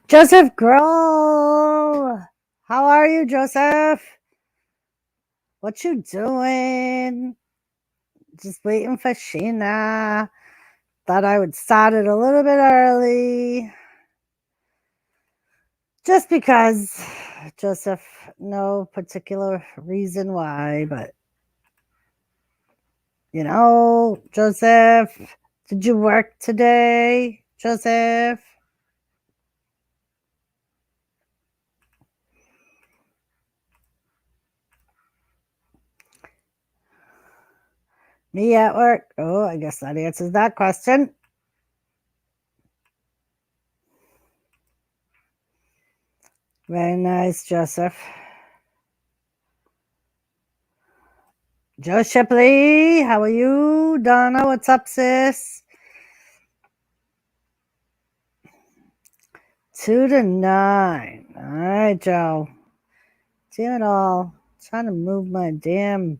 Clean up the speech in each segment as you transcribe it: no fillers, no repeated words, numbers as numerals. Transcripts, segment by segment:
Joseph Grohl. How are you, Joseph? What you doing? Just waiting for Sheena. Thought I would start it a little bit early. Just because, Joseph, no particular reason why, but Joseph, did you work today, Joseph? Me at work? Oh, I guess that answers that question. Very nice, Joseph. Joe Shipley, how are you? Donna, what's up, sis? 2 to 9. All right, Joe. Damn it all. Trying to move my damn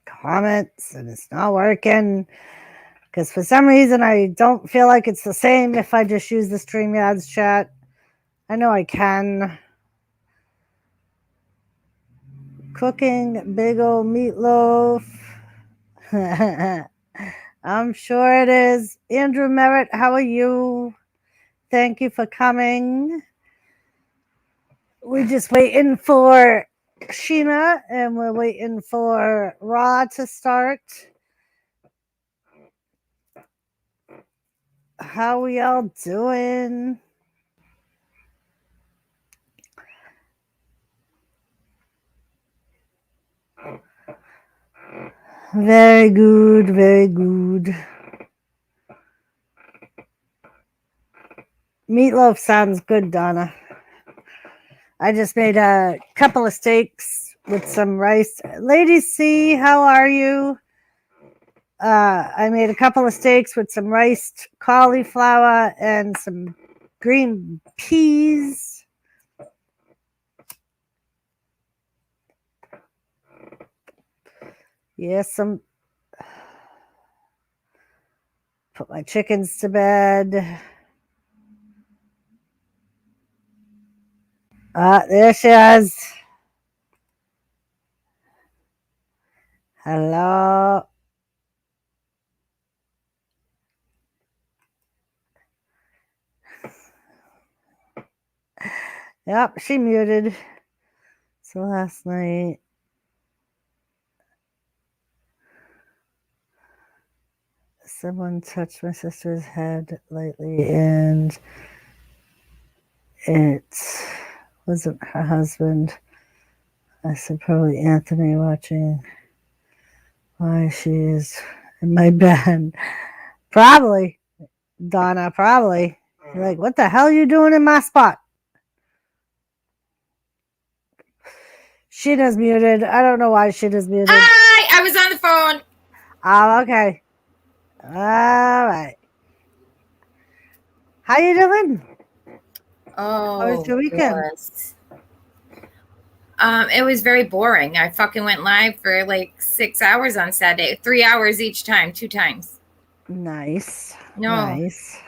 comments and it's not working. Because for some reason I don't feel like it's the same if I just use the StreamYards chat. I know I can. Cooking big old meatloaf. I'm sure it is. Andrew Merritt, how are you? Thank you for coming. We're just waiting for Sheena and we're waiting for Raw to start. How we all doing? Very good, very good. Meatloaf sounds good, Donna. I just made a couple of steaks with some rice. Lady C, how are you? I made a couple of steaks with some riced cauliflower and some green peas. Yes, put my chickens to bed. There she is. Hello. Yep, she muted. So last night, someone touched my sister's head lightly and it wasn't her husband. I said probably Anthony watching why she is in my bed. Probably, Donna, probably. You're like, what the hell are you doing in my spot? Sheena's muted. I don't know why Sheena's muted. Hi, I was on the phone. Oh, okay. All right. How you doing? Oh, How was your weekend? Doris. It was very boring. I fucking went live for like 6 hours on Saturday, 3 hours each time, 2 times. Nice. No, Nice.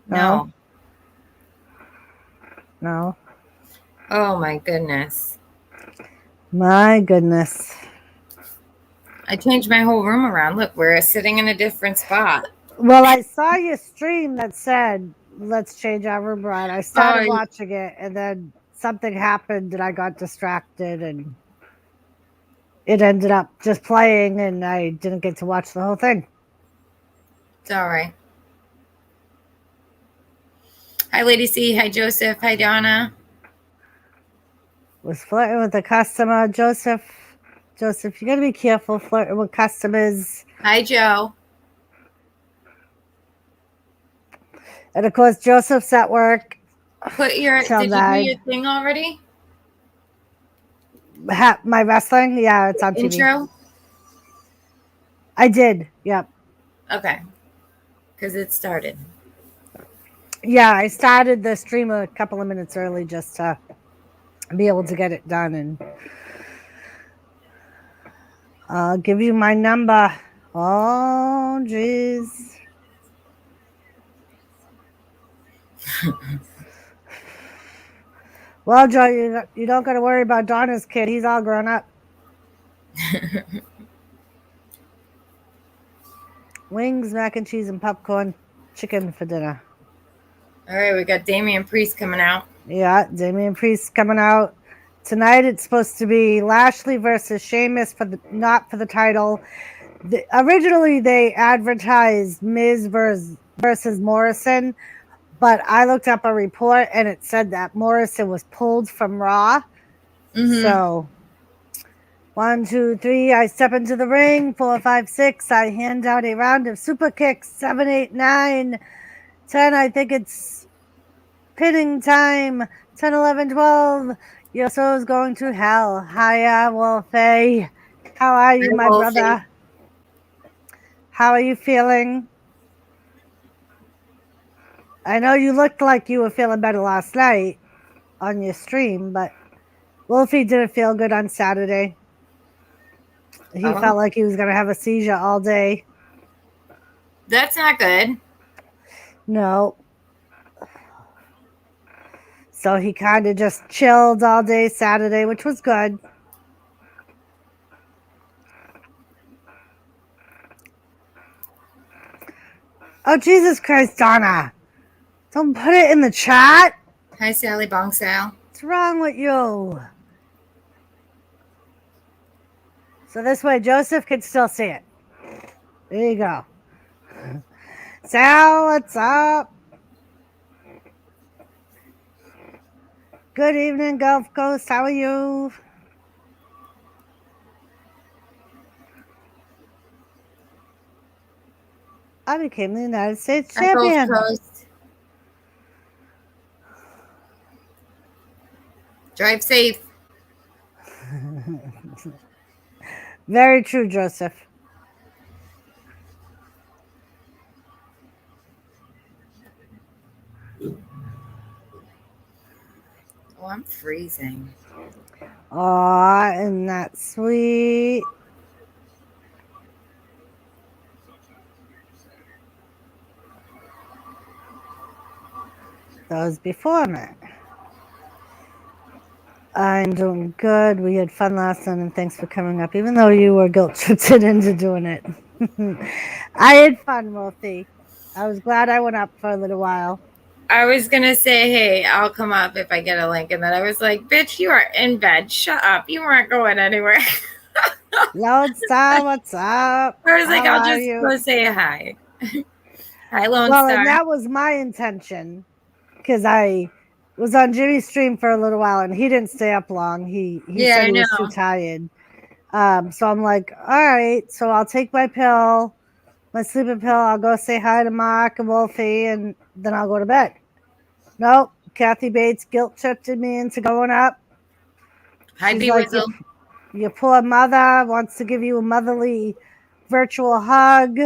no. No. Oh my goodness. My goodness. I changed my whole room around. Look, we're sitting in a different spot. Well, I saw your stream that said, let's change our room around. I started watching it and then something happened and I got distracted and it ended up just playing and I didn't get to watch the whole thing. It's all right. Hi, Lady C. Hi, Joseph. Hi, Donna. Was flirting with a customer. Joseph, you got to be careful flirting with customers. Hi, Joe. And of course, Joseph's at work. Did you do your thing already? My wrestling? Yeah, it's on TV. Intro? I did. Yep. Okay. Because it started. Yeah, I started the stream a couple of minutes early just to be able to get it done. And I'll give you my number. Oh, jeez. Well, Joe, you don't got to worry about Donna's kid. He's all grown up. Wings, mac and cheese, and popcorn, chicken for dinner. All right, we got Damian Priest coming out. Yeah, Damian Priest coming out tonight. It's supposed to be Lashley versus Sheamus not for the title. Originally, they advertised Miz versus Morrison, but I looked up a report and it said that Morrison was pulled from Raw. Mm-hmm. So 1, 2, 3, I step into the ring. 4, 5, 6, I hand out a round of super kicks. 7, 8, 9, 10, I think it's pinning time. 10, 11, 12, your soul's going to hell. Hiya, Wolfie. How are you, my Wolfie. brother? How are you feeling? I know you looked like you were feeling better last night on your stream, but Wolfie didn't feel good on Saturday. He felt like he was going to have a seizure all day. That's not good. No. So he kind of just chilled all day Saturday, which was good. Oh, Jesus Christ, Donna. Don't put it in the chat. Hi, Sally Bong Sal. What's wrong with you? So this way Joseph can still see it. There you go. Sal, what's up? Good evening, Gulf Coast. How are you? I became the United States champion. Gulf Coast. Drive safe. Very true, Joseph. Oh, I'm freezing. Aw, isn't that sweet? That was before me. I'm doing good. We had fun last night, and thanks for coming up, even though you were guilt-tripped into doing it. I had fun, Wolfie. I was glad I went up for a little while. I was going to say, hey, I'll come up if I get a link. And then I was like, bitch, you are in bed. Shut up. You weren't going anywhere. Lodestar, what's up? I was like, I'll just go say hi. Hi, Lone Star. Well, and that was my intention, because I was on Jimmy's stream for a little while, and he didn't stay up long. He said he was too tired. So I'm like, all right, so I'll take my pill, my sleeping pill. I'll go say hi to Mark and Wolfie, and then I'll go to bed. Nope. Kathy Bates guilt-tripped me into going up. She's like, your poor mother wants to give you a motherly virtual hug.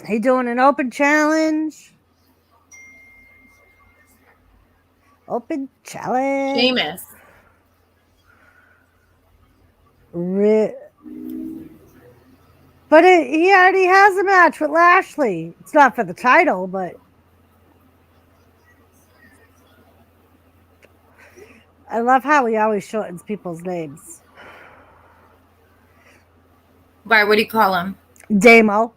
He doing an open challenge. Open challenge. Sheamus. But he already has a match with Lashley. It's not for the title, but I love how he always shortens people's names. Why? What do you call him? Damo.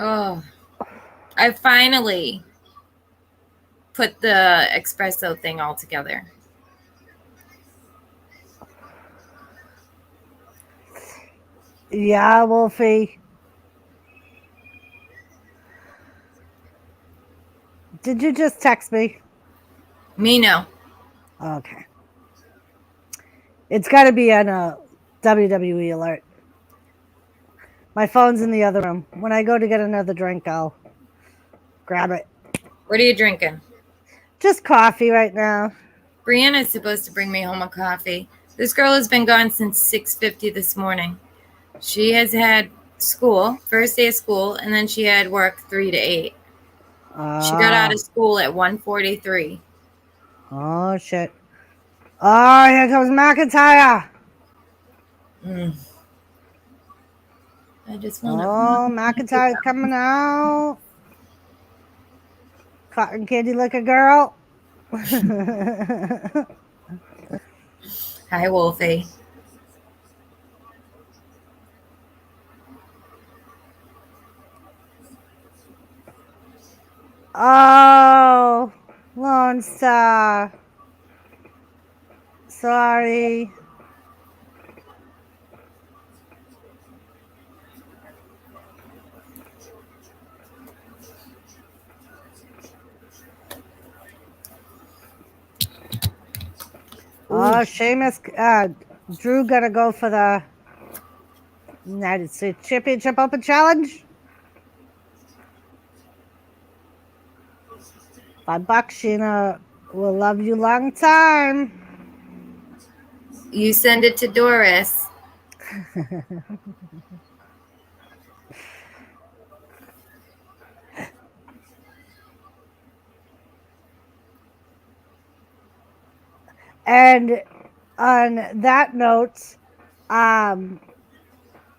Oh, I finally put the espresso thing all together. Yeah, Wolfie. Did you just text me? Me, no. Okay. It's got to be on a WWE alert. My phone's in the other room. When I go to get another drink, I'll grab it. What are you drinking? Just coffee right now. Brianna's supposed to bring me home a coffee. This girl has been gone since 6:50 this morning. She has had school, first day of school, and then she had work 3 to 8. She got out of school at 1:43. Oh, shit. Oh, here comes McIntyre. Mm. I just want to. Oh, McIntyre's coming out. Cotton candy like a girl. Hi, Wolfie. Oh, Lone Star. Sorry. Oh, Sheamus, Drew gonna go for the United States Championship Open Challenge. $5, Sheena. We'll love you long time. You send it to Doris. And on that note, I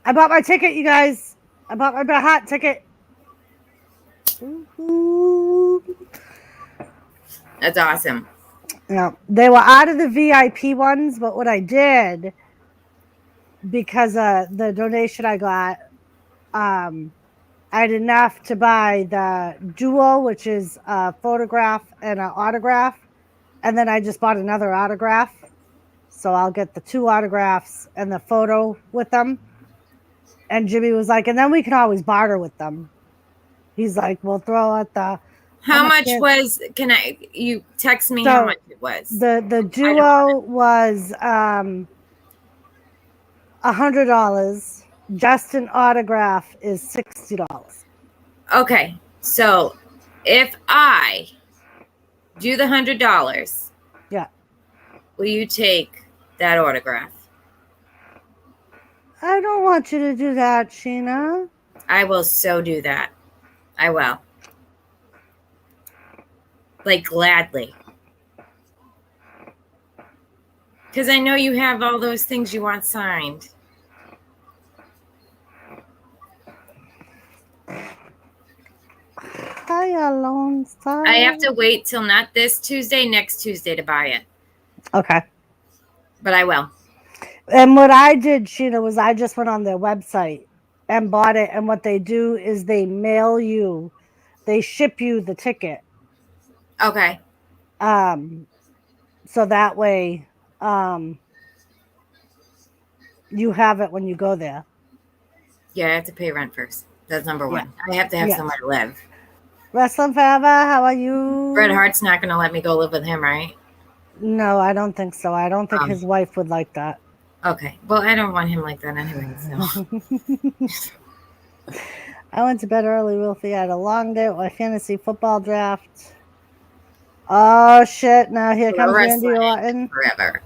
bought my ticket, you guys. I bought my hot ticket. That's awesome. Yeah, they were out of the VIP ones, but what I did, because the donation I got, I had enough to buy the duo, which is a photograph and an autograph, and then I just bought another autograph. So I'll get the 2 autographs and the photo with them. And Jimmy was like, and then we can always barter with them. He's like, we'll throw out the. How much was? Can you text me how much it was? The duo was $100. Just an autograph is $60. Okay, so if I do the $100, yeah, will you take that autograph? I don't want you to do that, Sheena. I will so do that. I will. Like, gladly. Because I know you have all those things you want signed. Hi, Lone Star. I have to wait till not this Tuesday, next Tuesday to buy it. Okay. But I will. And what I did, Sheena, was I just went on their website and bought it. And what they do is they mail you, they ship you the ticket. Okay. So that way, you have it when you go there. Yeah, I have to pay rent first. That's number one. I have to have somewhere to live. Wrestling Forever, how are you? Bret Hart's not going to let me go live with him, right? No, I don't think so. I don't think his wife would like that. Okay. Well, I don't want him like that anyway, so. I went to bed early, Wilfie. I had a long day with my fantasy football draft. Oh, shit. Now here comes Randy Orton. Forever.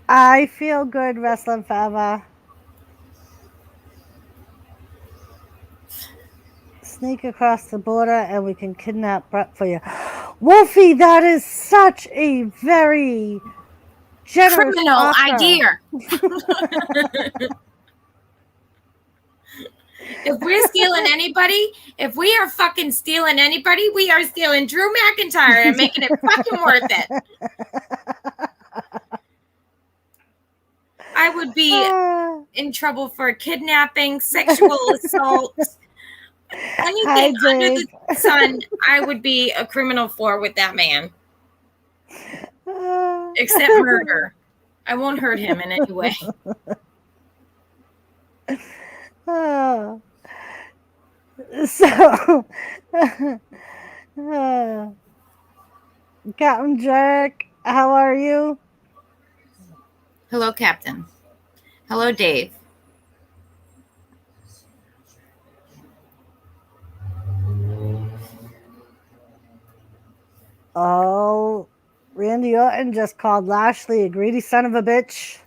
I feel good, Wrestling Forever. Sneak across the border and we can kidnap Bret for you. Wolfie, that is such a very generous criminal idea. If we're stealing anybody, if we are fucking stealing anybody, we are stealing Drew McIntyre and making it fucking worth it. I would be in trouble for kidnapping, sexual assault, anything under the sun. I would be a criminal for with that man. Except murder. I won't hurt him in any way. So, Captain Jack, how are you? Hello, Captain. Hello, Dave. Oh, Randy Orton just called Lashley a greedy son of a bitch.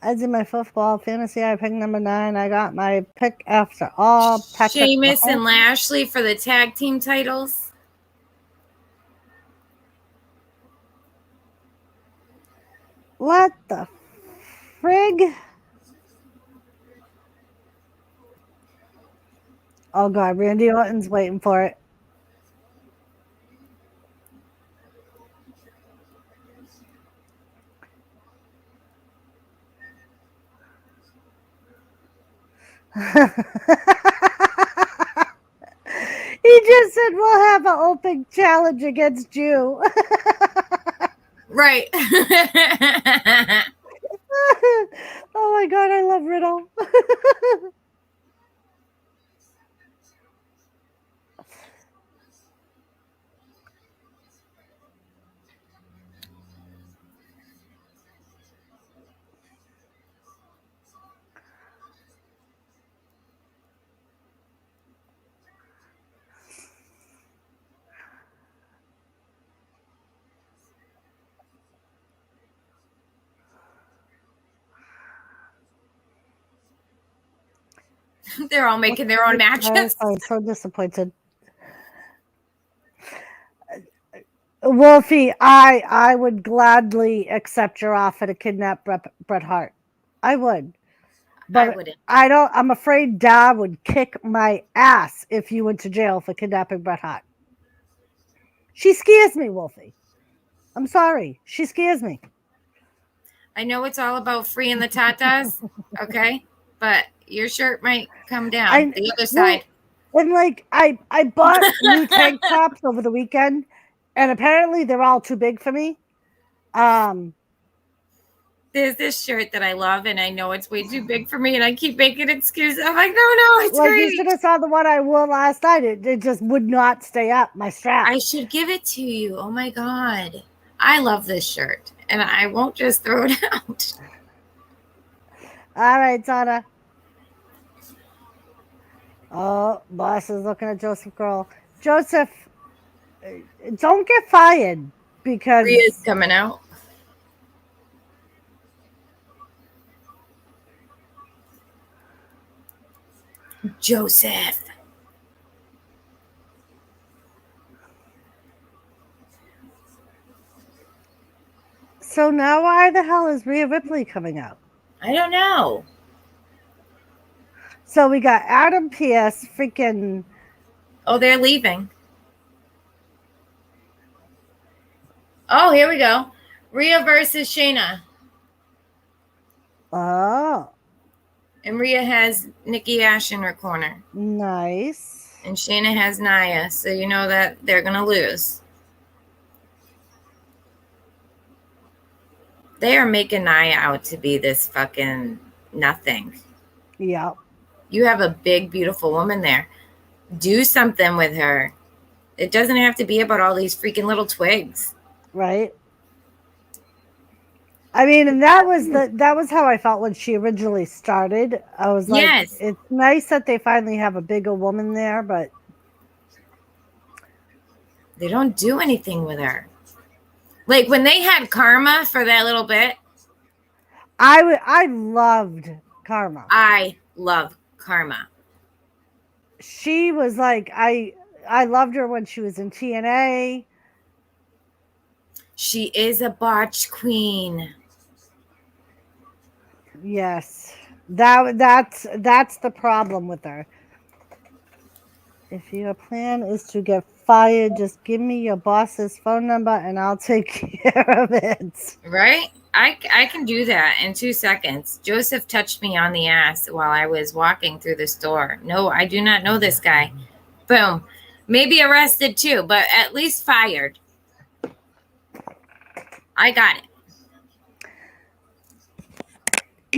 I did my football fantasy. I picked number 9. I got my pick after all. Patrick Sheamus and Mahomes. Lashley for the tag team titles. What the frig? Oh God, Randy Orton's waiting for it. He just said we'll have an open challenge against you. Right. Oh my God, I love Riddle. They're all making their own matches. I'm so disappointed. Wolfie, I would gladly accept your offer to kidnap Bret Hart. I would. But I wouldn't. I'm afraid Dad would kick my ass if you went to jail for kidnapping Bret Hart. She scares me, Wolfie. I'm sorry. She scares me. I know it's all about freeing the tatas, okay? But your shirt might come down the other side. And like I bought new tank tops over the weekend, and apparently they're all too big for me. There's this shirt that I love, and I know it's way too big for me, and I keep making excuses. I'm like, no, it's like great. You should have saw the one I wore last night. It just would not stay up, my strap. I should give it to you. Oh my God. I love this shirt, and I won't just throw it out. All right, Donna. Oh, boss is looking at Joseph Girl. Joseph, don't get fired because Rhea's coming out. Joseph. So now why the hell is Rhea Ripley coming out? I don't know. So we got Adam Pearce freaking... Oh, they're leaving. Oh, here we go. Rhea versus Sheena. Oh. And Rhea has Nikki Ash in her corner. Nice. And Sheena has Nia, so you know that they're going to lose. They are making Nia out to be this fucking nothing. Yeah. You have a big, beautiful woman there. Do something with her. It doesn't have to be about all these freaking little twigs. Right. I mean, and that was how I felt when she originally started. I was like, yes. It's nice that they finally have a bigger woman there, but they don't do anything with her. Like when they had Karma for that little bit. I loved Karma. I love Karma. She was like, I loved her when she was in TNA. She is a botch queen. Yes. That's the problem with her. If your plan is to get fired, just give me your boss's phone number and I'll take care of it. Right? I can do that in 2 seconds. Joseph touched me on the ass while I was walking through the store. No, I do not know this guy. Boom. Maybe arrested too, but at least fired. I got it.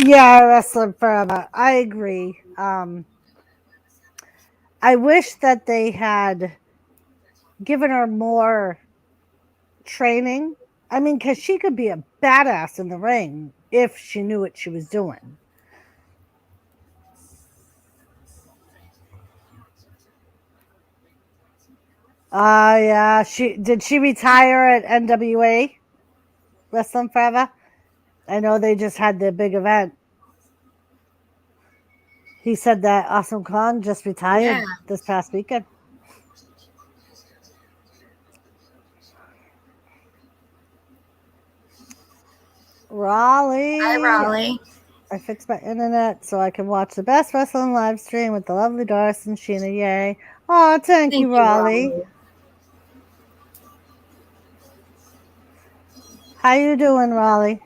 Yeah, wrestling forever. I agree. I wish that they had given her more training. I mean, because she could be a badass in the ring if she knew what she was doing. Yeah. Did she retire at NWA Wrestling Forever? I know they just had their big event. He said that Awesome Khan just retired Yeah. this past weekend. Hi, Raleigh. Raleigh. I fixed my internet so I can watch the best wrestling live stream with the lovely Doris and Sheena. Yay. Oh, thank you, Thank you, Raleigh. Raleigh. How you doing, Raleigh?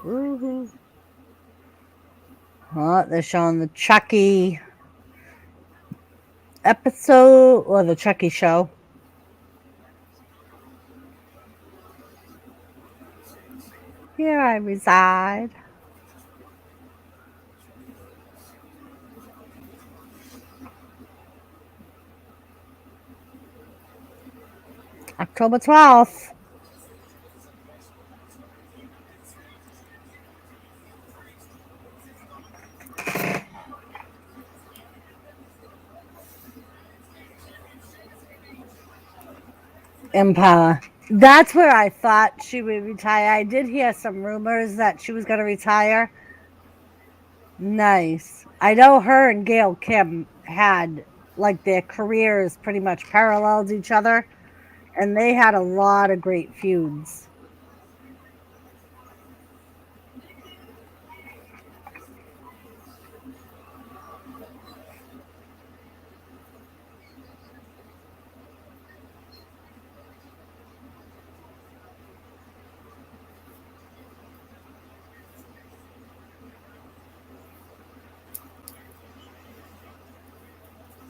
Woohoo. Oh, they're showing the Chucky episode or the Chucky show. Here I reside. October 12th. Empire. That's where I thought she would retire. I did hear some rumors that she was going to retire. Nice. I know her and Gail Kim had like their careers pretty much paralleled each other, and they had a lot of great feuds.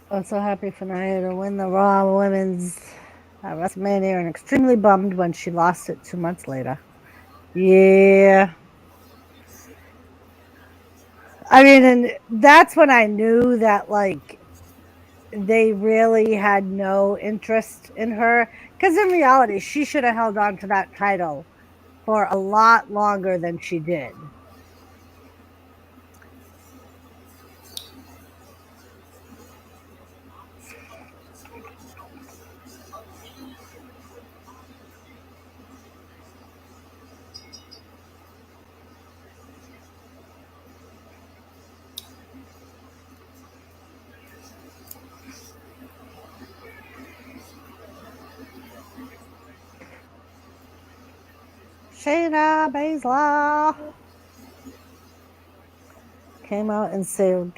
I'm so happy for Nia to win the Raw Women's WrestleMania and extremely bummed when she lost it 2 months later. Yeah. I mean, and that's when I knew that, like, they really had no interest in her. Because in reality, she should have held on to that title for a lot longer than she did. Shayna Baszler came out and said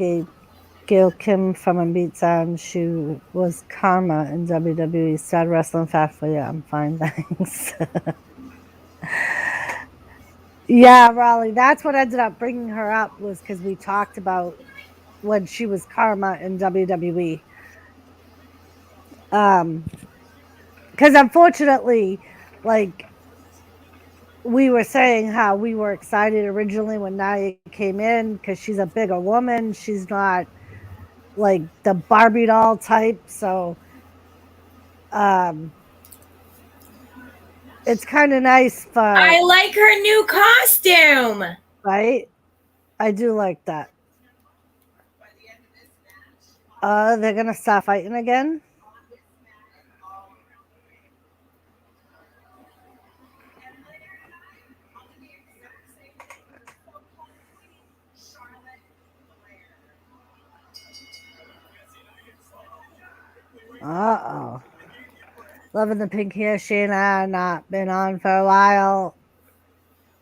Gail Kim from a beatdown. She was Karma in WWE. Sad wrestling fact for you. I'm fine, thanks. Yeah, Raleigh. That's what ended up bringing her up was because we talked about when she was Karma in WWE. Because unfortunately, like we were saying how we were excited originally when Nia came in because she's a bigger woman. She's not like the Barbie doll type. So it's kind of nice for, I like her new costume. right? I do like that. They're going to start fighting again. Uh-oh. Loving the pink hair, Sheena. Not been on for a while.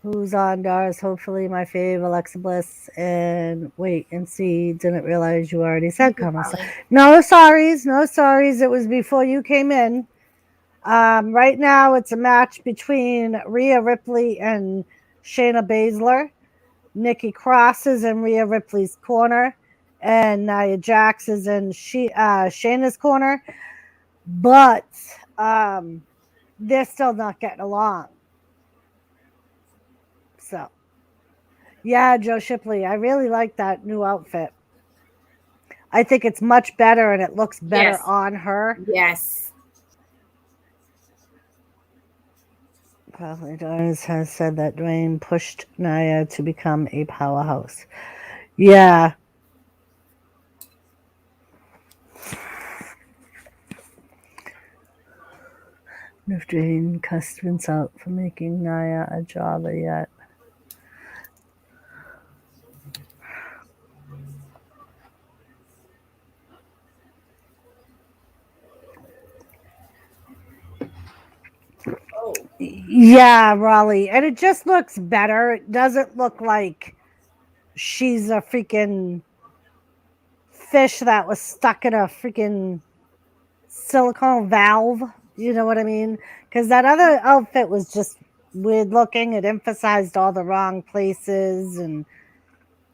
Who's on, Doris? Hopefully my fave, Alexa Bliss. And wait and see. Didn't realize you already said Karma. No sorries. No sorries. It was before you came in. Right now, it's a match between Rhea Ripley and Shayna Baszler. Nikki Cross is in Rhea Ripley's corner, and Nia Jax is in Shayna's corner. But they're still not getting along. So, yeah, Joe Shipley, I really like that new outfit. I think it's much better and it looks better Yes. on her. Yes. Probably Doris has said that Dwayne pushed Nia to become a powerhouse. Yeah. If Jane customers out for making Naya a Java yet. Yeah, Raleigh. And it just looks better. It doesn't look like she's a freaking fish that was stuck in a freaking silicone valve. You know what I mean? Because that other outfit was just weird looking. It emphasized all the wrong places. And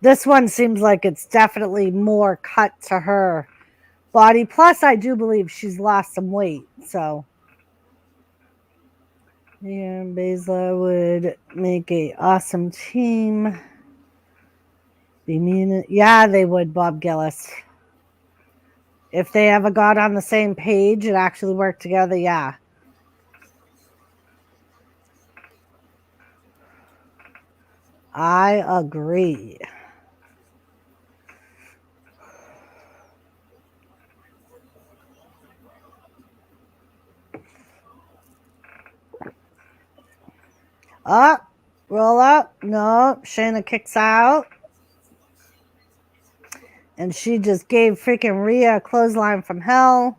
this one seems like it's definitely more cut to her body. Plus, I do believe she's lost some weight. So, yeah, Baszler would make a awesome team. Be mean. Yeah, they would, Bob Gillis. If they ever got on the same page and actually worked together, yeah. I agree. Up, roll up. No, Sheena kicks out. And she just gave freaking Rhea a clothesline from hell.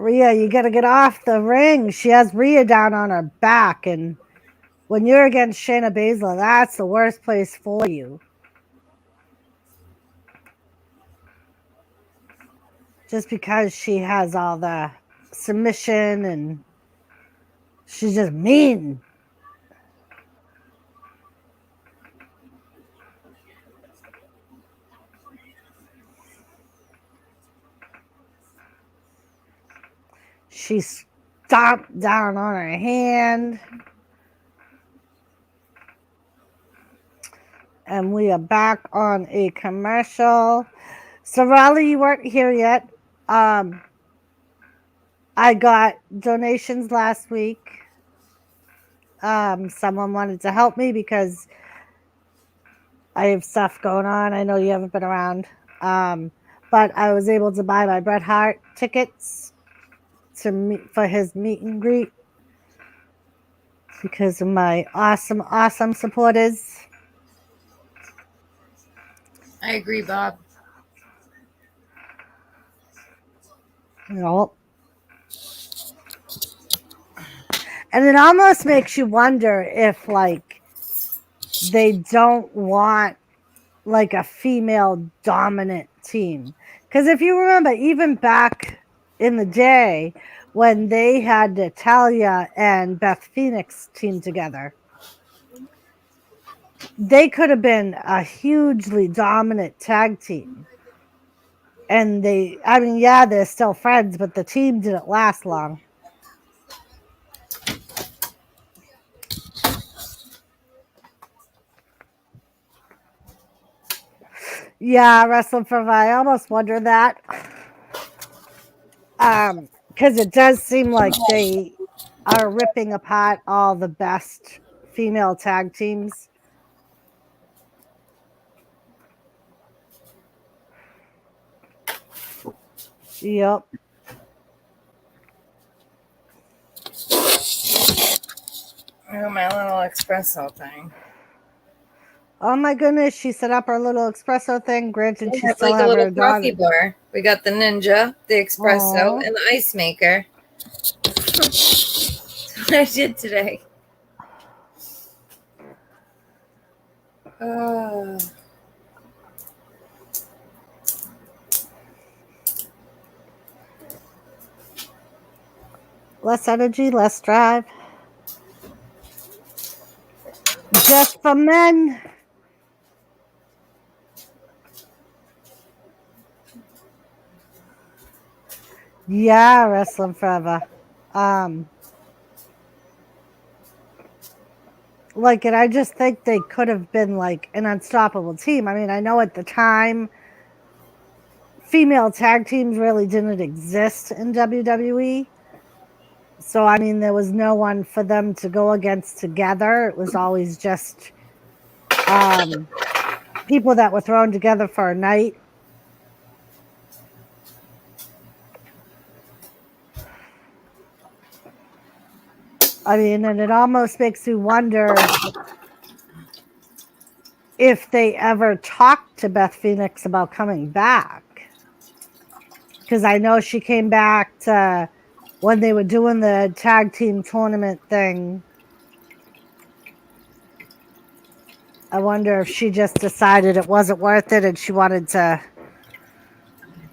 Rhea, you got to get off the ring. She has Rhea down on her back. And when you're against Shayna Baszler, that's the worst place for you. Just because she has all the submission and she's just mean. She stomped down on her hand. And we are back on a commercial. So, Raleigh, you weren't here yet. I got donations last week. Someone wanted to help me because I have stuff going on. I know you haven't been around. But I was able to buy my Bret Hart tickets for his meet and greet because of my awesome supporters. I agree, Bob. Nope. And it almost makes you wonder if, like, they don't want, like, a female dominant team. Because if you remember, even back in the day when they had Natalya and Beth Phoenix team together, they could have been a hugely dominant tag team. And they're still friends, but the team didn't last long. Yeah, Wrestling Forever. I almost wonder that. Because it does seem like they are ripping apart all the best female tag teams. Yep. Oh, my little espresso thing. Oh my goodness, she set up her little espresso thing. Granted, she It's still like a have her little coffee dog. bar. We got the Ninja, the espresso, Aww. and the ice maker. That's what I did today. Oh. Less energy, less drive. Just for men. Yeah, Wrestling Forever. Like, and I just think they could have been like an unstoppable team. I mean, I know at the time female tag teams really didn't exist in WWE. So, I mean, there was no one for them to go against together. It was always just people that were thrown together for a night. I mean, and it almost makes you wonder if they ever talked to Beth Phoenix about coming back. Because I know she came back to when they were doing the tag team tournament thing. I wonder if she just decided it wasn't worth it and she wanted to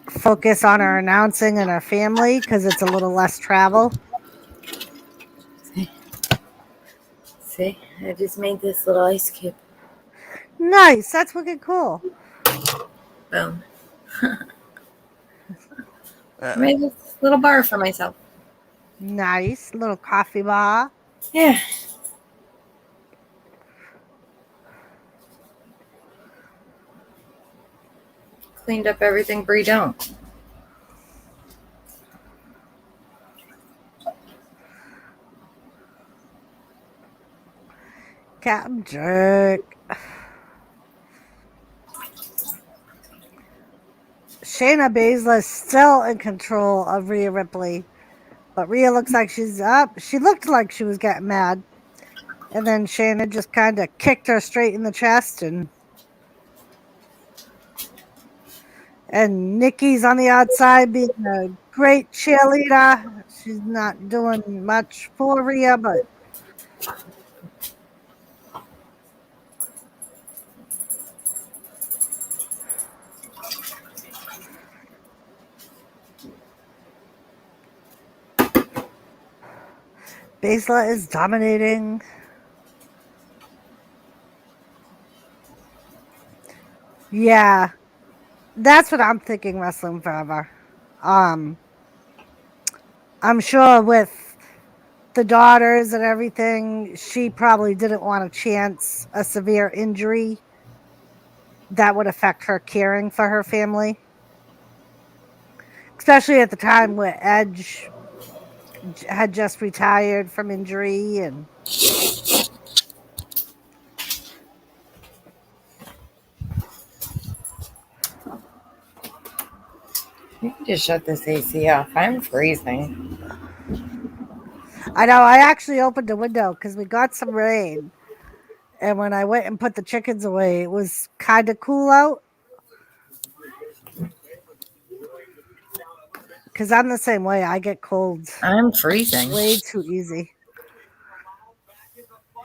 focus on her announcing and her family because it's a little less travel. See, I just made this little ice cube. Nice. That's wicked cool. Boom. I made this little bar for myself. Nice. Little coffee bar. Yeah. Cleaned up everything Brie don't. Captain Jerk. Shayna Baszler is still in control of Rhea Ripley. But Rhea looks like she's up. She looked like she was getting mad. And then Shayna just kind of kicked her straight in the chest. And Nikki's on the outside being a great cheerleader. She's not doing much for Rhea, but Baszler is dominating. Yeah, that's what I'm thinking. Wrestling Forever. I'm sure with the daughters and everything, she probably didn't want to chance a severe injury that would affect her caring for her family, especially at the time where Edge had just retired from injury. And You can just shut this AC off. I'm freezing. I know, I actually opened the window because we got some rain. And when I went and put the chickens away, it was kind of cool out. Because I'm the same way. I get cold I'm freezing. way too easy.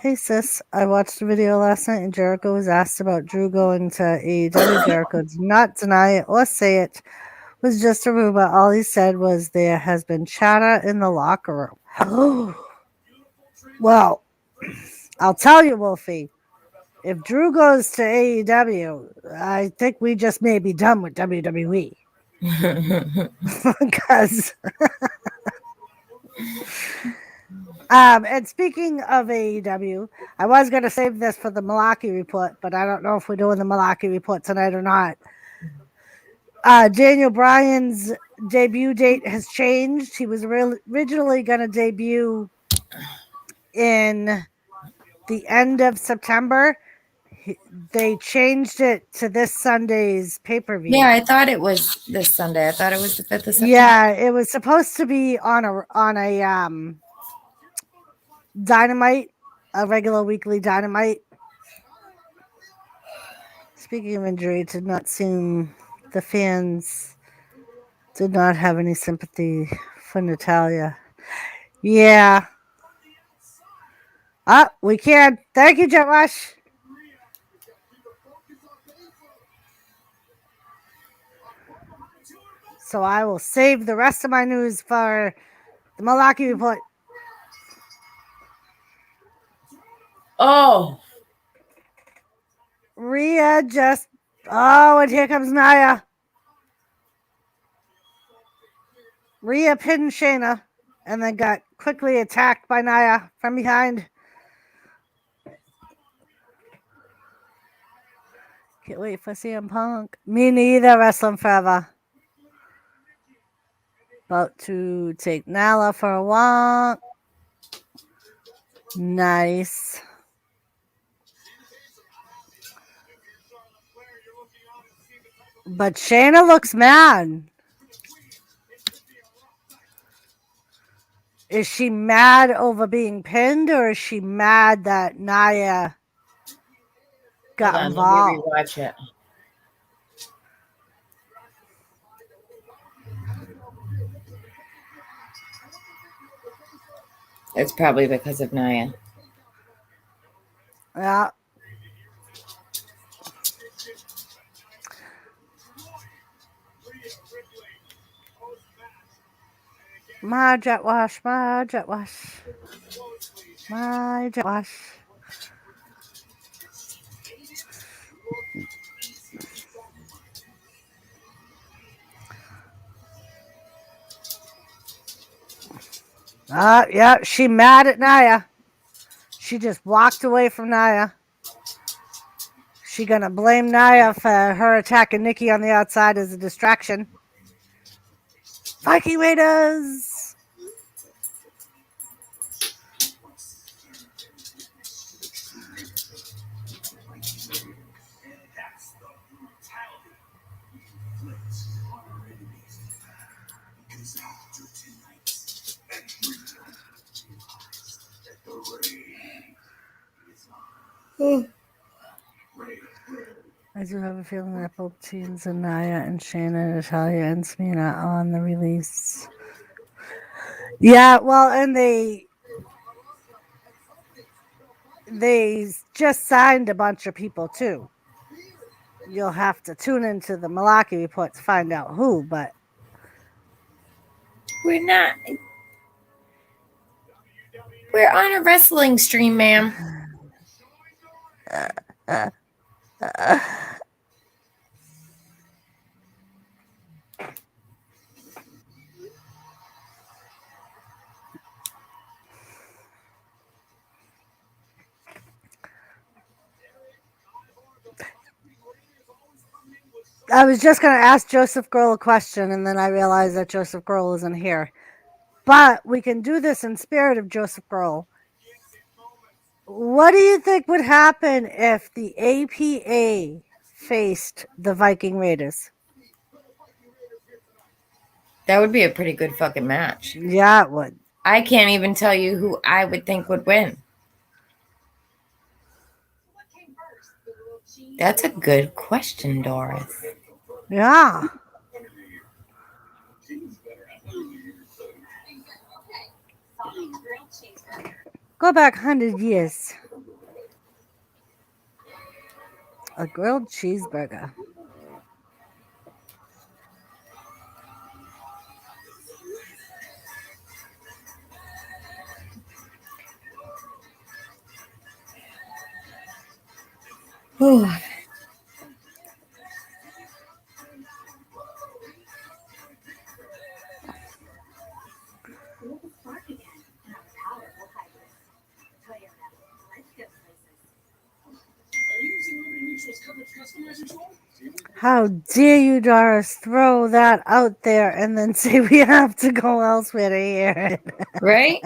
Hey, sis. I watched a video last night and Jericho was asked about Drew going to AEW. Jericho did not deny it or say it was just a rumor. All he said was there has been chatter in the locker room. Well, I'll tell you, Wolfie. If Drew goes to AEW, I think we just may be done with WWE. Because and speaking of AEW, I was going to save this for the Malaki report, but I don't know if we're doing the Malaki report tonight or not. Daniel Bryan's debut date has changed. He was originally going to debut in the end of September. They changed it to this Sunday's pay-per-view. Yeah, I thought it was this Sunday. I thought it was the 5th of September. Yeah, it was supposed to be on a Dynamite, a regular weekly Dynamite. Speaking of injury, it did not seem the fans did not have any sympathy for Natalia. Yeah. We can. Thank you, Jet Rush. So I will save the rest of my news for the Malaki report. Oh. Rhea just. Oh, and here comes Nia. Rhea pinned Shayna and then got quickly attacked by Nia from behind. Can't wait for CM Punk. Me neither, Wrestling Forever. About to take Nala for a walk. Nice. But Shayna looks mad. Is she mad over being pinned, or is she mad that Nia got Hold on, involved? let me rewatch it. It's probably because of Nia. Yeah. My jet wash, my jet wash, my jet wash. Yeah, she mad at Nia. She just walked away from Nia. She gonna blame Nia for her attacking Nikki on the outside as a distraction. Viking Raiders. I do have a feeling that both teams, and Nia and Shayna, Natalia and Sheena, on the release. Yeah, well, and they just signed a bunch of people too. You'll have to tune into the Malaki report to find out who, but We're not. We're on a wrestling stream, ma'am. I was just going to ask Joseph Girl a question, and then I realized that Joseph Girl isn't here. But we can do this in spirit of Joseph Girl. What do you think would happen if the APA faced the Viking Raiders? That would be a pretty good fucking match. Yeah, it would. I can't even tell you who I would think would win. That's a good question, Doris. Yeah. Go back 100 years. A grilled cheeseburger. Ooh. How dare you, Doris, throw that out there and then say we have to go elsewhere to hear it? Right?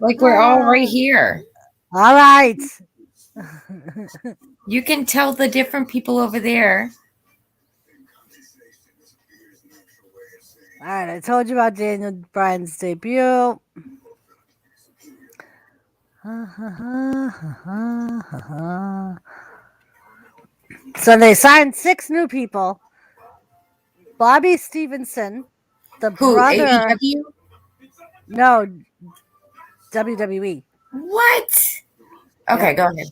Like we're all right here. All right. You can tell the different people over there. All right, I told you about Daniel Bryan's debut. So they signed 6 new people. Bobby Stevenson, the Who? brother. AEW? No, WWE. What? Okay, go ahead.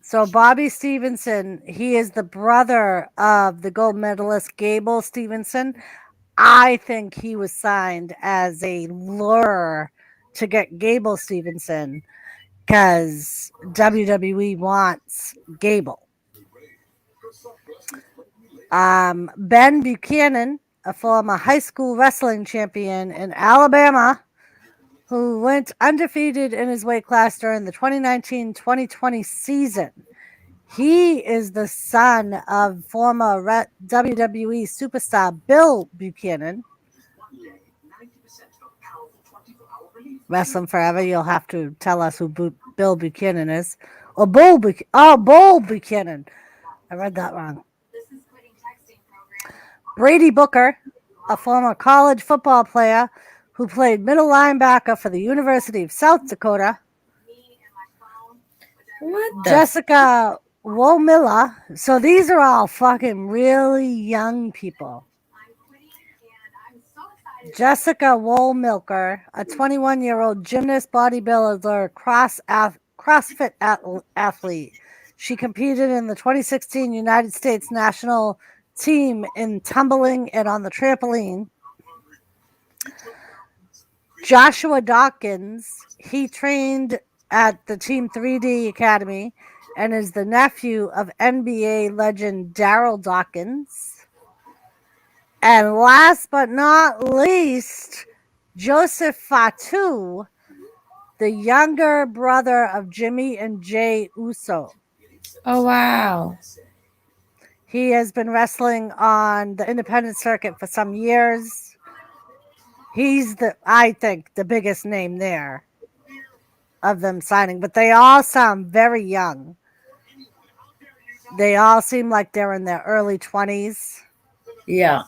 So Bobby Stevenson, he is the brother of the gold medalist Gable Stevenson. I think he was signed as a lure to get Gable Stevenson because WWE wants Gable. Ben Buchanan, a former high school wrestling champion in Alabama, who went undefeated in his weight class during the 2019-2020 season. He is the son of former WWE superstar Bill Buchanan. Wrestling forever, you'll have to tell us who Bill Buchanan is. Or Bull Buchanan. I read that wrong. Brady Booker, a former college football player who played middle linebacker for the University of South Dakota. What the? Jessica Womilla. So these are all fucking really young people. Jessica Wollmilker, a 21-year-old gymnast, bodybuilder, CrossFit athlete. She competed in the 2016 United States national team in tumbling and on the trampoline. Joshua Dawkins, he trained at the Team 3D Academy and is the nephew of NBA legend Daryl Dawkins. And last but not least, Joseph Fatu, the younger brother of Jimmy and Jay Uso. Oh, wow. He has been wrestling on the independent circuit for some years. He's I think, the biggest name there of them signing, but they all sound very young. They all seem like they're in their early 20s. Yeah.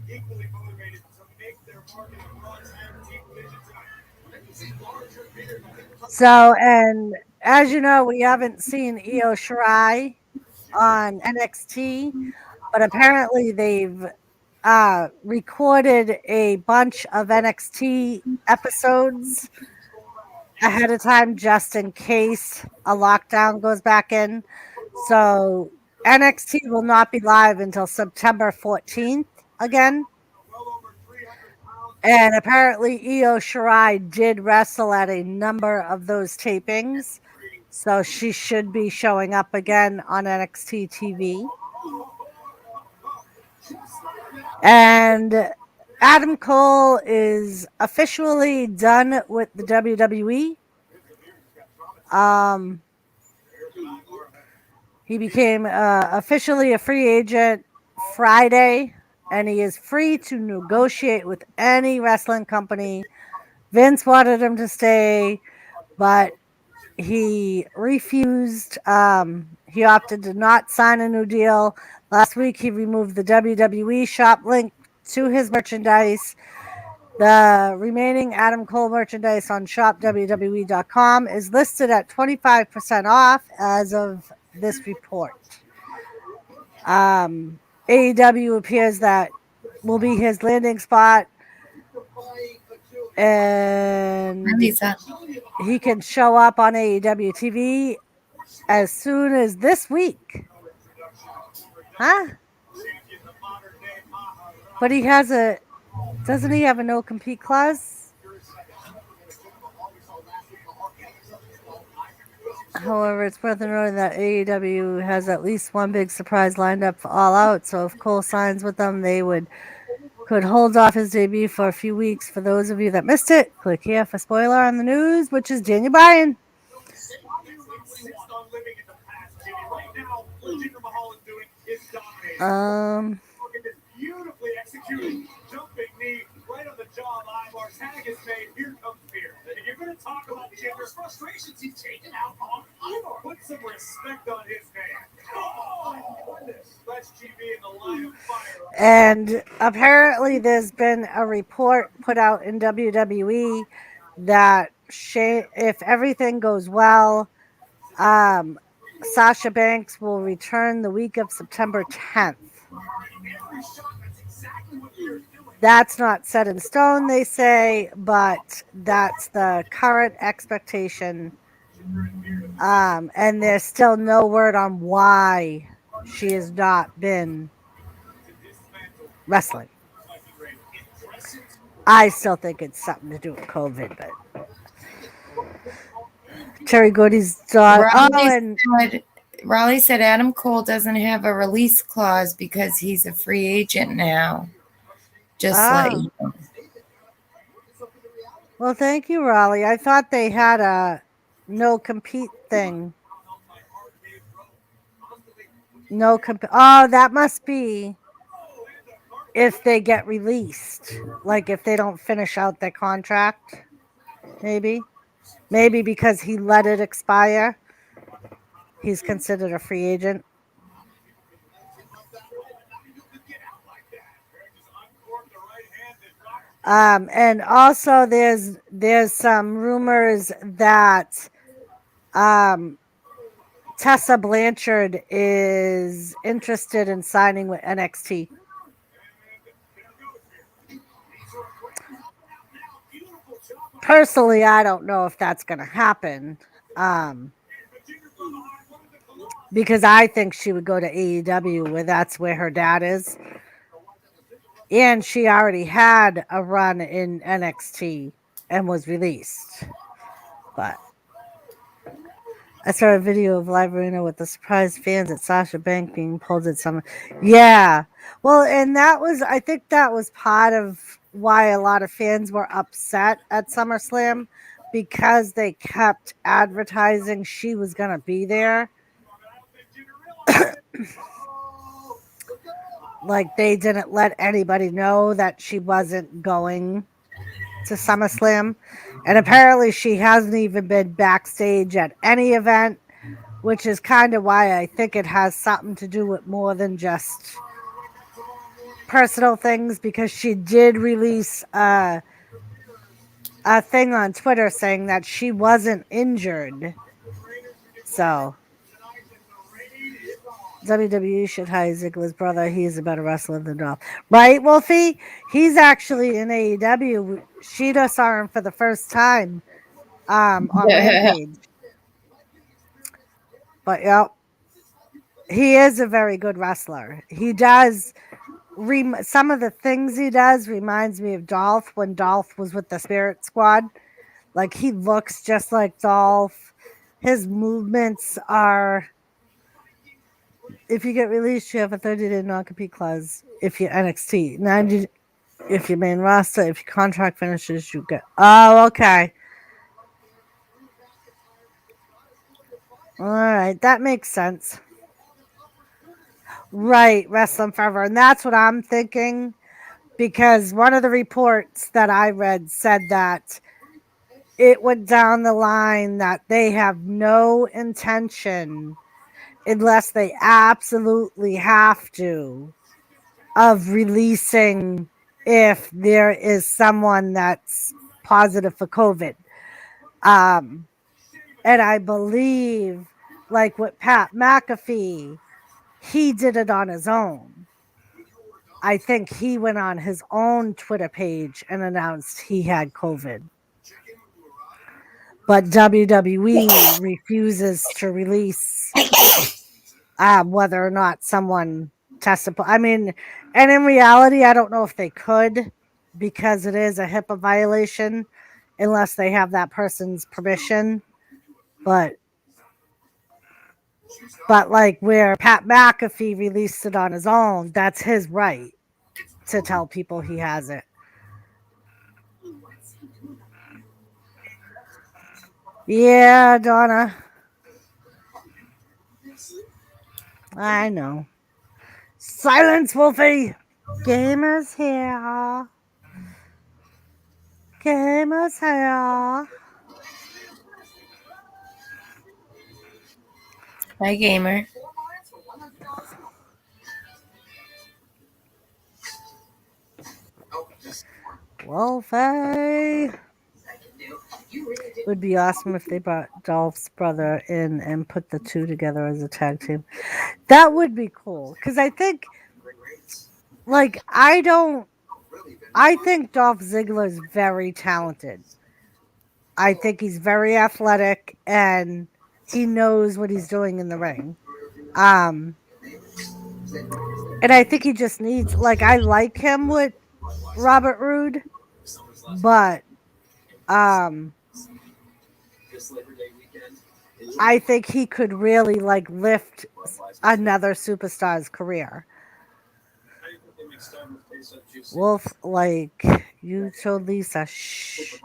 Equally motivated to make their market runs and team vision tonight. So, and as you know, we haven't seen Io Shirai on NXT, but apparently they've recorded a bunch of NXT episodes ahead of time just in case a lockdown goes back in. So NXT will not be live until September 14th again. And apparently Io Shirai did wrestle at a number of those tapings. So she should be showing up again on NXT TV. And Adam Cole is officially done with the WWE. He became officially a free agent Friday, and he is free to negotiate with any wrestling company. Vince wanted him to stay, but he refused. He opted to not sign a new deal. Last week, he removed the WWE shop link to his merchandise. The remaining Adam Cole merchandise on shopwwe.com is listed at 25% off as of this report. AEW appears that will be his landing spot, and he can show up on AEW TV as soon as this week. Huh? But he has doesn't he have a no compete clause? However, it's worth noting that AEW has at least one big surprise lined up for All Out, so if Cole signs with them, they could hold off his debut for a few weeks. For those of you that missed it, click here for spoiler on the news, which is Daniel Bryan. Beautifully executed jumping knee right on the jaw line. Our tag is made. Here comes Fear. If you're going to talk about Jinder, frustrations he's taken out on Ivar. Put some respect on his name. Oh, my goodness. Let's GB in the line of fire. And apparently there's been a report put out in WWE that if everything goes well, Sasha Banks will return the week of September 10th. That's not set in stone, they say, but that's the current expectation. And there's still no word on why she has not been wrestling. I still think it's something to do with COVID, but Terry Goody's daughter. Raleigh said Adam Cole doesn't have a release clause because he's a free agent now. Just like you know. Well, thank you, Raleigh. I thought they had no compete thing. No oh, that must be if they get released. Like if they don't finish out their contract. Maybe. Maybe because he let it expire. He's considered a free agent. And also there's some rumors that Tessa Blanchard is interested in signing with NXT. Personally, I don't know if that's going to happen. Because I think she would go to AEW where that's where her dad is. And she already had a run in NXT and was released. But I saw a video of Live Arena with the surprised fans at Sasha Banks being pulled at some. Yeah. Well, and I think that was part of why a lot of fans were upset at SummerSlam because they kept advertising she was going to be there. Like they didn't let anybody know that she wasn't going to SummerSlam. And apparently she hasn't even been backstage at any event, which is kind of why I think it has something to do with more than just personal things, because she did release a thing on Twitter saying that she wasn't injured. So WWE should hire Ziggler's brother. He's a better wrestler than Dolph. Right, Wolfie? He's actually in AEW. Sheena saw him for the first time on Rampage. But, yep. He is a very good wrestler. He does... some of the things he does reminds me of Dolph when Dolph was with the Spirit Squad. Like, he looks just like Dolph. His movements are... If you get released, you have a 30-day non-compete clause. If you're NXT, 90. If you're main roster, if your contract finishes, you get. Oh, okay. All right, that makes sense. Right, Wrestling Forever, and that's what I'm thinking, because one of the reports that I read said that it went down the line that they have no intention, unless they absolutely have to, of releasing if there is someone that's positive for COVID. And I believe, like with Pat McAfee, he did it on his own. I think he went on his own Twitter page and announced he had COVID. But WWE refuses to release whether or not someone tested. I mean, and in reality, I don't know if they could, because it is a HIPAA violation unless they have that person's permission. But like where Pat McAfee released it on his own, that's his right to tell people he has it. Yeah, Donna. I know. Silence, Wolfie. Gamers here. Gamers here. Hi, gamer. Wolfie. It would be awesome if they brought Dolph's brother in and put the two together as a tag team. That would be cool. Because I think, like, I think Dolph Ziggler is very talented. I think he's very athletic and he knows what he's doing in the ring. And I think he just needs, like, I like him with Robert Roode, but I think he could really, like, lift another superstar's career. Wolf, like you told Lisa, shh.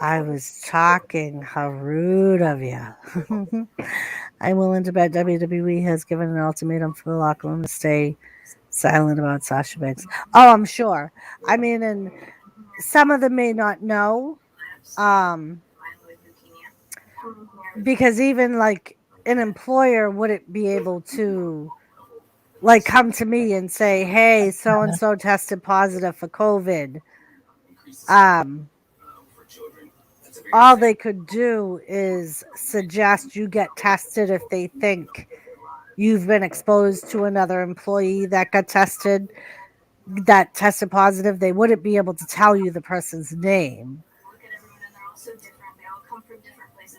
I was talking. How rude of you. I'm willing to bet WWE has given an ultimatum for the locker room to stay silent about Sasha Banks. Oh, I'm sure. I mean, and some of them may not know. Um, because even like an employer wouldn't be able to like come to me and say, hey, so and so tested positive for COVID. Um, all they could do is suggest you get tested if they think you've been exposed to another employee that tested positive. They wouldn't be able to tell you the person's name.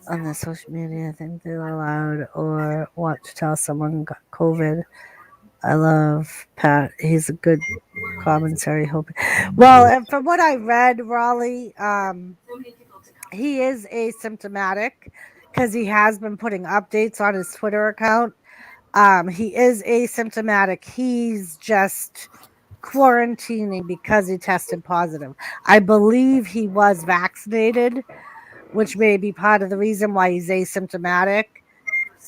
On the social media, I think they're allowed or want to tell someone got COVID. I love Pat. He's a good commentary. Well, and from what I read, Raleigh, he is asymptomatic because he has been putting updates on his Twitter account. He is asymptomatic. He's just quarantining because he tested positive. I believe he was vaccinated, which may be part of the reason why he's asymptomatic.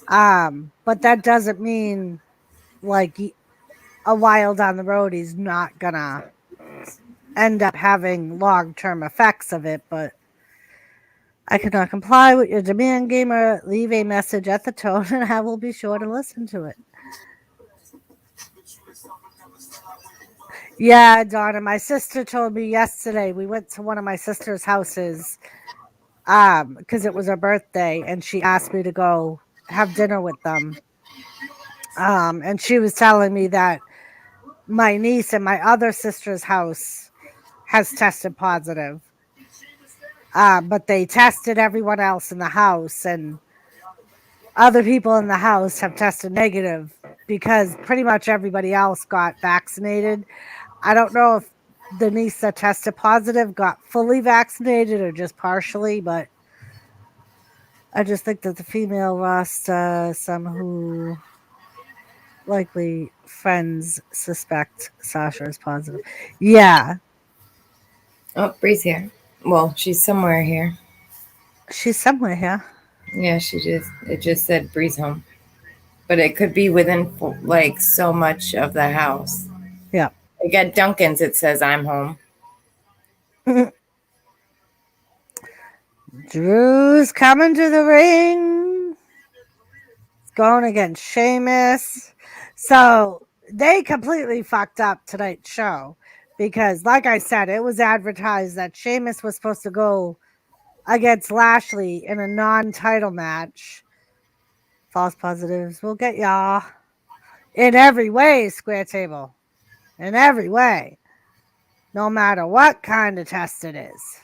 But that doesn't mean like a while down the road he's not gonna end up having long-term effects of it. But I cannot comply with your demand, gamer. Leave a message at the tone and I will be sure to listen to it. Yeah, Donna, my sister told me yesterday, we went to one of my sister's houses because it was her birthday and she asked me to go have dinner with them. And she was telling me that my niece and my other sister's house has tested positive. But they tested everyone else in the house, and other people in the house have tested negative because pretty much everybody else got vaccinated. I don't know if the niece that tested positive got fully vaccinated or just partially, but I just think that the female roster, some who likely friends suspect Sasha is positive. Yeah. Oh, Bree's here. Well, she's somewhere here. She's somewhere here. Yeah, it just said Bree's home. But it could be within like so much of the house. Yeah. Like at Duncan's, it says I'm home. Drew's coming to the ring. It's going against Sheamus. So they completely fucked up tonight's show because, like I said, it was advertised that Sheamus was supposed to go against Lashley in a non-title match. False positives will get y'all in every way, Square Table. In every way. No matter what kind of test it is.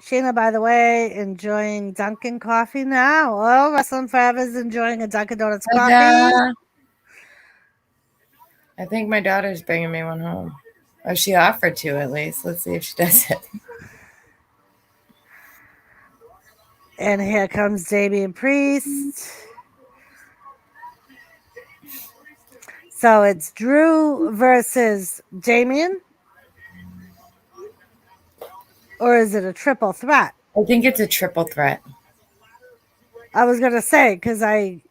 Sheena, by the way, enjoying Dunkin' coffee now. Oh, Wrestling Forever is enjoying a Dunkin' Donuts coffee. I think my daughter's bringing me one home. Or she offered to, at least. Let's see if she does it. And here comes Damian Priest. So it's Drew versus Damian? Or is it a triple threat? I think it's a triple threat. I was going to say, because I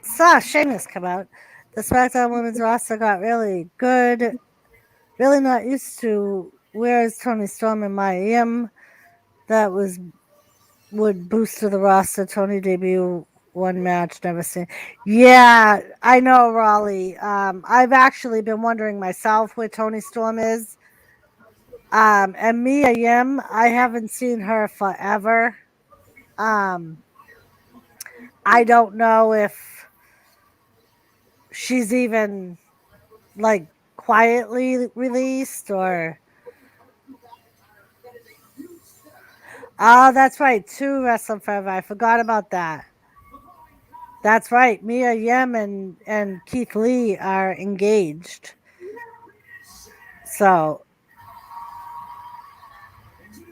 saw Sheamus come out. The SmackDown Women's roster got really good. Really not used to. Where's Tony Storm and Miami? That would boost to the roster. Tony debut one match, never seen. Yeah, I know, Raleigh. I've actually been wondering myself where Tony Storm is. And Mia Yim, I haven't seen her forever. I don't know if she's even like quietly released or. Oh, that's right. 2 Wrestling Forever. I forgot about that. That's right. Mia Yim and Keith Lee are engaged. So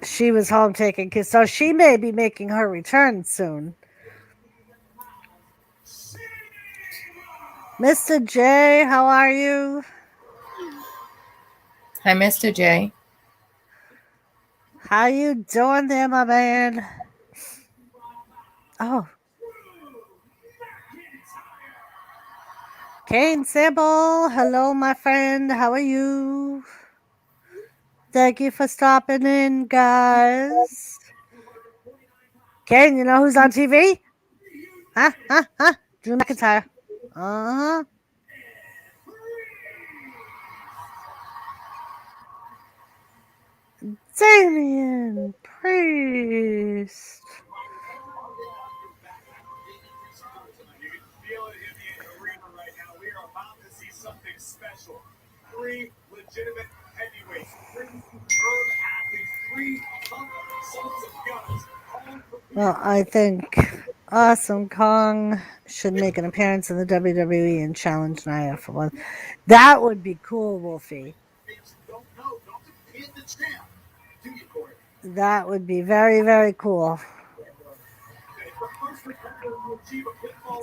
she was home taking kids. So she may be making her return soon. Mr. J, how are you? Hi, Mr. J. How you doing there, my man? Oh. Kane Sample, hello, my friend. How are you? Thank you for stopping in, guys. Kane, you know who's on TV? Huh? Drew McIntyre. Uh-huh. Damian Priest. You can feel it in the arena right now. We are about to see something special. 3 legitimate heavyweights, 3 superb athletes, 3 tough sons of guns. Well, I think Awesome Kong should make an appearance in the WWE and challenge Nia for one. That would be cool, Wolfie. That would be very, very cool.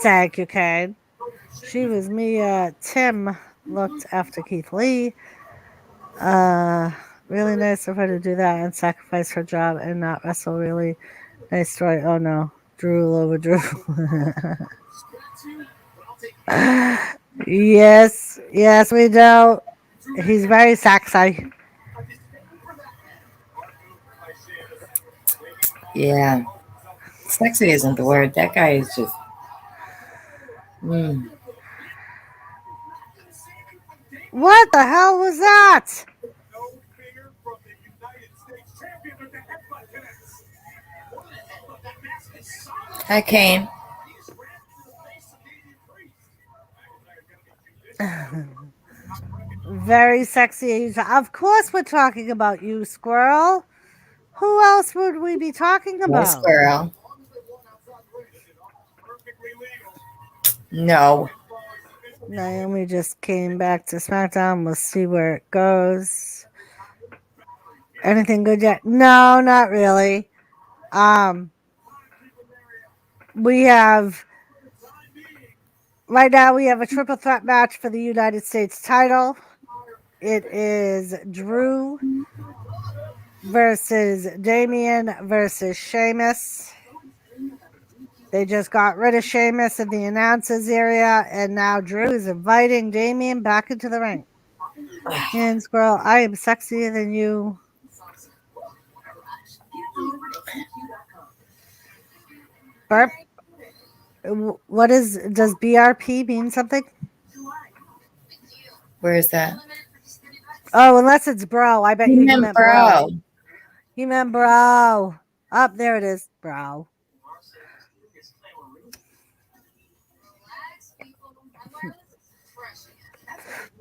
Thank you, Kane. She was me. Tim looked after Keith Lee. Really nice of her to do that and sacrifice her job and not wrestle. Really nice story. Oh no, Drew over Drew. Yes, we do. He's very sexy. Yeah. Sexy isn't the word. That guy is just. What the hell was that? No fear from the United States champion, but the headbutt connects. Hi, Kane. Very sexy. Of course, we're talking about you, Squirrel. Who else would we be talking No about? squirrel. No. Naomi just came back to SmackDown. We'll see where it goes. Anything good yet? No, not really. We have right now we have a triple threat match for the United States title. It is Drew versus Damian versus Sheamus. They just got rid of Sheamus in the announcers area, and now Drew is inviting Damian back into the ring. And Squirrel, I am sexier than you. Burp. What does BRP mean something? Where is that? Oh, unless it's bro. I bet you meant bro. You meant bro. Up there it is, bro.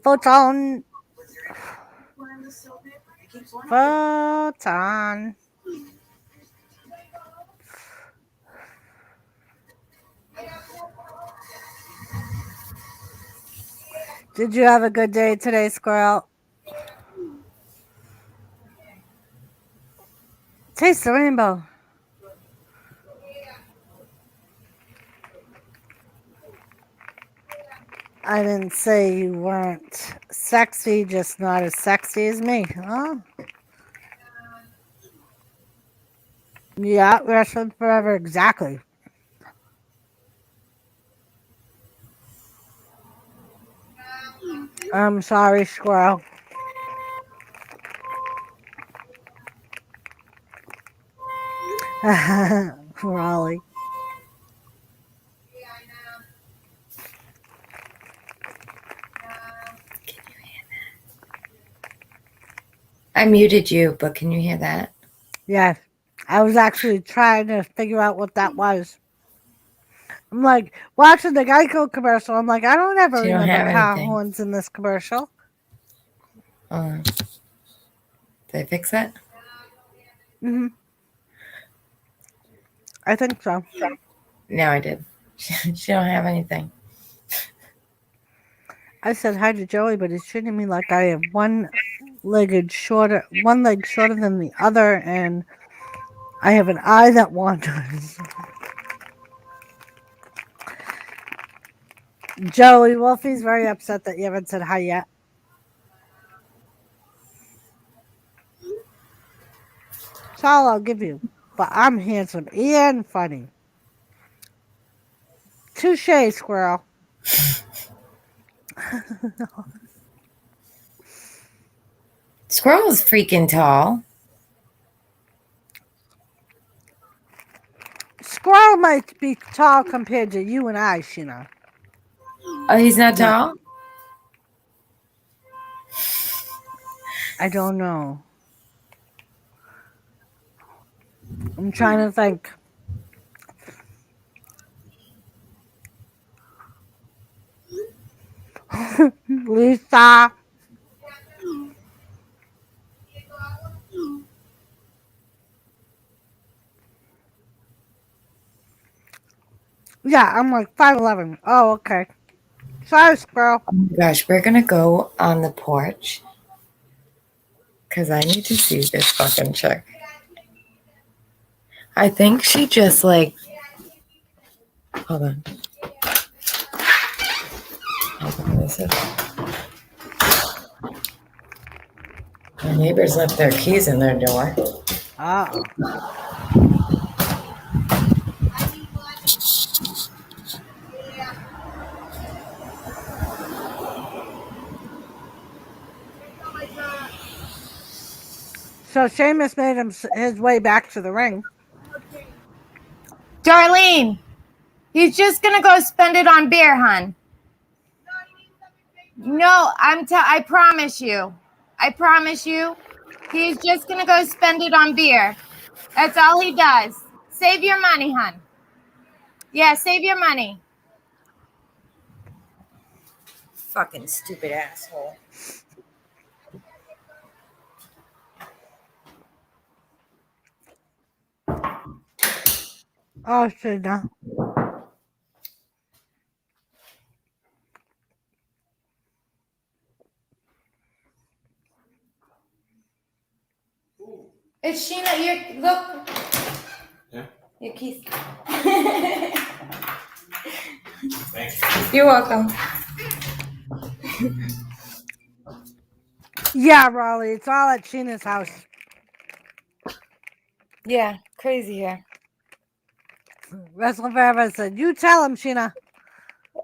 Photon. Did you have a good day today, Squirrel? Taste the rainbow. I didn't say you weren't sexy, just not as sexy as me. Huh? Yeah, wrestling forever, exactly. I'm sorry, Squirrel. Raleigh. I muted you, but can you hear that? Yeah, I was actually trying to figure out what that was. I'm like watching the Geico commercial. I'm like, I don't ever remember car horns in this commercial. Did I fix that? Mm-hmm. I think so. No, I did. She don't have anything. I said hi to Joey, but he's treating me like I have one legged shorter, one leg shorter than the other, and I have an eye that wanders. Joey Wolfie's very upset that you haven't said hi yet. That's all I'll give you. But I'm handsome and funny. Touche, squirrel. Squirrel is freaking tall. Squirrel might be tall compared to you and I, Sheena. Oh, he's not tall? I don't know. I'm trying to think. Lisa. Yeah, I'm like 5'11". Oh, okay. Sorry, squirrel. Oh my gosh, we're gonna go on the porch. Because I need to see this fucking chick. I think she just like... Hold on. My neighbors left their keys in their door. Oh. So Sheamus made his way back to the ring. Darlene, he's just gonna go spend it on beer, hon. No, I promise you. I promise you. He's just gonna go spend it on beer. That's all he does. Save your money, hon. Yeah, save your money. Fucking stupid asshole. Oh, Sheena. It's Sheena. Look. Yeah. Your keys. Thanks. You're welcome. Yeah, Raleigh. It's all at Sheena's house. Yeah, crazy here. Wrestling Forever said, "You tell him, Sheena."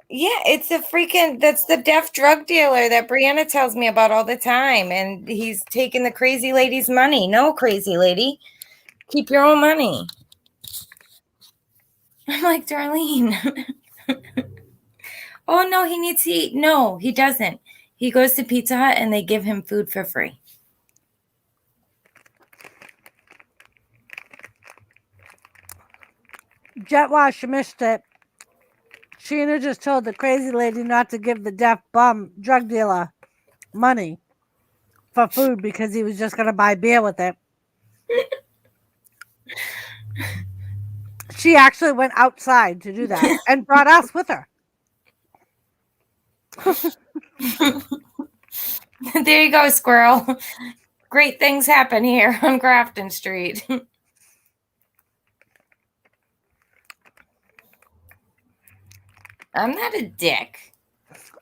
Yeah, that's the deaf drug dealer that Brianna tells me about all the time. And he's taking the crazy lady's money. No, crazy lady. Keep your own money. I'm like, Darlene. Oh, no, he needs to eat. No, he doesn't. He goes to Pizza Hut and they give him food for free. Jet Wash, you missed it. Sheena just told the crazy lady not to give the deaf bum drug dealer money for food because he was just going to buy beer with it. She actually went outside to do that and brought us with her. There you go, squirrel. Great things happen here on Grafton Street. I'm not a dick.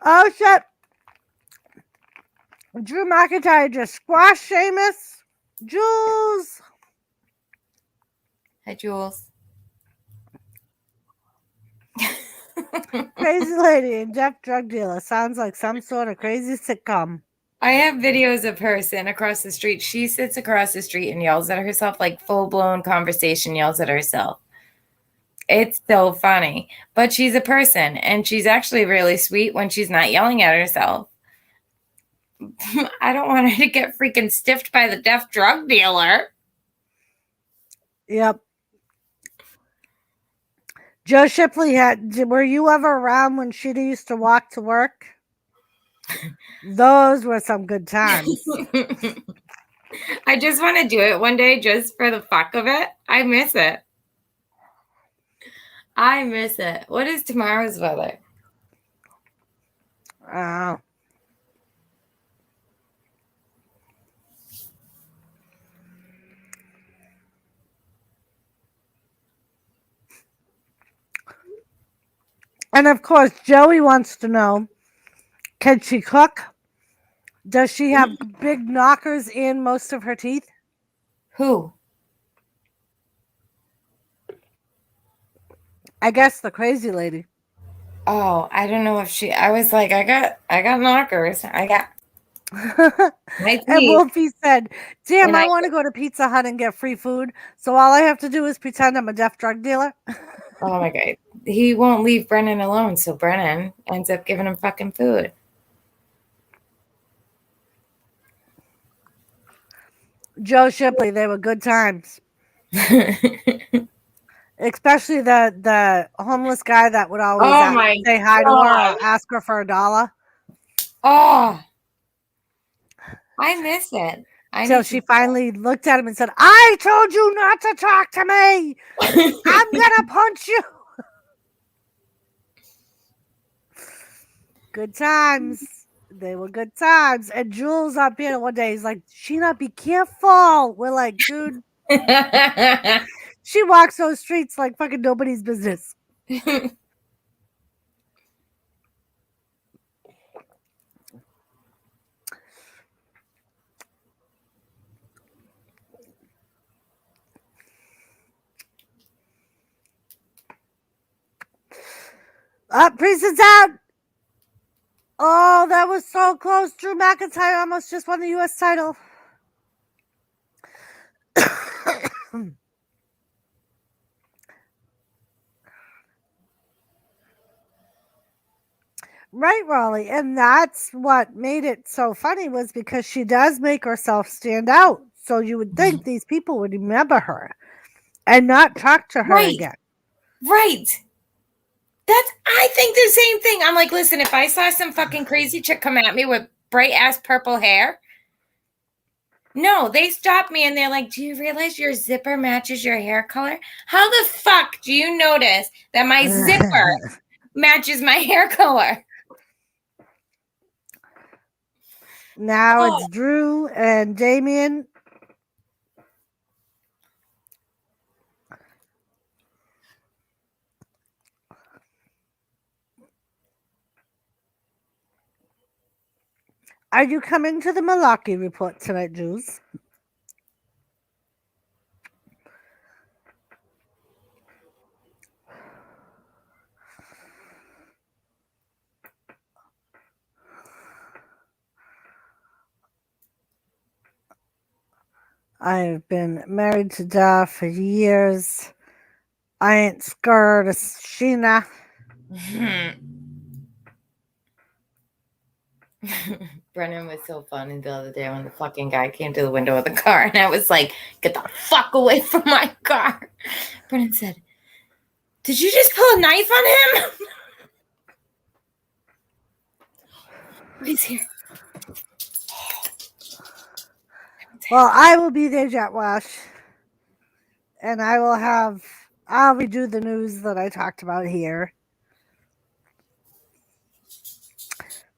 Oh, shit. Drew McIntyre just squashed Sheamus. Jules. Hi, Jules. Crazy lady and deaf drug dealer. Sounds like some sort of crazy sitcom. I have videos of her sitting across the street. She sits across the street and yells at herself, like full-blown conversation, yells at herself. It's so funny. But she's a person, and she's actually really sweet when she's not yelling at herself. I don't want her to get freaking stiffed by the deaf drug dealer. Yep. Joe Shipley were you ever around when Sheena used to walk to work? Those were some good times. I just want to do it one day just for the fuck of it. I miss it. I miss it. What is tomorrow's weather? And of course, Joey wants to know, can she cook? Does she have big knockers in most of her teeth? Who? I guess the crazy lady. Oh, I don't know if she. I was like, I got knockers. I got my And teeth. Wolfie said, damn, And I I- want to go to Pizza Hut and get free food. So all I have to do is pretend I'm a deaf drug dealer. Oh my God. He won't leave Brennan alone, so Brennan ends up giving him fucking food. Joe Shipley, they were good times. Especially the homeless guy that would always Oh my say hi to her God. or ask her for $1. Oh, I miss it. So she finally looked at him and said, I told you not to talk to me. I'm going to punch you. Good times. They were good times. And Jules up here one day, he's like, Sheena, be careful. We're like, dude, she walks those streets like fucking nobody's business. Priest is out. Oh, that was so close. Drew McIntyre almost just won the U.S. title. Right, Raleigh. And that's what made it so funny, was because she does make herself stand out. So you would think these people would remember her and not talk to her again. Right. I think the same thing. I'm like, listen, if I saw some fucking crazy chick come at me with bright ass purple hair, no, they stop me and they're like, do you realize your zipper matches your hair color? How the fuck do you notice that my zipper matches my hair color? Now it's Drew and Damien. Are you coming to the Milwaukee report tonight, Jules? I've been married to Duff for years. I ain't scared of Sheena. Brennan was so funny the other day when the fucking guy came to the window of the car and I was like, get the fuck away from my car. Brennan said, did you just pull a knife on him? He's here. Well, I will be there, Jet Wash. And I'll redo the news that I talked about here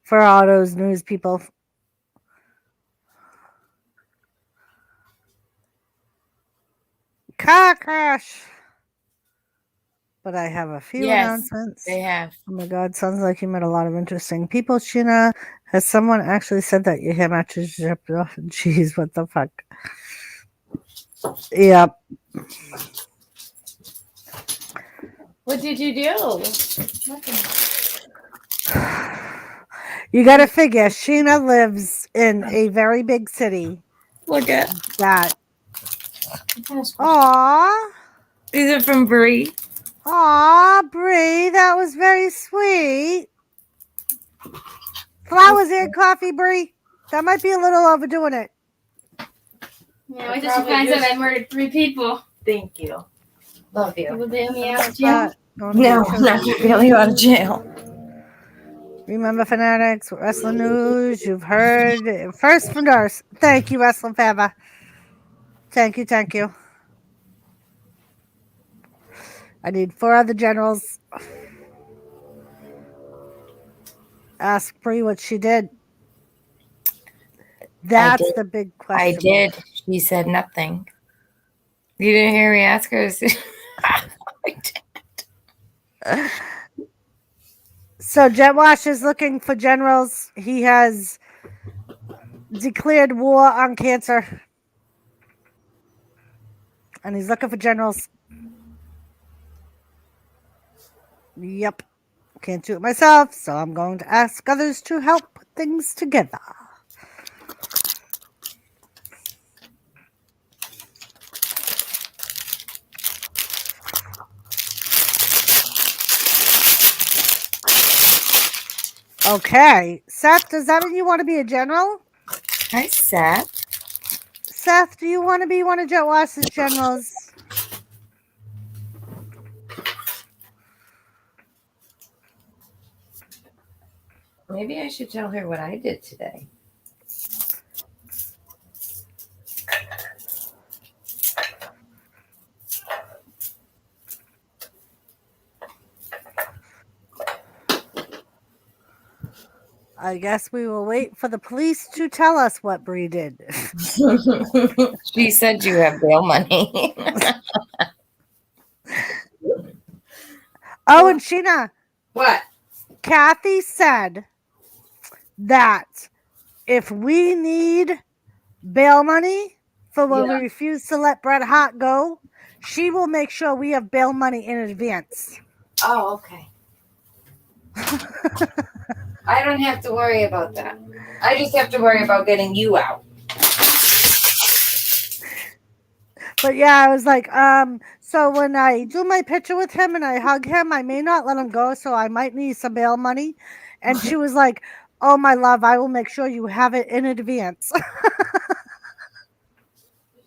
for all those news people. Car crash. But I have a few announcements. They have. Oh my God, sounds like you met a lot of interesting people, Sheena. Has someone actually said that your hair matches your... Oh, jeez, what the fuck? Yep. What did you do? You got to figure, Sheena lives in a very big city. Look at that. Aw. Is it from Brie? Aw, Brie, that was very sweet. Flowers and coffee, Brie. That might be a little overdoing it. Yeah, I just finds out I murdered 3 people. Thank you. Love you. Will they let me out of jail? No, not bail you out of jail. Remember, fanatics, wrestling news. You've heard it first from Doris. Thank you, Wrestling Fava. Thank you. I need 4 other generals. Ask Brie what she did. That's the big question. I did. She said nothing. You didn't hear me ask her? I did. So Jet Wash is looking for generals. He has declared war on cancer. And he's looking for generals. Yep. Can't do it myself, so I'm going to ask others to help put things together. Okay. Seth, does that mean you want to be a general? Hi, Seth. Seth, do you want to be one of Jet Wash's generals? Maybe I should tell her what I did today. I guess we will wait for the police to tell us what Bree did. She said you have bail money. Oh, and Sheena, What? Kathy said that if we need bail money for when we refuse to let Bret Hart go, she will make sure we have bail money in advance. Oh, okay. I don't have to worry about that. I just have to worry about getting you out. But yeah, I was like, so when I do my picture with him and I hug him, I may not let him go, so I might need some bail money. And she was like, oh, my love, I will make sure you have it in advance. Did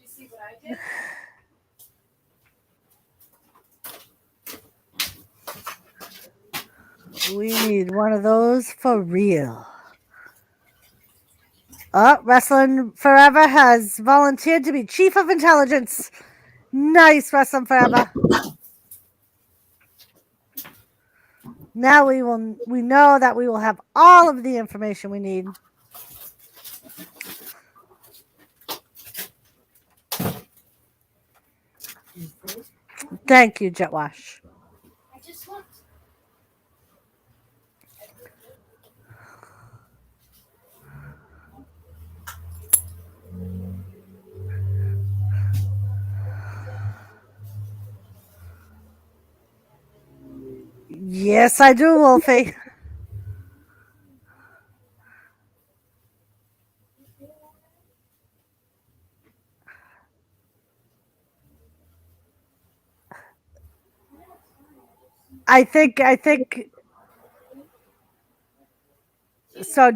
you see what I did? We need one of those for real. Oh, Wrestling Forever has volunteered to be Chief of Intelligence. Nice, Wrestling Forever. Now we know that we will have all of the information we need. Thank you, Jet Wash. I just want. Yes, I do, Wolfie. I think so.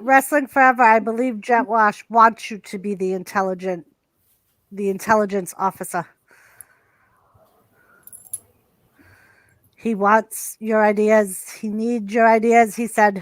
Wrestling Forever, I believe Jet Wash wants you to be the intelligence officer. He wants your ideas. He needs your ideas, he said.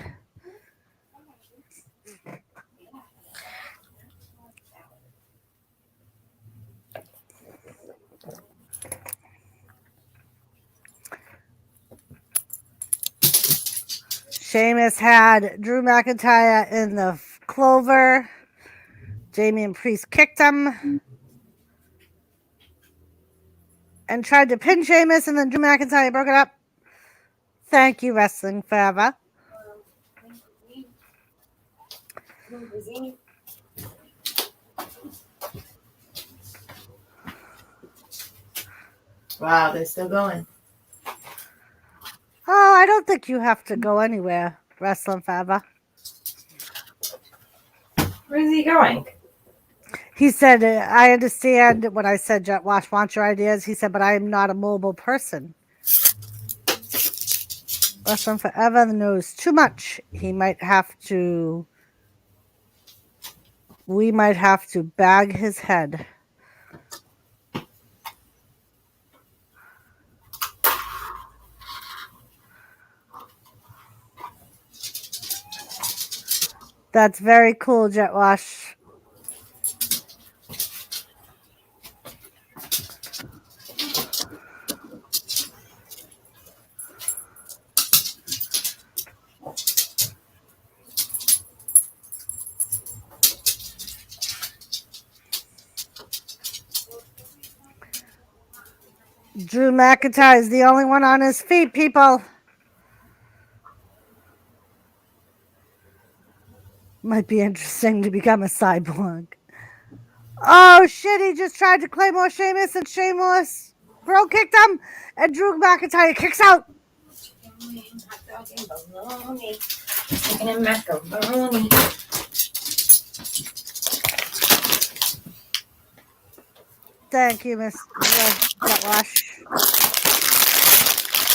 Sheamus had Drew McIntyre in the clover. Damian Priest kicked him and tried to pin Sheamus, and then Drew McIntyre broke it up. Thank you, Wrestling Forever. Wow, they're still going. Oh, I don't think you have to go anywhere, Wrestling Forever. Where's he going? He said, I understand when I said Jet Wash wants your ideas. He said, but I am not a mobile person. Wrestling Forever knows too much. We might have to bag his head. That's very cool, Jet Wash. Drew McIntyre is the only one on his feet, people. Might be interesting to become a cyborg. Oh shit, he just tried to claim more Sheamus and Shameless. Girl kicked him and Drew McIntyre kicks out. Hot dog and bologna. Chicken and macaroni. Thank you, Miss Jet Wash.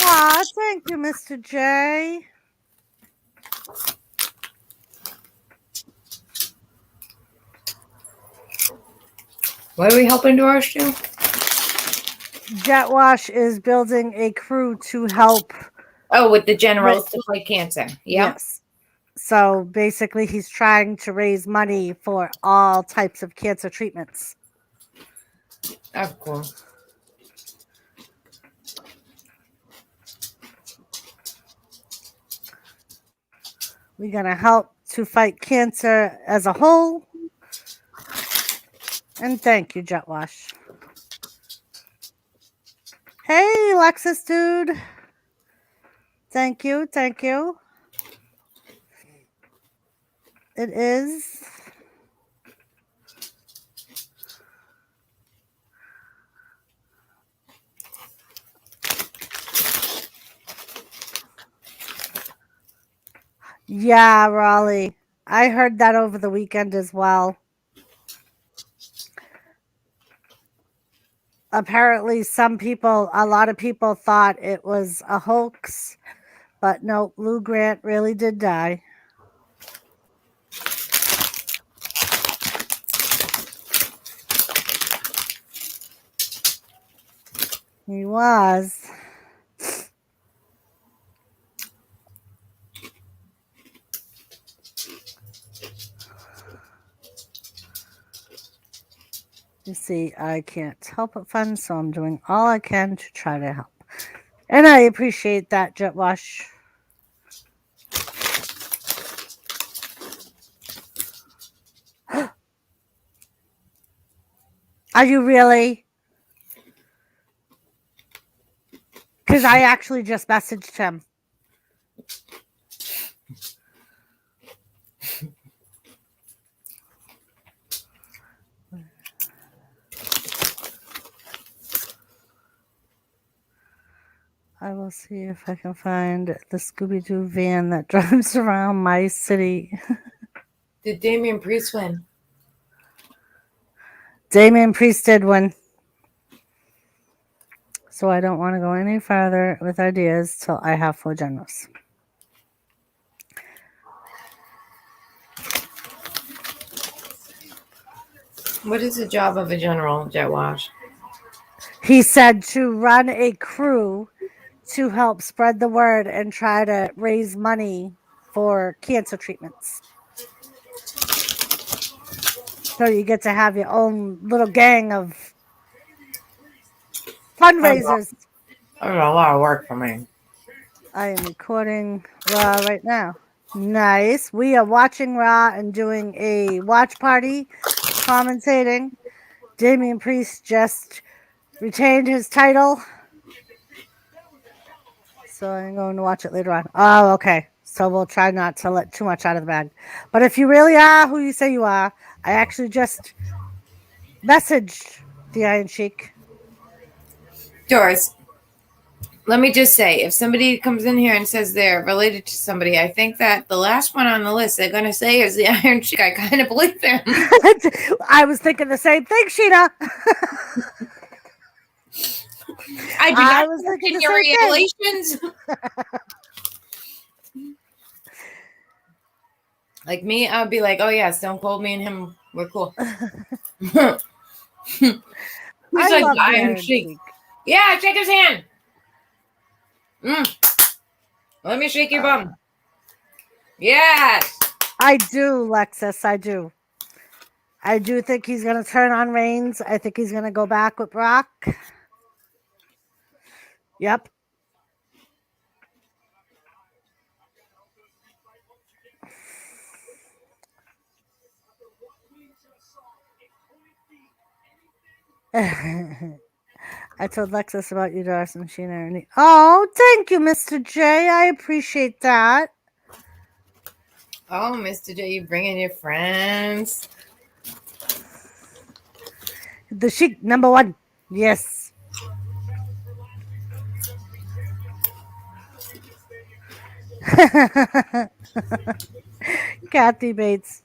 Aw, thank you, Mr. J. What are we helping Doris do? Jet Wash is building a crew to help. Oh, with the generals to fight cancer. Yep. Yes. So basically, he's trying to raise money for all types of cancer treatments. Of course. We're going to help to fight cancer as a whole. And thank you, Jet Wash. Hey, Lexus dude. Thank you. Thank you. It is. Yeah, Raleigh. I heard that over the weekend as well. Apparently, a lot of people thought it was a hoax, but no, Lou Grant really did die. He was. You see, I can't help but fun, so I'm doing all I can to try to help. And I appreciate that, Jet Wash. Are you really? Because I actually just messaged him. I will see if I can find the Scooby-Doo van that drives around my city. Did Damian Priest win? Damian Priest did win. So I don't want to go any further with ideas till I have 4 generals. What is the job of a general, Jet Wash? He said to run a crew to help spread the word and try to raise money for cancer treatments. So you get to have your own little gang of fundraisers. That was a lot of work for me. I am recording Raw right now. Nice. We are watching Raw and doing a watch party, commentating. Damian Priest just retained his title. So I'm going to watch it later on. Oh, okay. So we'll try not to let too much out of the bag. But if you really are who you say you are, I actually just messaged the Iron Sheik. Doris, let me just say, if somebody comes in here and says they're related to somebody, I think that the last one on the list they're going to say is the Iron Sheik. I kind of believe them. I was thinking the same thing, Sheena. I do not look in your relations. Like me, I'd be like, oh yeah, Stone Cold, me and him, we're cool. Who's like the Iron Sheik? Yeah, shake his hand. Let me shake your bum. Yes. I do, Lexus. I do. I do think he's going to turn on Reigns. I think he's going to go back with Brock. Yep. I told Lexus about you, Doris and Sheena. Oh, thank you, Mr. J. I appreciate that. Oh, Mr. J, you bringing your friends? The Sheik number 1. Yes. Kathy Bates.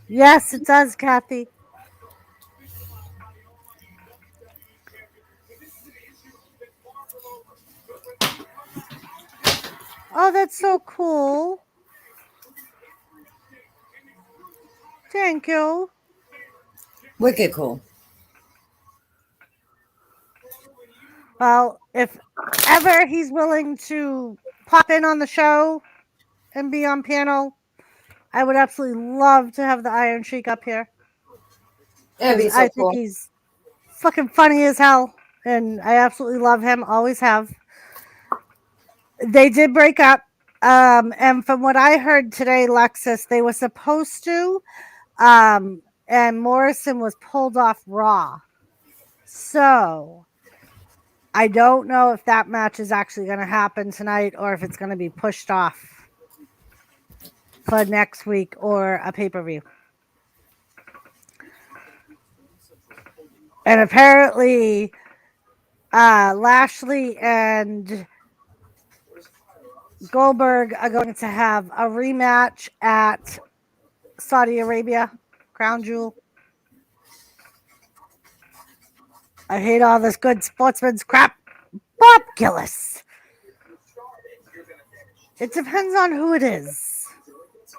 Yes, it does, Kathy. Oh, that's so cool. Thank you. Wicked cool. Well, if ever he's willing to pop in on the show and be on panel, I would absolutely love to have the Iron Sheik up here. That'd be so I think cool. he's fucking funny as hell, and I absolutely love him. Always have. They did break up, and from what I heard today, Lexus, they were supposed to, and Morrison was pulled off Raw. So I don't know if that match is actually going to happen tonight or if it's going to be pushed off for next week or a pay-per-view. And apparently Lashley and Goldberg are going to have a rematch at Saudi Arabia, Crown Jewel. I hate all this good sportsman's crap. Bob Gillis. It depends on who it is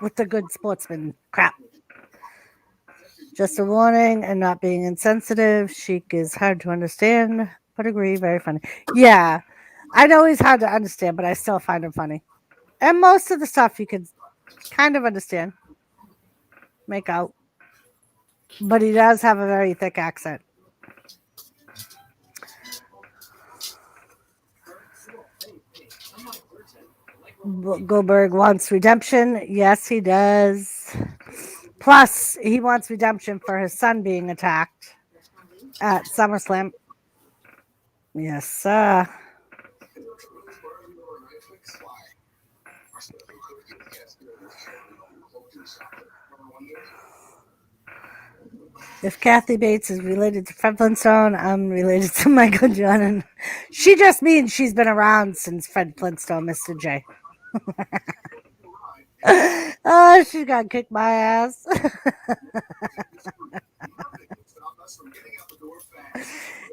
with the good sportsman crap. Just a warning and not being insensitive. Sheik is hard to understand, but agree, very funny. Yeah, I know he's hard to understand, but I still find him funny. And most of the stuff you could kind of understand, make out. But he does have a very thick accent. Goldberg wants redemption. Yes, he does. Plus, he wants redemption for his son being attacked at SummerSlam. Yes, sir. If Kathy Bates is related to Fred Flintstone, I'm related to Michael Jordan. She just means she's been around since Fred Flintstone, Mr. J. Oh, she's gonna kick my ass.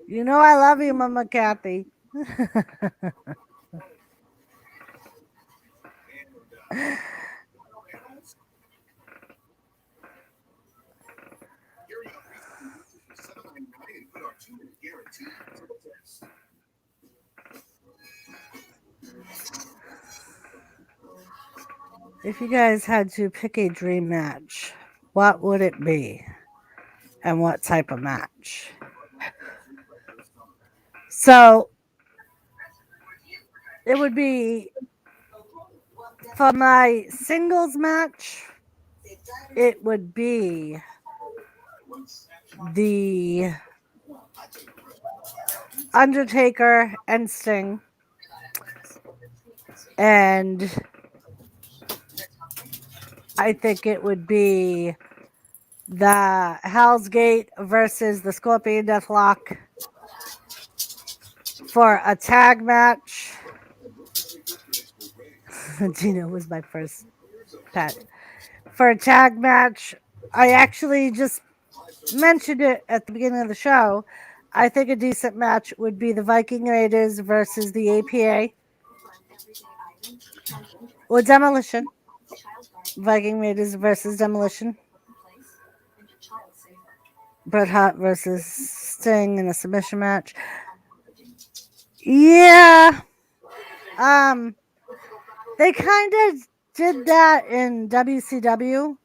You know I love you, Mama Kathy. If you guys had to pick a dream match, what would it be? And what type of match? So it would be for my singles match, it would be the Undertaker and Sting. And I think it would be the Hell's Gate versus the Scorpion Deathlock for a tag match. Gina was my first pet. For a tag match, I actually just mentioned it at the beginning of the show. I think a decent match would be the Viking Raiders versus the APA or Demolition. Viking Raiders versus Demolition. Bret Hart versus Sting in a submission match. Yeah. They kind of did that in WCW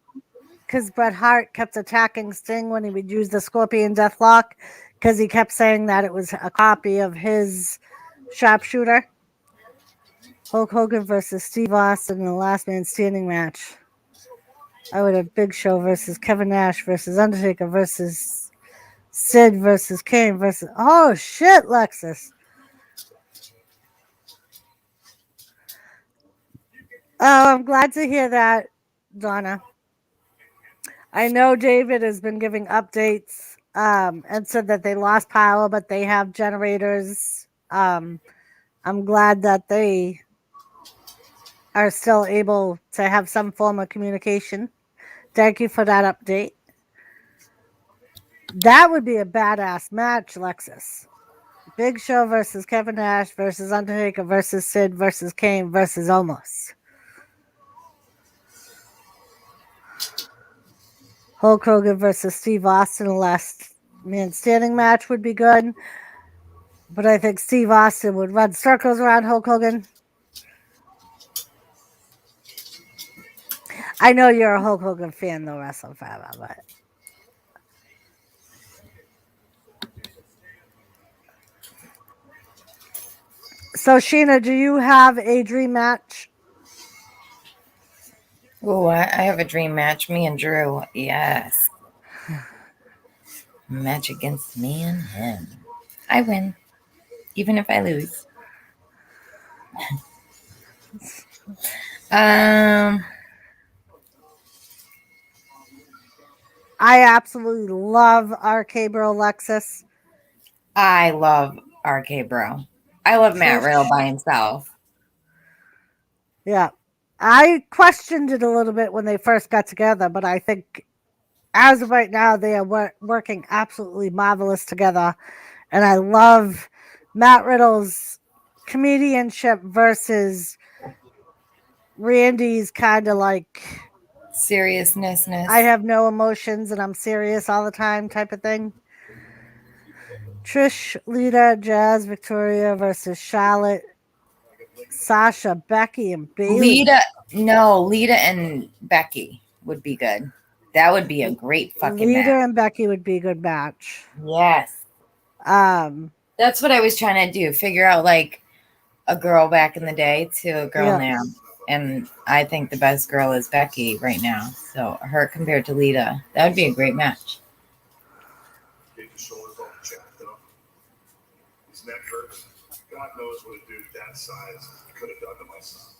because Bret Hart kept attacking Sting when he would use the Scorpion Deathlock because he kept saying that it was a copy of his sharpshooter. Hulk Hogan versus Steve Austin in the Last Man Standing match. I would have Big Show versus Kevin Nash versus Undertaker versus Sid versus Kane versus... Oh, shit, Lexus. Oh, I'm glad to hear that, Donna. I know David has been giving updates and said that they lost power, but they have generators. I'm glad that they are still able to have some form of communication. Thank you for that update. That would be a badass match, Lexus. Big Show versus Kevin Nash versus Undertaker versus Sid versus Kane versus Omos. Hulk Hogan versus Steve Austin, a last man standing match would be good. But I think Steve Austin would run circles around Hulk Hogan. I know you're a Hulk Hogan fan, though, Wrestle Forever, but. So, Sheena, do you have a dream match? Oh, I have a dream match. Me and Drew. Yes. Match against me and him. I win, even if I lose. I absolutely love RK Bro Lexus. I love RK Bro. I love Matt Riddle by himself. Yeah. I questioned it a little bit when they first got together, but I think as of right now, they are working absolutely marvelous together. And I love Matt Riddle's comedianship versus Randy's kind of like seriousness. I have no emotions and I'm serious all the time type of thing. Trish, Lita, Jazz, Victoria versus Charlotte, Sasha, Becky, and Bayley. Lita and Becky would be good. That would be a great fucking match. Lita and Becky would be a good match. Yes. That's what I was trying to do. Figure out like a girl back in the day to a girl now. And I think the best girl is Becky right now. So her compared to Lita, that would be a great match. His neck hurts. God knows what a dude that size could have done to my son.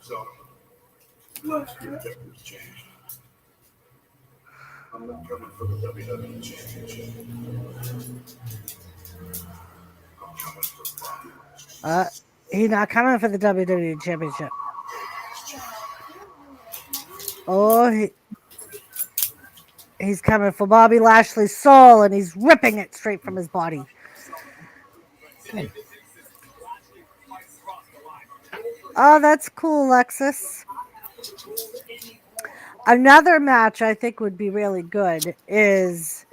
So, let's get this changed. I'm not coming for the WWE Championship. I'm coming for Bobby Lashley. He's not coming for the WWE Championship. Oh, he's coming for Bobby Lashley's soul, and he's ripping it straight from his body. Good. Oh, that's cool, Lexus. Another match I think would be really good is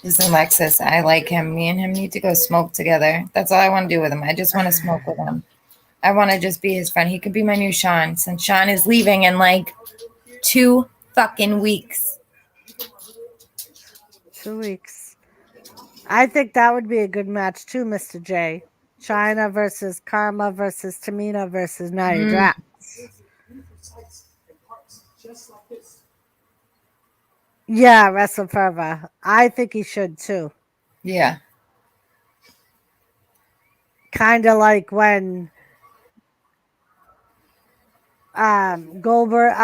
Alexis. I like him. Me and him need to go smoke together. That's all I want to do with him. I just want to smoke with him. I want to just be his friend. He could be my new Sean, since Sean is leaving in like 2 fucking weeks. 2 weeks. I think that would be a good match too, Mr. J. China versus Karma versus Tamina versus Nia Jax. Yeah, Wrestle Forever. I think he should too. Yeah. Kind of like when Goldberg,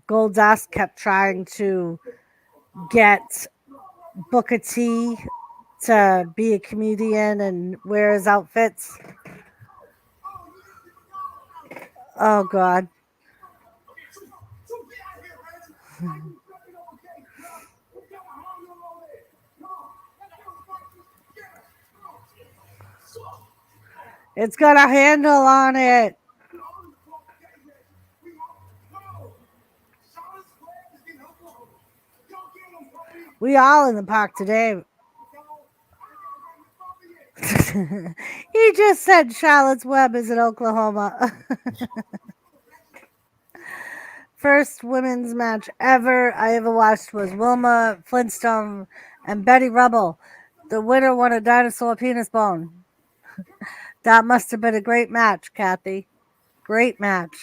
Goldust kept trying to get Booker T to be a comedian and wear his outfits. Oh, God. It's got a handle on it. We all in the park today. He just said Charlotte's Web is in Oklahoma. First women's match ever I ever watched was Wilma Flintstone and Betty Rubble. The winner won a dinosaur penis bone. That must have been a great match, Kathy. Great match.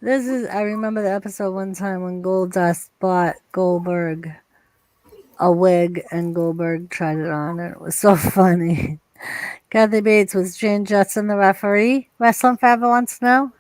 I remember the episode one time when Goldust bought Goldberg a wig and Goldberg tried it on and it was so funny. Kathy Bates, was Jane Jetson the referee? Wrestling Forever wants to know.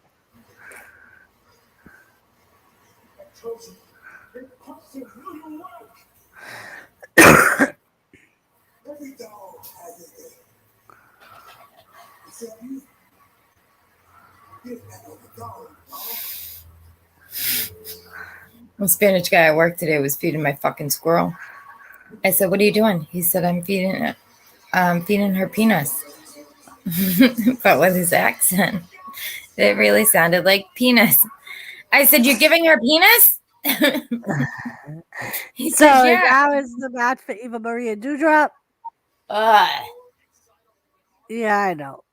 The Spanish guy at work today was feeding my fucking squirrel. I said, "What are you doing?" He said, "I'm feeding her penis." But with his accent, it really sounded like penis. I said, "You're giving her penis?" He So said, "Yeah." that was the match for Eva Maria Dewdrop. Ugh. Yeah, I know.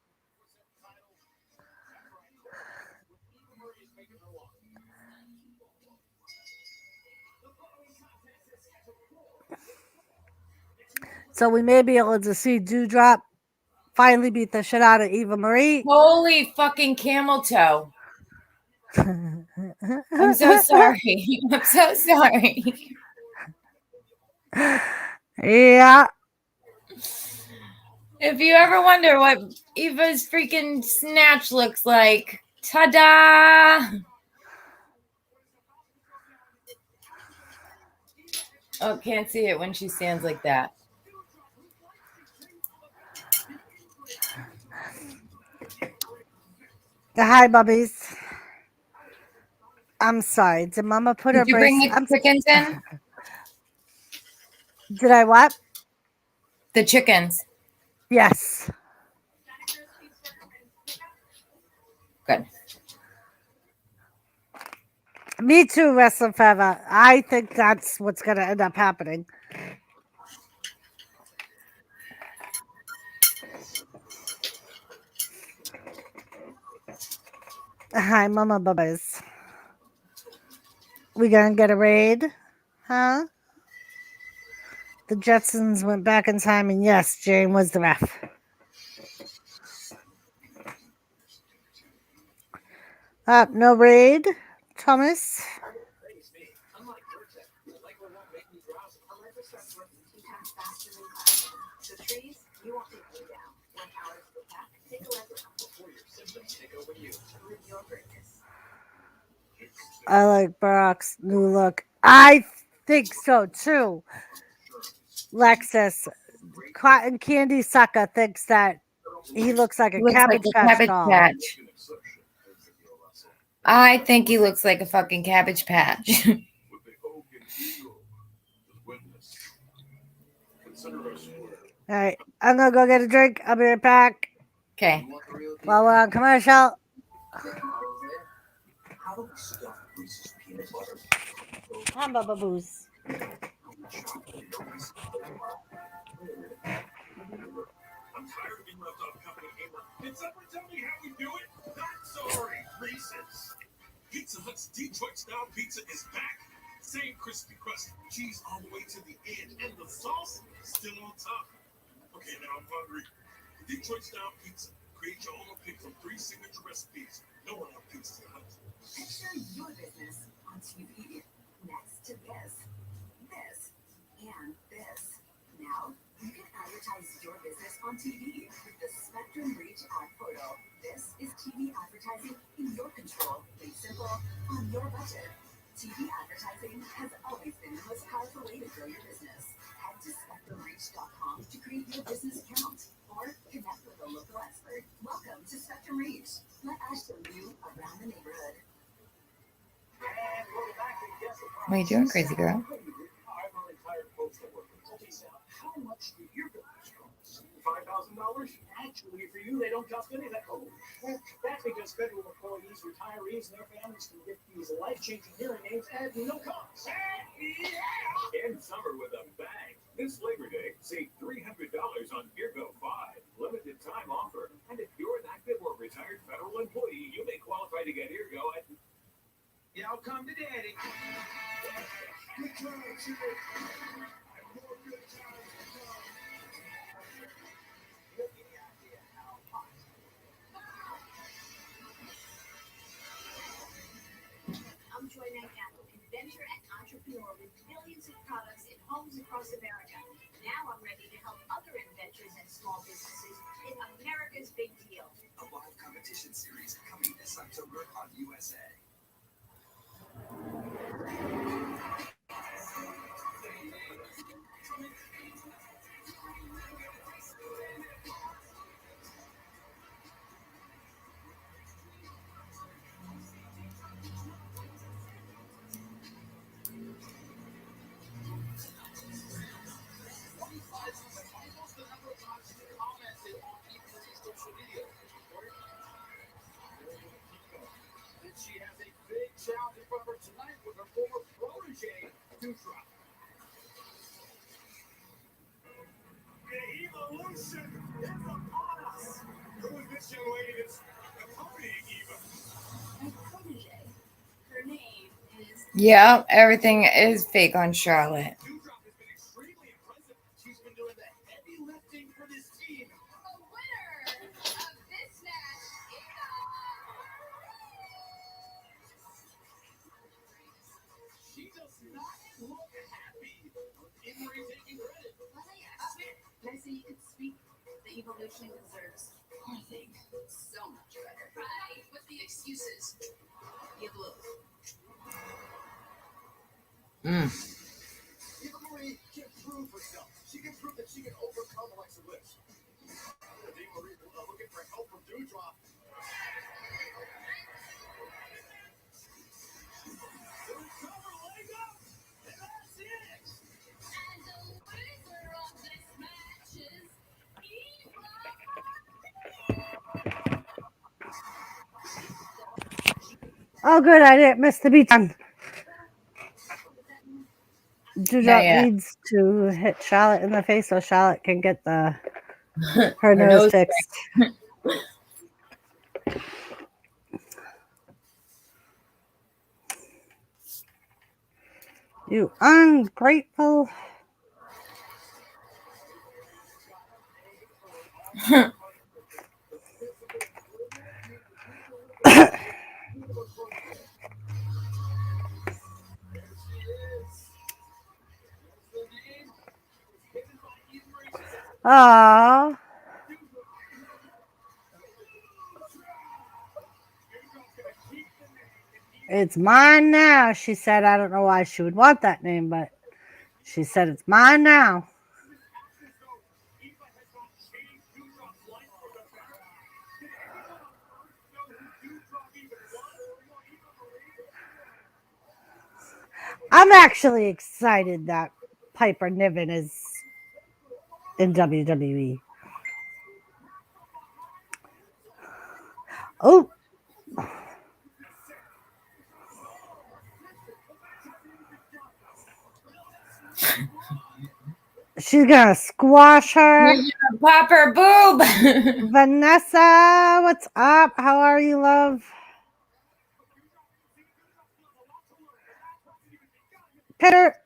So we may be able to see Dewdrop finally beat the shit out of Eva Marie. Holy fucking camel toe. I'm so sorry. I'm so sorry. Yeah. If you ever wonder what Eva's freaking snatch looks like, ta-da! Oh, can't see it when she stands like that. Hi, bubbies. I'm sorry. Did Mama put her Did you bring brace? the chickens in? Did I what? The chickens. Yes. Good. Me too, Wrestling Forever. I think that's what's going to end up happening. Hi, Mama Bubbies. We going to get a raid? Huh? The Jetsons went back in time, and yes, Jane was the ref. No raid, Thomas. I like Barack's new look. I think so too. Lexus, Cotton Candy Sucker thinks that he looks like a Cabbage Patch doll. Patch. I think he looks like a fucking Cabbage Patch. All right, I'm gonna go get a drink. I'll be right back. Okay. While we're on commercial. Come on, Bubba Boos. I'm tired of being left off company paper. Can someone tell me how we do it? Not sorry, Reese's. Pizza Hut's Detroit-style pizza is back. Same crispy crust, cheese all the way to the end, and the sauce still on top. Okay, now I'm hungry. Detroit-style pizza. Create your own pick from 3 signature recipes. No one else Pizza Hut. Picture your business on TV. Next to this, and this. Now, you can advertise your business on TV with the Spectrum Reach ad photo. This is TV advertising in your control, made simple, on your budget. TV advertising has always been the most powerful way to grow your business. Head to SpectrumReach.com to create your business account or connect with a local expert. Welcome to Spectrum Reach. Let us show you around the neighborhood. What are you doing, crazy girl? I'm a retired postal worker. How much do your bills cost? $5,000? Actually, for you, they don't cost any of that. Oh, that's because federal employees, retirees, and their families can get these life-changing hearing aids at no cost. End summer with a bang. This Labor Day, save $300 on Eargo 5. Limited time offer. And if you're an active or retired federal employee, you may qualify to get Eargo at... Y'all come to daddy. Good times here. And more good times to come. Any idea how hot? entrepreneur with millions of products in homes across America. Now I'm ready to help other inventors and small businesses in America's Big Deal. A live competition series coming this October on USA. She has a big challenge in front of her tonight with her former protege, Doris. The evolution is upon us. Who is this young lady that's accompanying Eva? My protege. Her name is. Yeah, everything is fake on Charlotte. Doris has been extremely impressive. She's been doing the heavy lifting for this team. The winner of this match, She does not look happy. Emery taking credit. Can I say you could speak? The evolution deserves, I think, so much better. Right, with the excuses. You look. Eva Marie can prove herself. She can prove that she can overcome Alexa Bliss. Eva Marie looking for help from Doudrop. Cover leg up, and that's it. And the winner of this match is Eva. Oh, good. I didn't miss the beat on. Dewdrop Yeah. needs to hit Charlotte in the face so Charlotte can get her nose fixed. You ungrateful. Aww. It's mine now, she said. I don't know why she would want that name, but she said it's mine now. I'm actually excited that Piper Niven is in WWE. Oh. She's gonna squash her. You're gonna pop her boob. Vanessa, what's up? How are you, love? Pitter.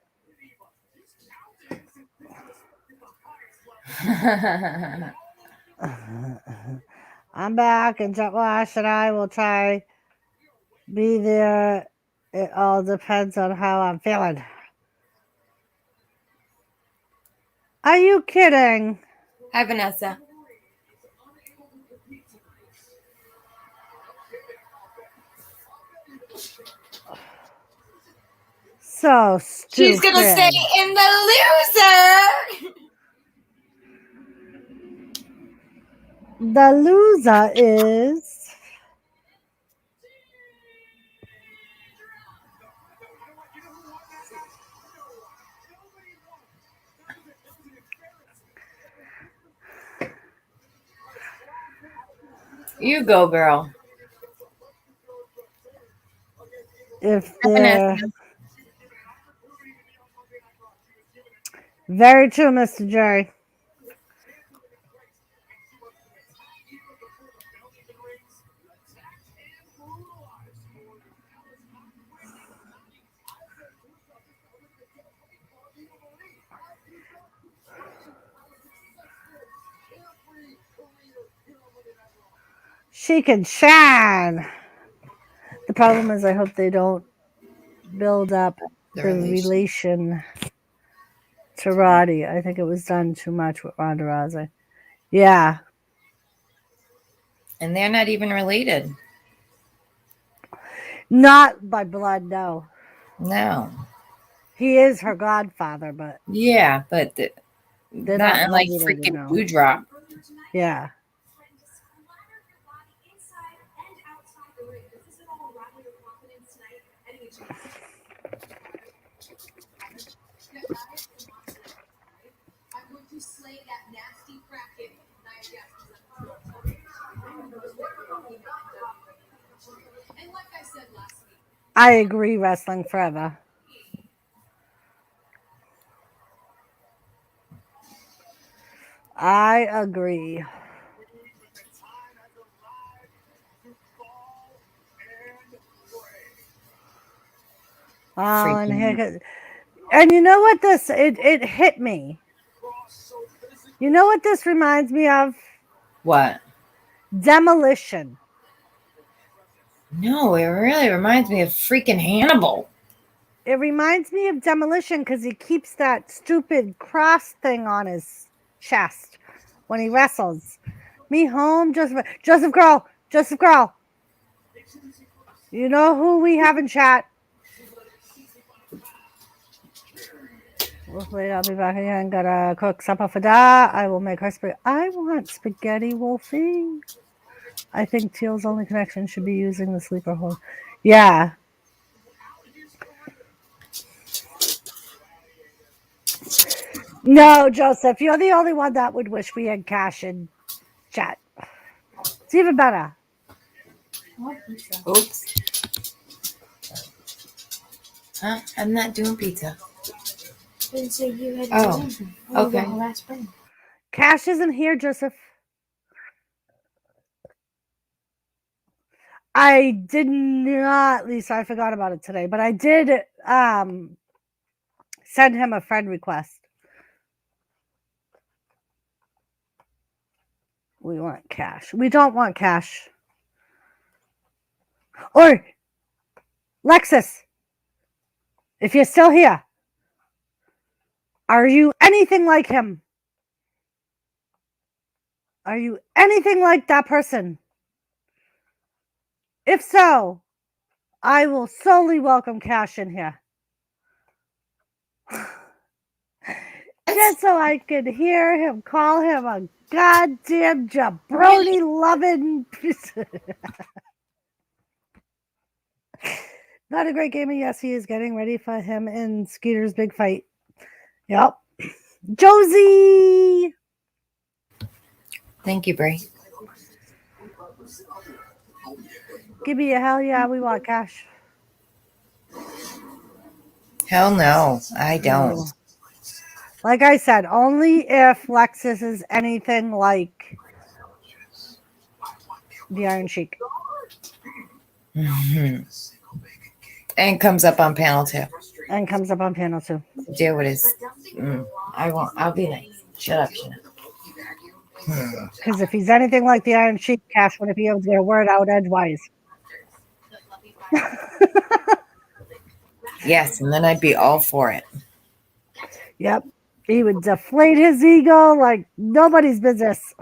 I'm back, and Jetwash and I will try be there. It all depends on how I'm feeling. Are you kidding? Hi, Vanessa. So stupid. She's gonna stay in the loser. The loser is. You go, girl. If they're very true, Mr. Jerry. She can shine. The problem is I hope they don't build up the relation to Roddy. I think it was done too much with Ronda Rousey. Yeah. And they're not even related. Not by blood, no. No. He is her godfather, but Yeah, but they're not not like blood related, freaking no. Boudrop. Yeah. I'm going to slay that nasty kraken. And like I said last week, I agree, wrestling forever. I agree. Oh, and here, and you know what this it hit me. You know what this reminds me of? What? Demolition. No, it really reminds me of freaking Hannibal. It reminds me of Demolition because he keeps that stupid cross thing on his chest when he wrestles. Me home, Joseph Girl. You know who we have in chat? Wait, I'll be back again. Gotta cook supper for that. I will make her spaghetti. I want spaghetti, Wolfie. I think Teal's only connection should be using the sleeper hole. Yeah. No, Joseph, you're the only one that would wish we had cash in chat. It's even better. Oops. Huh? I'm not doing pizza. Didn't say you had Oh, okay. Last spring. Cash isn't here, Joseph. I did not, Lisa, I forgot about it today, but I did send him a friend request. We want cash. We don't want cash. Or Lexus, if you're still here, are you anything like him? Are you anything like that person? If so, I will solely welcome cash in here. Just so I could hear him call him a goddamn jabroni loving piece. Not a great game, and yes, he is getting ready for him in Skeeter's big fight. Yep. Josie! Thank you, Brie. Give me a hell yeah, we want cash. Hell no, I don't. No. Like I said, only if Lexus is anything like the Iron Sheik. Mm-hmm. And comes up on panel 2. And comes up on panel 2. Deal with his. I won't. I'll be nice. Shut up, Sheena. Because if he's anything like the Iron Sheik, Cash wouldn't be able to get a word out edgewise. Yes, and then I'd be all for it. Yep. He would deflate his ego like nobody's business.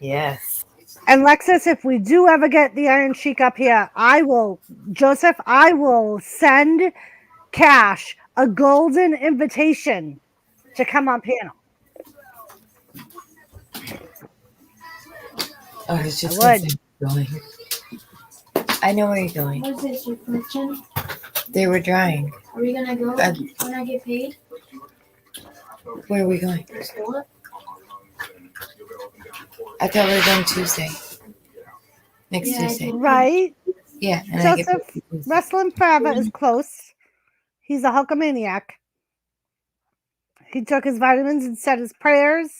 Yes. And Lexus, if we do ever get the Iron Sheik up here, I will send Cash a golden invitation to come on panel. Oh, it's just I going. I know where you're going. What's this, your function? They were drying. Are we gonna go when I get paid? Where are we going? School? I thought we were going Tuesday. Next Yeah, Tuesday. Right? Yeah. And I get Joseph, Wrestling Forever is close. He's a Hulkamaniac. He took his vitamins and said his prayers.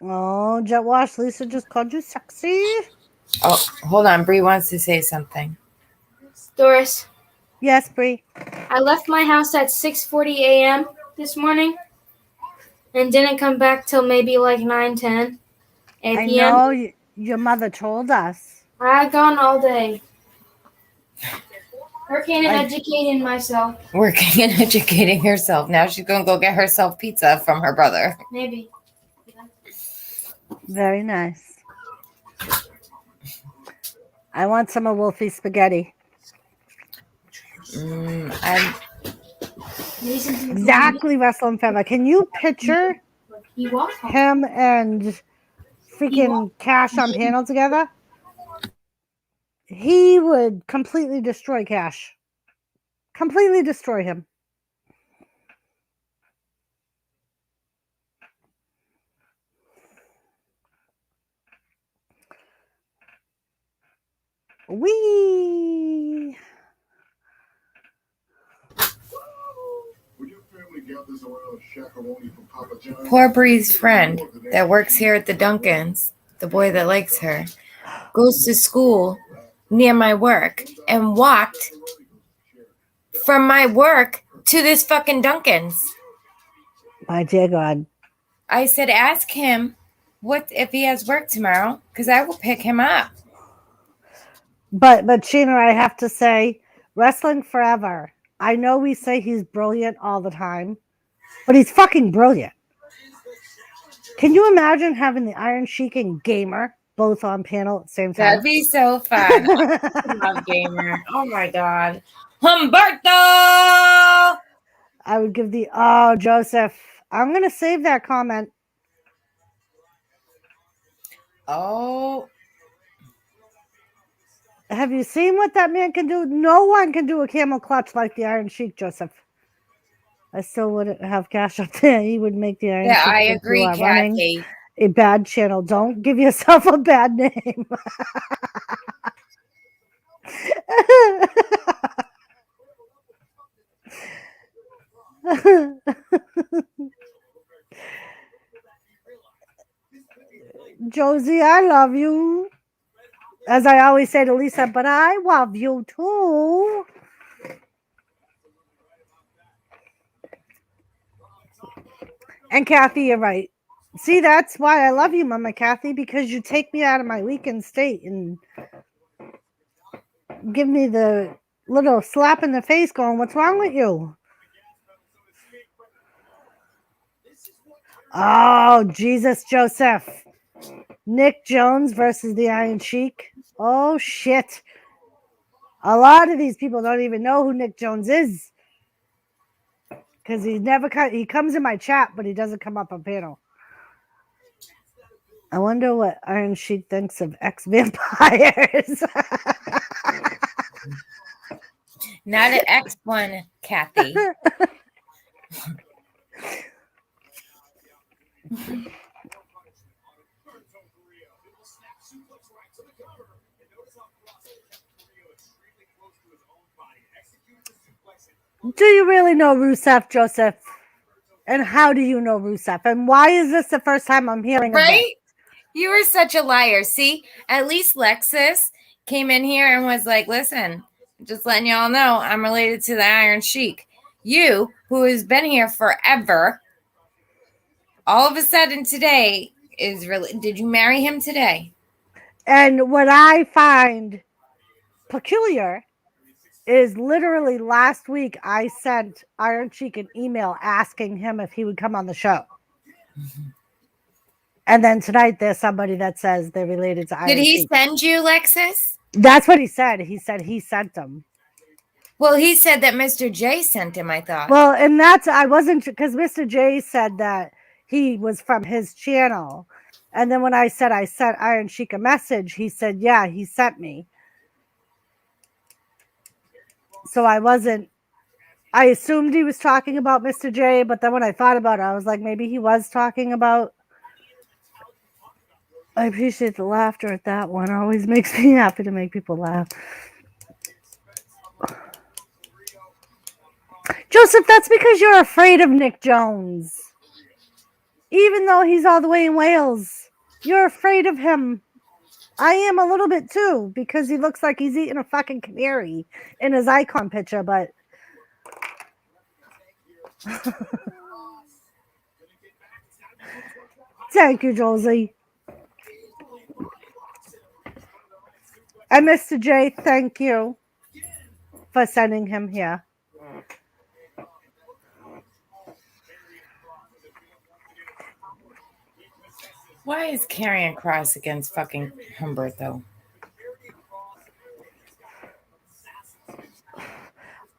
Oh, Jet Wash, Lisa just called you sexy. Oh, hold on. Bree wants to say something. Doris, Yes, Bree. I left my house at 6:40 a.m. this morning and didn't come back till maybe like 9, 10 I p.m. know your mother told us. I gone all day. Working and I- educating myself. Working and educating herself. Now she's gonna go get herself pizza from her brother. Maybe. Very nice. I want some of Wolfie's spaghetti. I'm Maybe something Exactly, Wrestling Feather. Can you picture he walked home. him and freaking Cash on panel together? He would completely destroy Cash. Completely destroy him. Wee. poor Bree's friend that works here at the Duncans, the boy that likes her, goes to school near my work and walked from my work to this fucking Duncans. My dear God. I said, ask him what if he has work tomorrow, because I will pick him up. But Sheena, I have to say, Wrestling Forever. I know we say he's brilliant all the time, but he's fucking brilliant. Can you imagine having the Iron Sheik and Gamer both on panel at the same time? That'd be so fun. I love Gamer. Oh my God. Humberto! I would give Joseph. I'm going to save that comment. Oh. Have you seen what that man can do? No one can do a camel clutch like the Iron Sheik, Joseph. I still wouldn't have Cash up there. He would make the Iron Sheik. Yeah, I think agree, you are running Kathy. a bad channel. Don't give yourself a bad name. Josie, I love you. As I always say to Lisa, but I love you too. And Kathy, you're right. See, that's why I love you, Mama Kathy, because you take me out of my weakened state and give me the little slap in the face going, what's wrong with you? Oh, Jesus, Joseph. Nick Jones versus the Iron Sheik. Oh, shit. A lot of these people don't even know who Nick Jones is. Because he comes in my chat, but he doesn't come up on panel. I wonder what Iron Sheik thinks of ex-vampires. Not an X one, Kathy. Do you really know Rusev, Joseph? And how do you know Rusev? And why is this the first time I'm hearing of Right? it? You were such a liar. See, at least Lexus came in here and was like, listen, just letting y'all know I'm related to the Iron Sheik. You, who has been here forever, all of a sudden today is really, did you marry him today? And what I find peculiar is literally last week I sent Iron Sheik an email asking him if he would come on the show. Mm-hmm. And then tonight there's somebody that says they're related to Iron Sheik. Did he send you, Lexus? That's what he said. He said he sent them. Well, he said that Mr. J sent him, I thought. Well, and I wasn't, because Mr. J said that he was from his channel. And then when I said I sent Iron Sheik a message, he said, yeah, he sent me. So I assumed he was talking about Mr. J, but then when I thought about it, I was like, maybe he was talking about. I appreciate the laughter at that one. It always makes me happy to make people laugh. Joseph, that's because you're afraid of Nick Jones. Even though he's all the way in Wales, you're afraid of him. I am a little bit too, because he looks like he's eating a fucking canary in his icon picture, but Thank you, Josie. And Mr. J, thank you for sending him here. Why is carrying cross against fucking Humberto?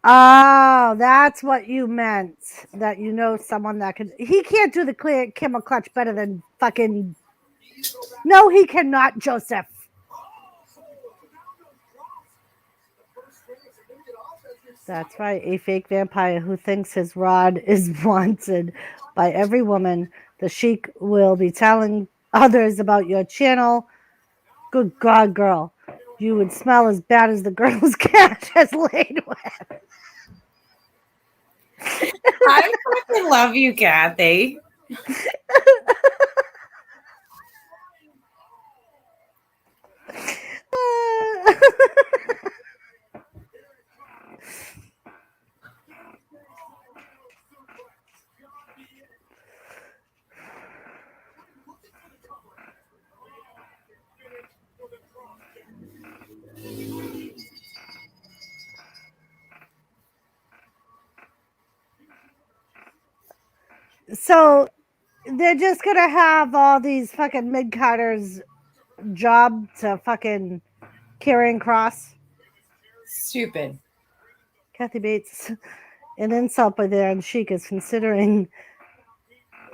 Oh, that's what you meant. That you know someone that could. He can't do the clear camel clutch better than fucking. No, he cannot, Joseph. That's right. A fake vampire who thinks his rod is wanted by every woman. The Sheik will be telling others about your channel. Good God, girl. You would smell as bad as the girl's cat has laid with. I fucking love you, Kathy. So they're just gonna have all these fucking mid carders job to fucking carrying cross. Stupid. Kathy Bates, an insult by there, and Sheik is considered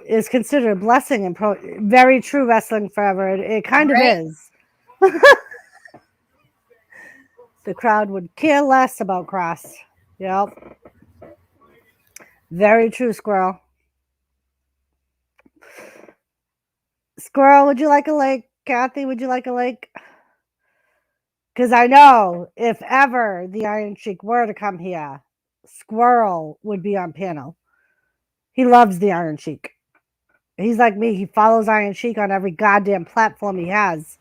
a blessing and very true wrestling forever. It kind Right? of is. The crowd would care less about cross. Yep. Very true, Squirrel. Squirrel, would you like a lake? Kathy, would you like a lake? Because I know if ever the Iron Sheik were to come here, Squirrel would be on panel. He loves the Iron Sheik. He's like me. He follows Iron Sheik on every goddamn platform he has.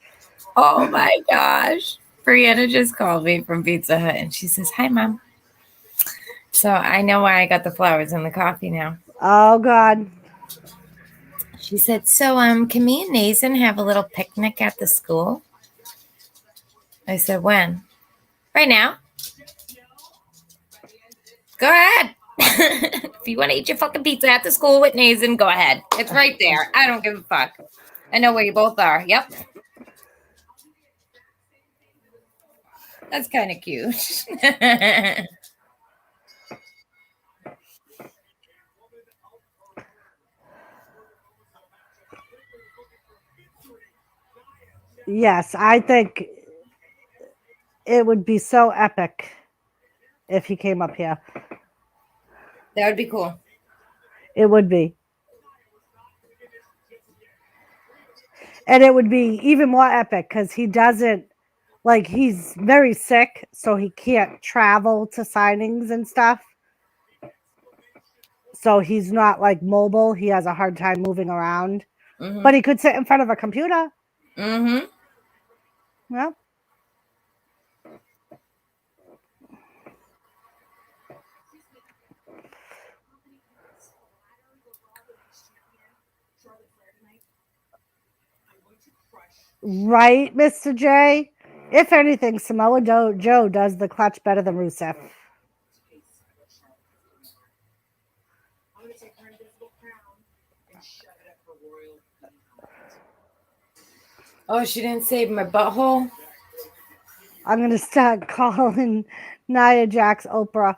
Oh my gosh. Brianna just called me from Pizza Hut and she says, "Hi, Mom." So I know why I got the flowers and the coffee now. Oh, God. She said, "So, can me and Nathan have a little picnic at the school?" I said, "When?" "Right now." "Go ahead." If you want to eat your fucking pizza at the school with Nathan, go ahead. It's right there. I don't give a fuck. I know where you both are. Yep. That's kind of cute. Yes, I think it would be so epic if he came up here. That would be cool. It would be. And it would be even more epic because he doesn't, like, he's very sick, so he can't travel to signings and stuff. So he's not, like, mobile. He has a hard time moving around. Mm-hmm. But he could sit in front of a computer. Mm-hmm. Well. Right, Mr. J? If anything, Samoa Joe does the clutch better than Rusev. Oh, she didn't save my butthole? I'm going to start calling Nia Jax Oprah.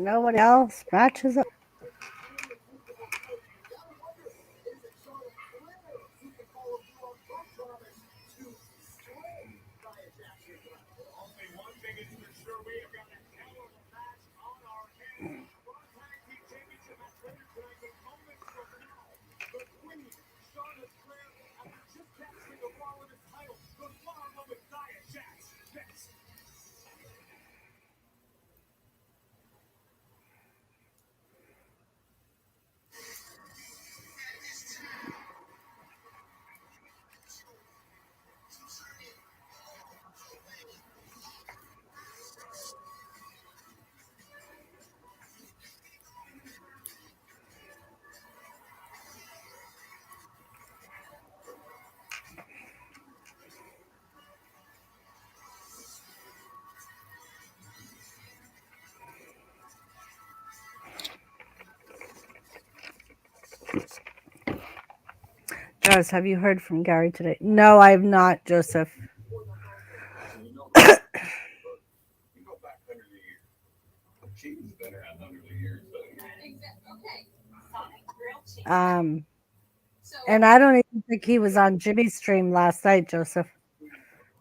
Nobody else matches up. Only one thing is for sure, we have got a hell of a match on our hands. Raw Tag Team Championship match later tonight, but moments from now, the Queen, Charlotte Flair, after just capturing the Raw Women's title, goes one-on-one with Nia Jax. Next. Doris, have you heard from Gary today? No, I have not, Joseph. You know that, but you go back 100 years. She's been around 100 years, so And I don't even think he was on Jimmy's stream last night, Joseph.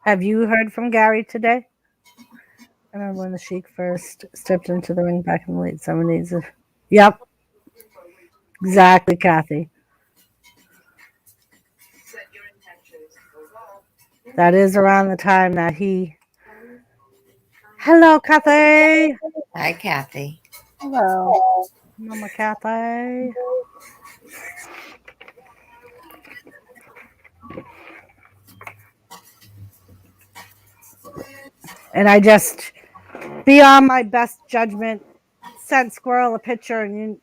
Have you heard from Gary today? I remember when the Sheik first stepped into the ring back in the late 70s. Yep. Exactly, Kathy. That is around the time that he... Hello, Kathy. Hi, Kathy. Hello. Mama Kathy. And I just, beyond my best judgment, sent Squirrel a picture and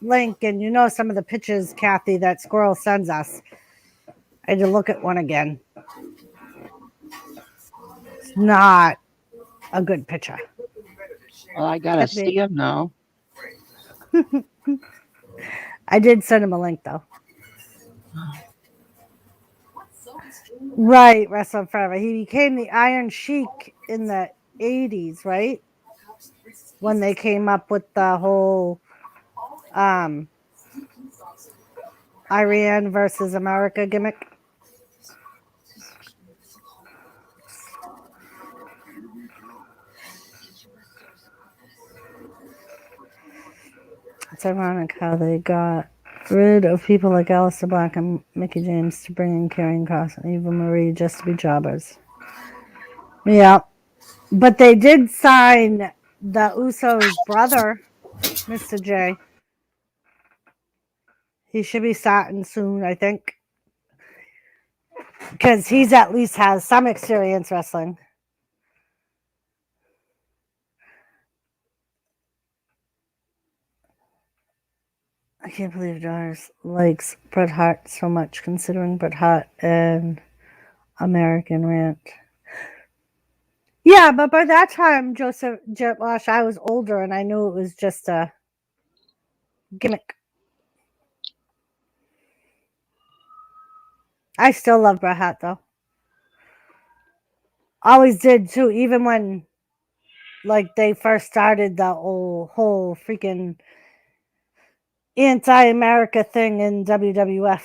link, and you know some of the pictures, Kathy, that Squirrel sends us. I had to look at one again. It's not a good picture. Well, I gotta see him now. I did send him a link though. Right, Wrestle Forever. He became the Iron Sheik in the 80s, right? When they came up with the whole Iran versus America gimmick. It's ironic how they got rid of people like Aleister Black and Mickey James to bring in Karrion Kross and Eva Marie just to be jobbers. Yeah. But they did sign the Usos' brother, Mr. J. He should be starting soon, I think. Because he's at least has some experience wrestling. I can't believe Doris likes Bret Hart so much, considering Bret Hart and American Rant. Yeah, but by that time, Joseph Jetwash, I was older and I knew it was just a gimmick. I still love Bret Hart, though. Always did, too, even when, like, they first started the whole freaking anti-America thing in WWF.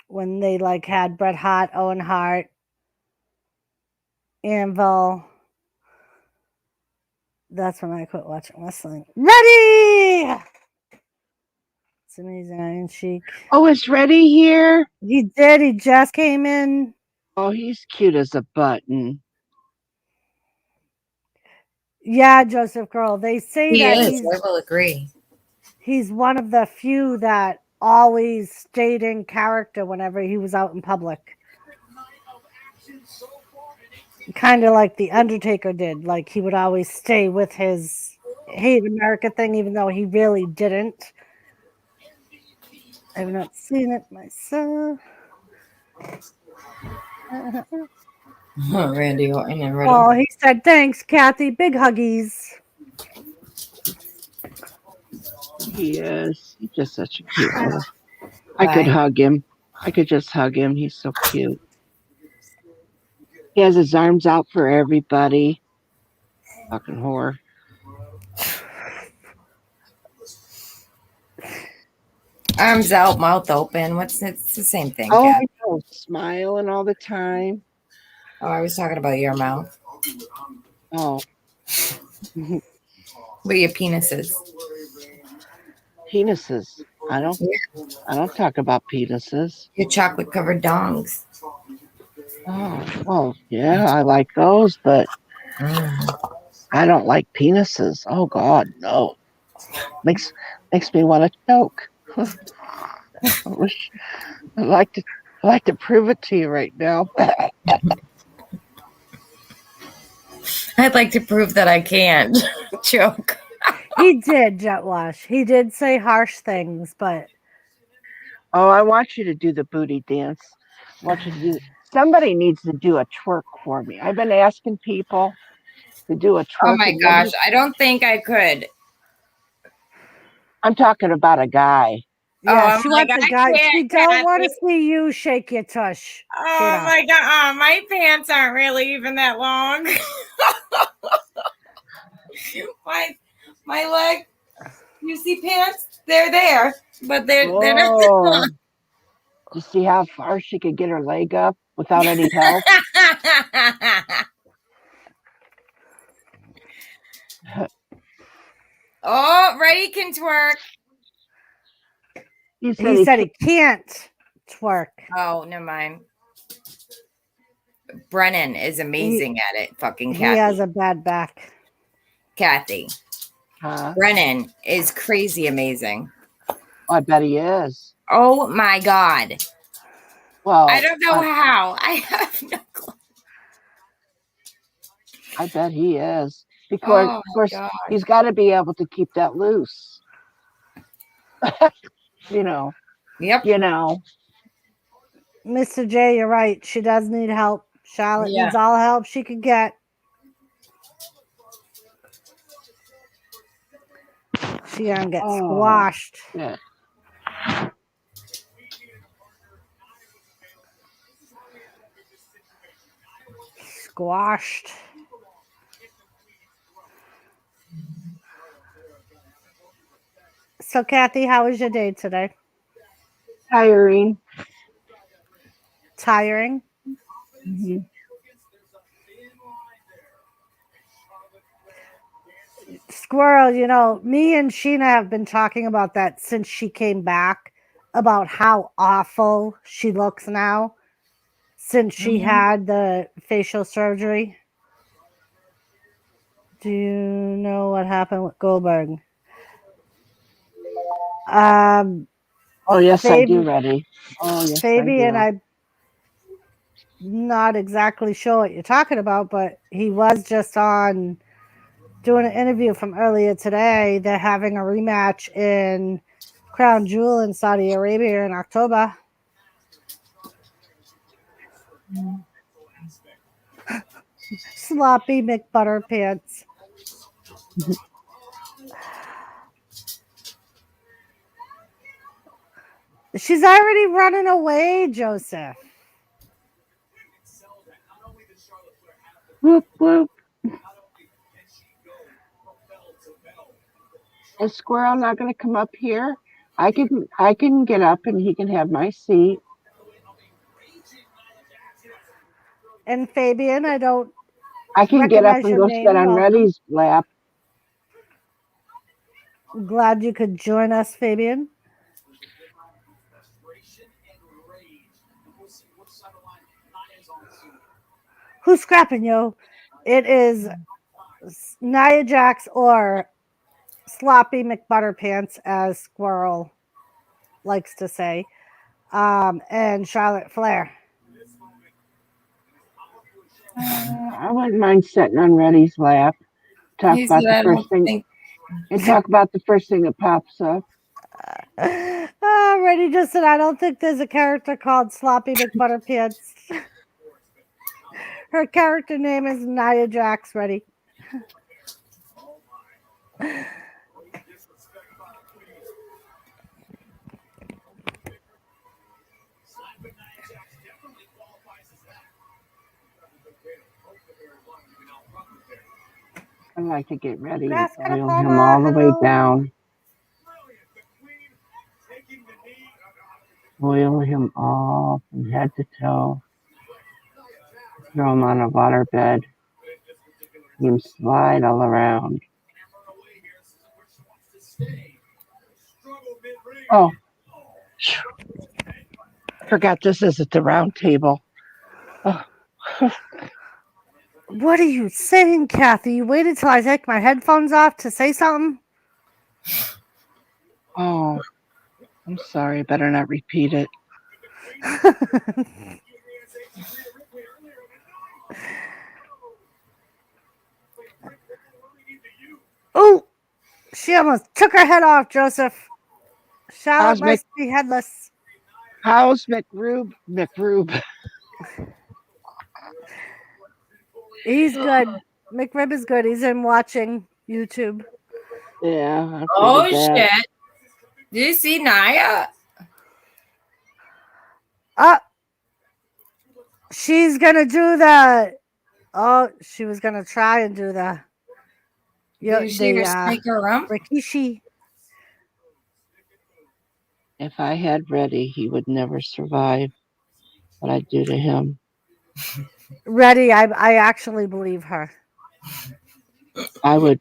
When they, like, had Bret Hart, Owen Hart, Anvil. That's when I quit watching wrestling. Ready! It's amazing, Iron Sheik. Oh, is Reddy here? He did. He just came in. Oh, he's cute as a button. Yeah, Joseph Girl. They say He that is. I will agree. he's one of the few that always stayed in character whenever he was out in public. Kind of like The Undertaker did. Like, he would always stay with his hate America thing, even though he really didn't. I've not seen it myself. Randy Orton and Riddle. Oh, he said, thanks, Kathy. Big huggies. He is. He's just such a cute little. I could hug him. I could just hug him. He's so cute. He has his arms out for everybody. Fucking whore. Arms out, mouth open. It's the same thing, Oh, Kat. I know. Smiling all the time. Oh, I was talking about your mouth. Oh. Where your penises. Penises. I don't talk about penises. Your chocolate covered dongs. Oh, well, yeah, I like those, but I don't like penises. Oh God, no. Makes me want to choke. I wish I'd like to prove it to you right now. I'd like to prove that I can't. Joke. He did, Jet Wash. He did say harsh things, but Oh, I want you to do the booty dance. I want you to do. Somebody needs to do a twerk for me. I've been asking people to do a Oh twerk, my and gosh. I don't think I could. I'm talking about a guy. yeah, Oh, she I'm like, wants a I guy. She can't, don't want to Kathy. see you shake your tush. Oh Sheena. my god. Oh, my pants aren't really even that long. my leg. You see pants? They're there, but they're not that Oh, long. to see how far she could get her leg up without any help. Oh, Reddy can twerk. He said He he said can't. he can't twerk. Oh, never mind. Brennan is amazing at it. Fucking He Kathy. has a bad back. Kathy. Huh? Brennan is crazy amazing. I bet he is. Oh my god. Well, I don't know how. I have no clue. I bet he is. Because, Oh of my course, god. he's got to be able to keep that loose. you know. Yep. You know. Mr. J, you're right. She does need help. Charlotte Yeah. needs all help she could get. She gonna get squashed. Yeah. Squashed. So, Kathy, how was your day today? Tiring. Tiring? Mm-hmm. Squirrel, you know, me and Sheena have been talking about that since she came back, about how awful she looks now since she had the facial surgery. Do you know what happened with Goldberg? Oh, yes, I do, Fabi, Reddy. Oh, yes, I Fabian, do. I'm not exactly sure what you're talking about, but he was just on doing an interview from earlier today. They're having a rematch in Crown Jewel in Saudi Arabia in October. Sloppy McButterpants. She's already running away, Joseph. Whoop, whoop. Is Squirrel not going to come up here? I can get up and he can have my seat. And Fabian, I don't I can get up recognize and your go sit name. on Welcome. Reddy's lap. Glad you could join us, Fabian. Who's scrapping, yo? It is Nia Jax or Sloppy McButterpants, as Squirrel likes to say, and Charlotte Flair. I wouldn't mind sitting on Reddy's lap. Talk He about said, the I first don't thing think. and talk about the first thing that pops up. Reddy just said, I don't think there's a character called Sloppy McButterpants. Her character name is Nia Jax, Reddy. I like to get ready and Grass gonna oil fall him all the way hello. down. Oil him all from head to toe. Throw him on a water bed. Let him slide all around. Oh, forgot this isn't the round table. Oh. What are you saying, Kathy? You waited till I take my headphones off to say something? Oh, I'm sorry. Better not repeat it. Oh, she almost took her head off, Joseph. Charlotte How's must be headless. McRube? He's good. McRib is good. He's in watching YouTube. Yeah. I Oh figured that. shit! Do you see Naya? She's gonna do the. Oh, she was gonna try and do the. Did you see her snake her rump? Rikishi. If I had Reddy, he would never survive what I do to him. Ready, I actually believe her. I would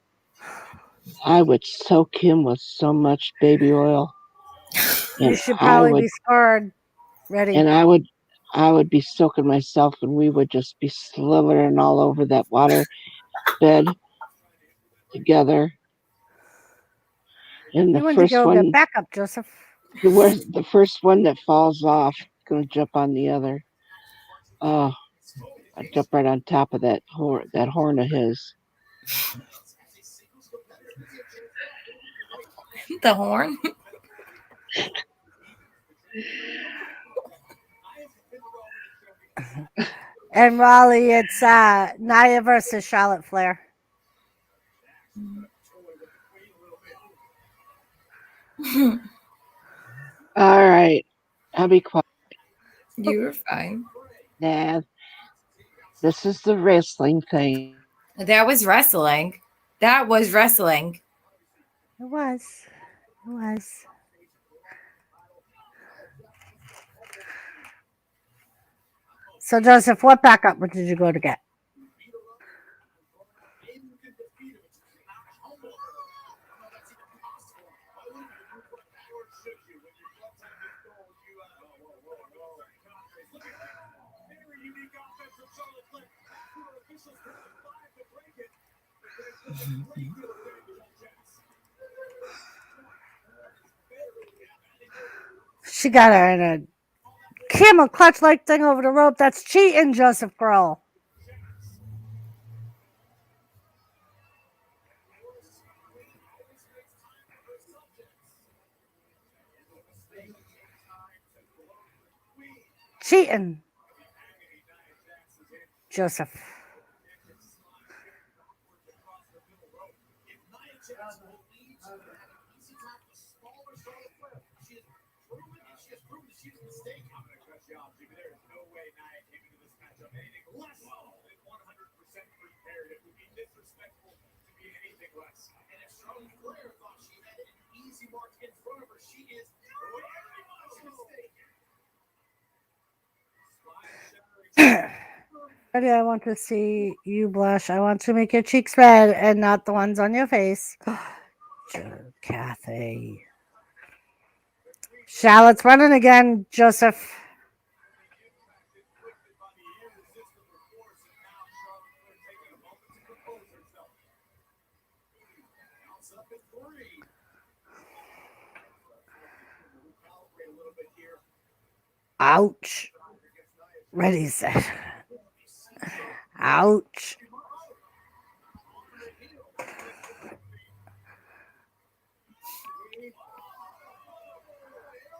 soak him with so much baby oil. You should probably be scarred. Ready. And I would be soaking myself, and we would just be slithering all over that water bed together. And You want to go get back up, Joseph. the first one that falls off is gonna jump on the other. Oh, I jump right on top of that horn of his. The horn. And Raleigh, it's Naya versus Charlotte Flair. All right, I'll be quiet. You were fine. Nah, this is the wrestling thing. That was wrestling. That was wrestling. It was. It was. So, Joseph, what backup did you go to get? She got her in a camel clutch like thing over the rope. That's cheating, Joseph Grohl. Cheating, Joseph. Ready, I want to see you blush. I want to make your cheeks red and not the ones on your face. Kathy. Charlotte's running again, Joseph. Ouch. Ready, set. Ouch.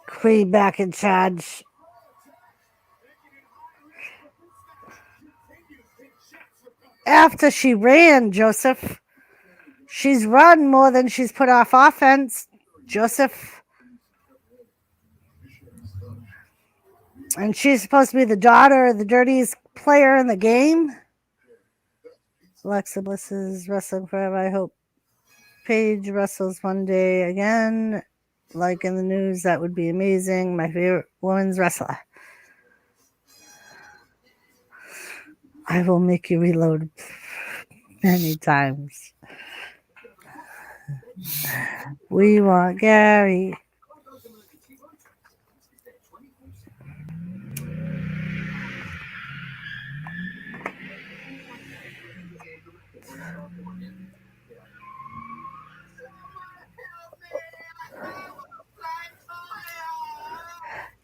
Queen back in charge. After she ran, Joseph. She's run more than she's put off offense, Joseph. And she's supposed to be the daughter of the dirtiest player in the game. Alexa Bliss is wrestling forever. I hope Paige wrestles one day again. Like in the news, that would be amazing. My favorite women's wrestler. I will make you reload many times. We want Gary.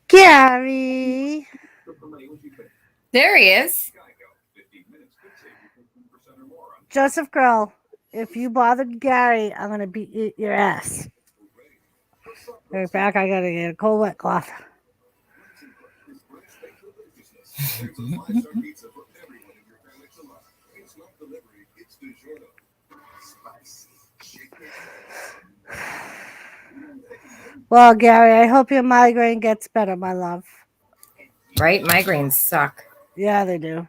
Gary. There he is. Joseph Girl, if you bothered Gary, I'm going to beat your ass. Right back, I got to get a cold wet cloth. Well, Gary, I hope your migraine gets better, my love. Right? Migraines suck. Yeah, they do.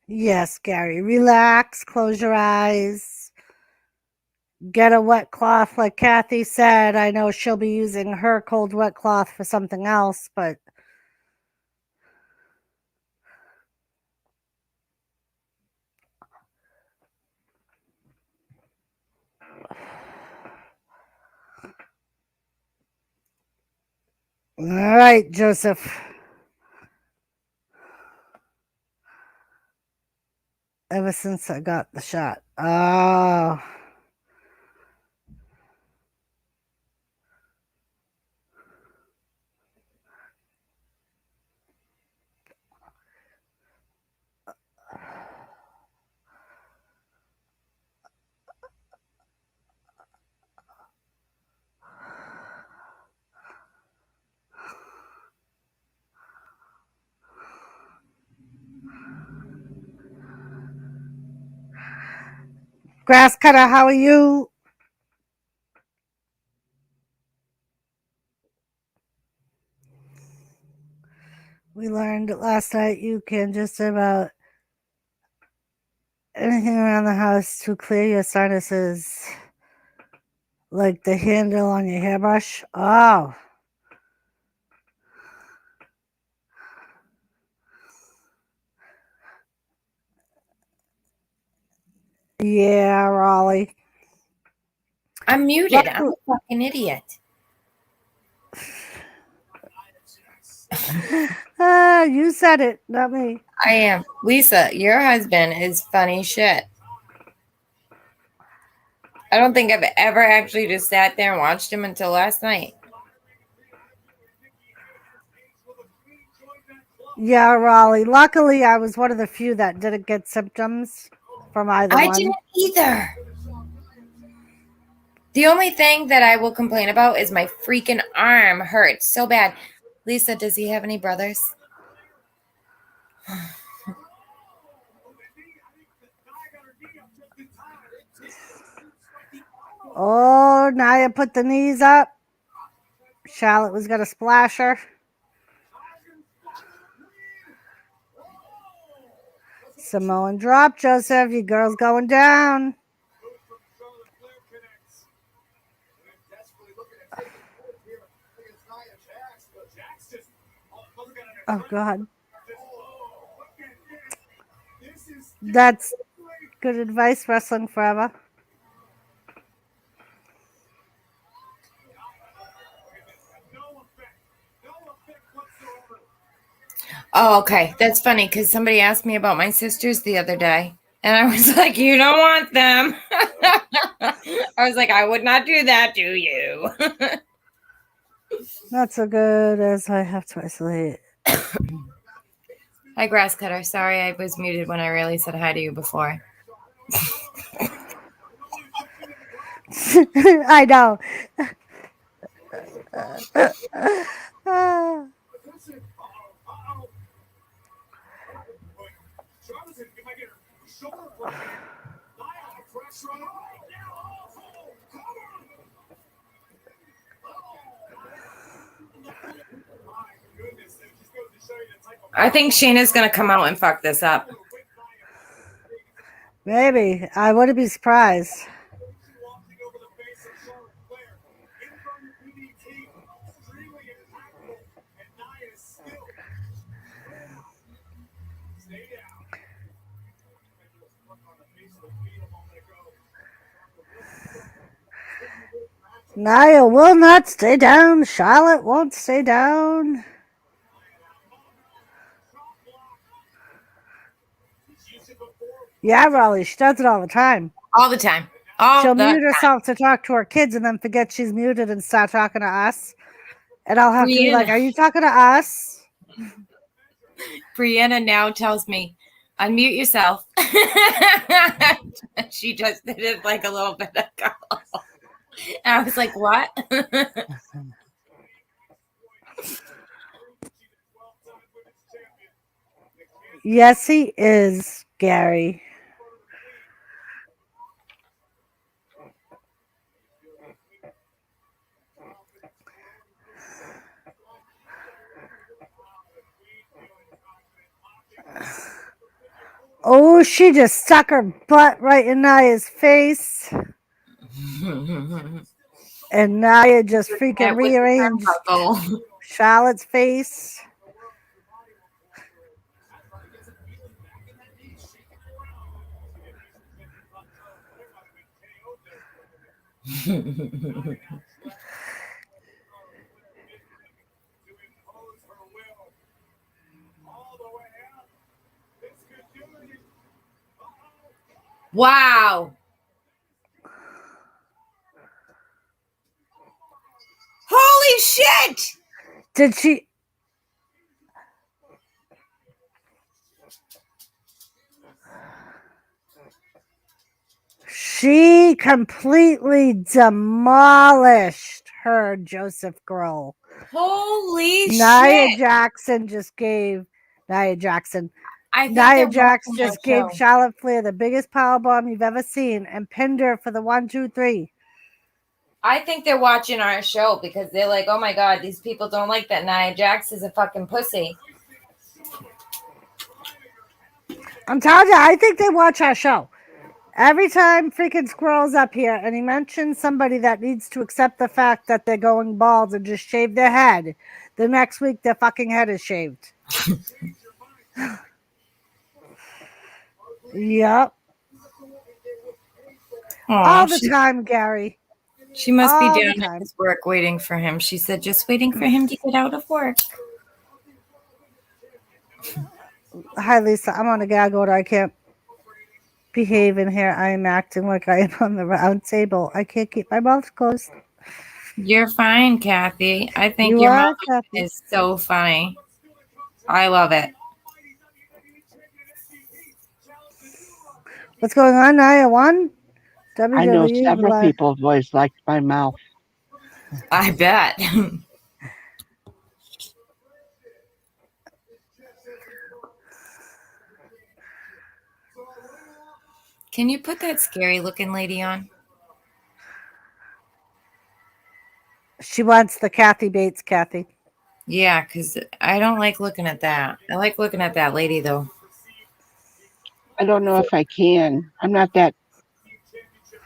Yes, Gary, relax, close your eyes, get a wet cloth like Kathy said. I know she'll be using her cold wet cloth for something else, but all right, Joseph. Ever since I got the shot. Oh. Grass cutter, how are you? We learned last night you can just about anything around the house to clear your sinuses, like the handle on your hairbrush. Oh. Yeah, Raleigh. I'm muted. I'm a fucking idiot. You said it, not me. I am. Lisa, your husband is funny shit. I don't think I've ever actually just sat there and watched him until last night. Yeah, Raleigh. Luckily, I was one of the few that didn't get symptoms from either one. I didn't either. The only thing that I will complain about is my freaking arm hurts so bad. Lisa, does he have any brothers? Oh, Nia put the knees up. Charlotte was going to splash her. Samoan drop, Joseph. You girls going down. Oh, God. That's good advice, wrestling forever. Oh, okay. That's funny because somebody asked me about my sisters the other day. And I was like, you don't want them. I was like, I would not do that to you. Not so good as I have to isolate. Hi, grass cutter. Sorry I was muted when I really said hi to you before. I know. But that's it. But Jonathan, if I get her shoulder broken, Nia, the pressure on her right now. Oh, cover! My goodness, that just goes to show you the type of I think Sheena's gonna come out and fuck this up. Maybe. I wouldn't be surprised. Launching over the face of Charlotte Flair. In from the DDT. Extremely impactful. And Nia is still. Stay down. On the face of the feet a moment ago. Nia will not stay down. Charlotte won't stay down. Yeah, Raleigh, she does it all the time. All the time. All She'll the mute time. herself to talk to her kids and then forget she's muted and start talking to us. And I'll have to be like, Brianna. are you talking to us? Brianna now tells me, unmute yourself. She just did it like a little bit ago. And I was like, what? Yes, he is, Gary. Oh, she just stuck her butt right in Nia's face. And Nia just freaking That was the rearranged turnbuckle. Charlotte's face. Wow. Holy shit! Did she? She completely demolished her Joseph girl. Holy Nia shit! Jackson just gave Nia Jackson. I think Nia they're Jax watching our just gave show. Charlotte Flair the biggest powerbomb you've ever seen and pinned her for the 1, 2, 3. I think they're watching our show because they're like, oh my god, these people don't like that Nia Jax is a fucking pussy. I'm telling you, I think they watch our show. Every time freaking Squirrel's up here and he mentions somebody that needs to accept the fact that they're going bald and just shave their head, the next week their fucking head is shaved. Yep. Aw, All the time, Gary. She must all be the down at time. his work waiting for him. She said, just waiting for him to get out of work. Hi, Lisa. I'm on a gag order. I can't behave in here. I am acting like I am on the round table. I can't keep my mouth closed. You're fine, Kathy. I think You your are, mom Kathy. is so funny. I love it. What's going on, Nia? One? I know WWE several Live. people have always liked my mouth. I bet. Can you put that scary looking lady on? She wants the Kathy Bates, Kathy. Yeah, because I don't like looking at that. I like looking at that lady, though. I don't know if I can. I'm not that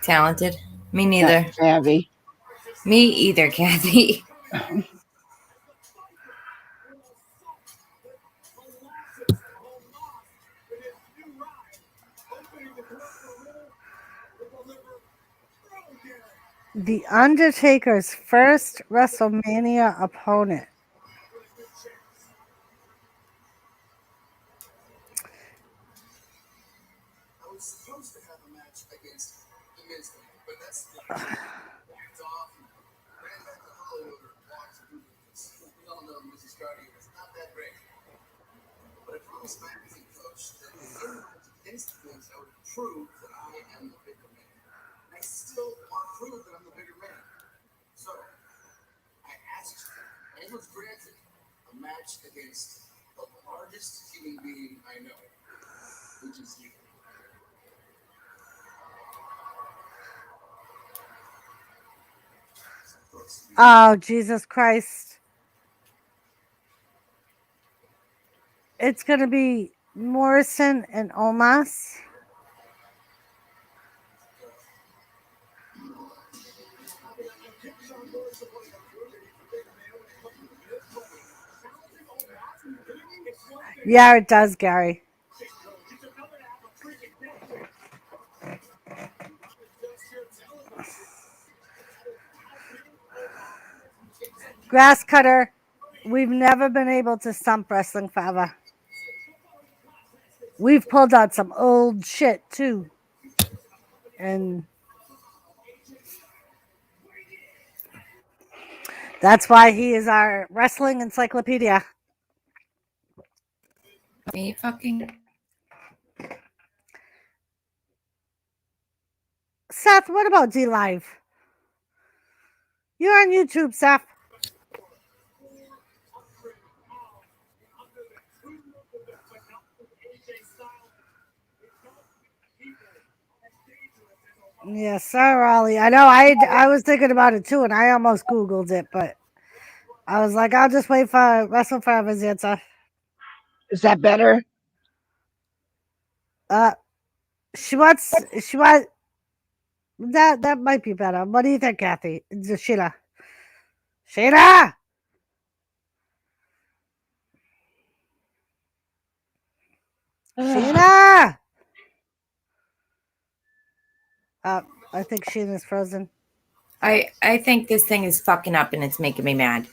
Talented. Me neither. savvy. Me either, Kathy. The Undertaker's first WrestleMania opponent. I was supposed to have a match against the Miz, but that's backed off and ran back to Hollywood or walked to do this. We all know Mrs. Cardio is not that great. But I promised my music coach that if anyone was against things, I would prove that I am the bigger man. And I still want to prove that I'm the bigger man. So, I asked, and was granted a match against the largest human being I know, which is you. Oh, Jesus Christ. It's going to be Morrison and Omas. Yeah, it does, Gary. Grass cutter. We've never been able to stump wrestling forever. We've pulled out some old shit too. And that's why he is our wrestling encyclopedia. Me fucking. Seth, what about D Live? You're on YouTube, Seth. Yes, sir, Ollie. I know. I was thinking about it too, and I almost Googled it, but I was like, I'll just wait for Wrestle Forever's answer. Is that better? She wants that might be better. What do you think, Kathy? It's Sheena. Sheena! Sheena! I think Sheena's frozen. I think this thing is fucking up and it's making me mad.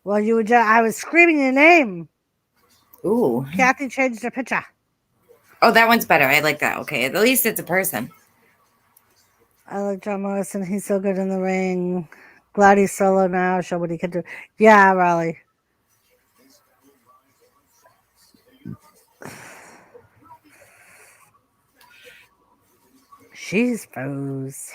Well, I was screaming your name. Ooh. Kathy changed her picture. Oh, that one's better. I like that. Okay, at least it's a person. I like John Morrison. He's so good in the ring. Glad he's solo now. Show what he can do. Yeah, Raleigh. She's froze.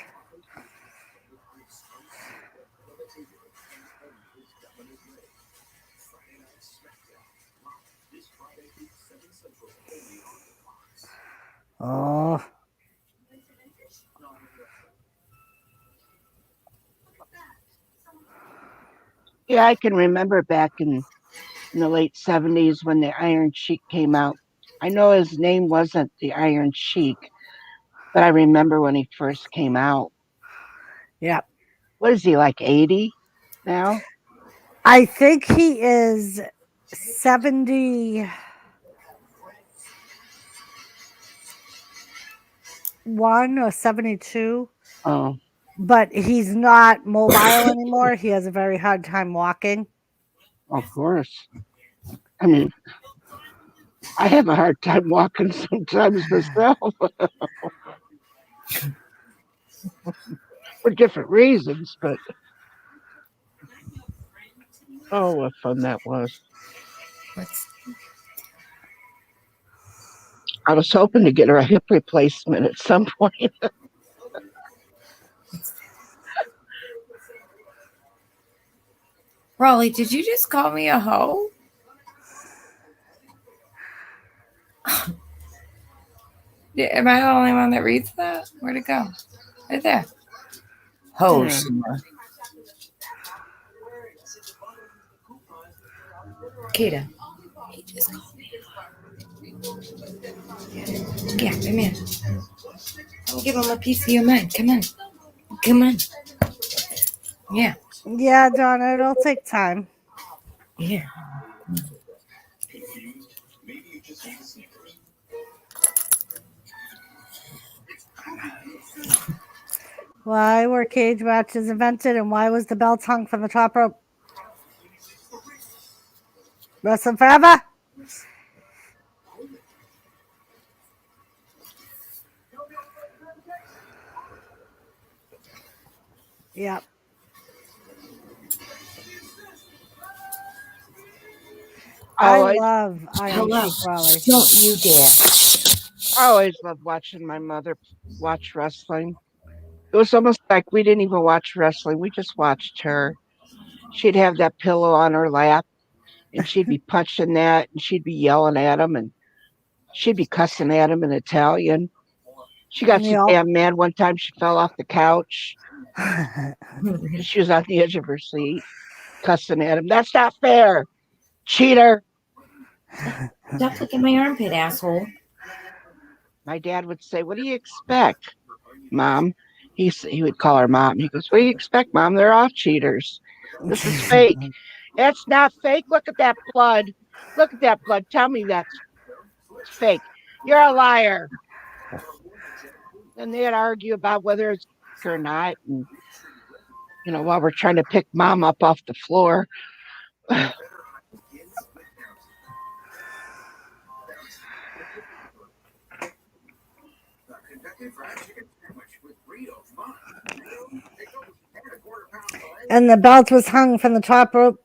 Oh. Yeah, I can remember back in the late 70s when the Iron Sheik came out. I know his name wasn't the Iron Sheik, but I remember when he first came out. Yeah. What is he, like 80 now? I think he is 71 or 72. Oh, But he's not mobile anymore. He has a very hard time walking. of course. I mean, I have a hard time walking sometimes myself for different reasons, but oh, what fun that was. I was hoping to get her a hip replacement at some point. Raleigh, did you just call me a hoe? Am I the only one that reads that? Where'd it go? Right there. Ho, Yeah. Sheena. Kita, he just called me a hoe. Yeah, come here. I'll give him a piece of your mind. Come on. Come on. Yeah. Yeah, Donna, it'll take time. Yeah. Why were cage matches invented and why was the belt hung from the top rope? Wrestling forever? Yep. I love Iron Sheik Raleigh. Don't you dare. I always loved watching my mother watch wrestling. It was almost like we didn't even watch wrestling. We just watched her. She'd have that pillow on her lap and she'd be punching that and she'd be yelling at him and she'd be cussing at him in Italian. She got so Yep. damn mad one time she fell off the couch. She was on the edge of her seat, cussing at him. That's not fair. Cheater. Stop looking at my armpit, asshole. My dad would say, "What do you expect, Mom?" He would call her Mom. He goes, "What do you expect, Mom? They're all cheaters. This is fake. It's not fake. Look at that blood. Look at that blood. Tell me that's fake. You're a liar." And they'd argue about whether it's fake or not. And, while we're trying to pick Mom up off the floor. And the belt was hung from the top rope.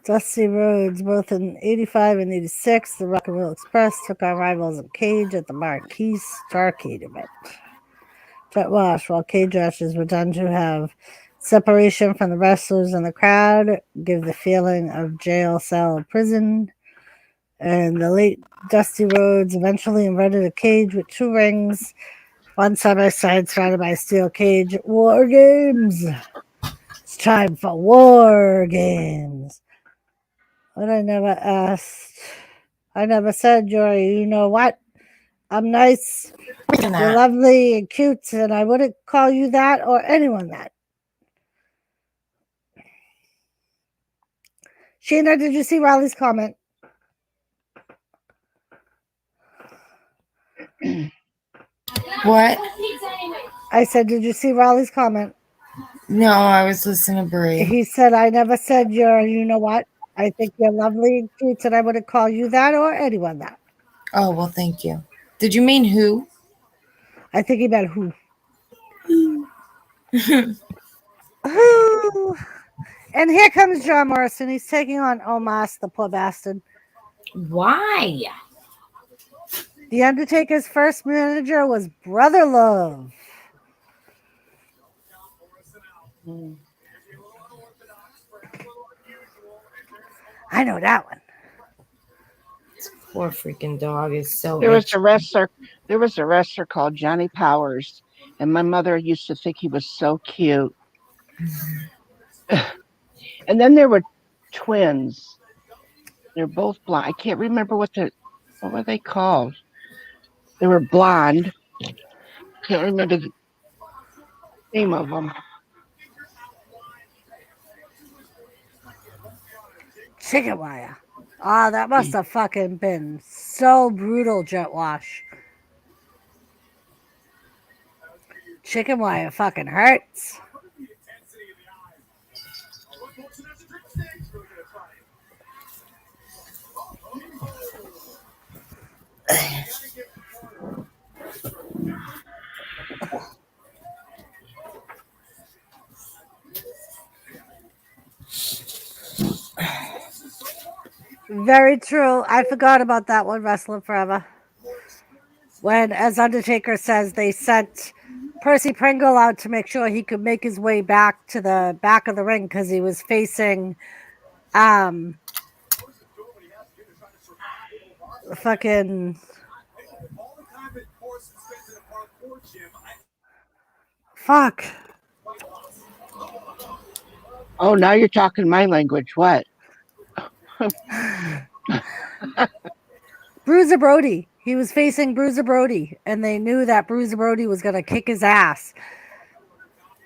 Dusty Rhodes, both in 85 and 86, the Rock and Roll Express took on rivals in Cage at the Marquee Starcade event. Jet Wash, while cage matches were done to have separation from the wrestlers and the crowd, give the feeling of jail, cell, prison. And the late Dusty Rhodes eventually invented a cage with 2 rings, one side by side, surrounded by a steel cage. War Games. It's time for War Games. What I never asked. I never said, Jory, you know what? I'm nice. You're lovely and cute, and I wouldn't call you that or anyone that. Sheena, did you see Riley's comment? What? I said, did you see Riley's comment? No, I was listening to Brie. He said, I never said you know what? I think you're lovely and cute, and I wouldn't call you that or anyone that. Oh, well, thank you. Did you mean who? I think he meant who. Who? And here comes John Morrison. He's taking on Omos, the poor bastard. Why? The Undertaker's first manager was Brother Love. I know that one. This poor freaking dog is so. There was a wrestler called Johnny Powers, and my mother used to think he was so cute. And then there were twins. They're both blonde. I can't remember what were they called. They were blonde. Can't remember the name of them. Chicken wire. Oh, that must have fucking been so brutal, Jet Wash. Chicken wire fucking hurts. Very true. I forgot about that one, Wrestling Forever. When, as Undertaker says, they sent Percy Pringle out to make sure he could make his way back to the back of the ring because he was facing fucking fuck. Oh, now you're talking my language. What? Bruiser Brody. He was facing Bruiser Brody, and they knew that Bruiser Brody was going to kick his ass.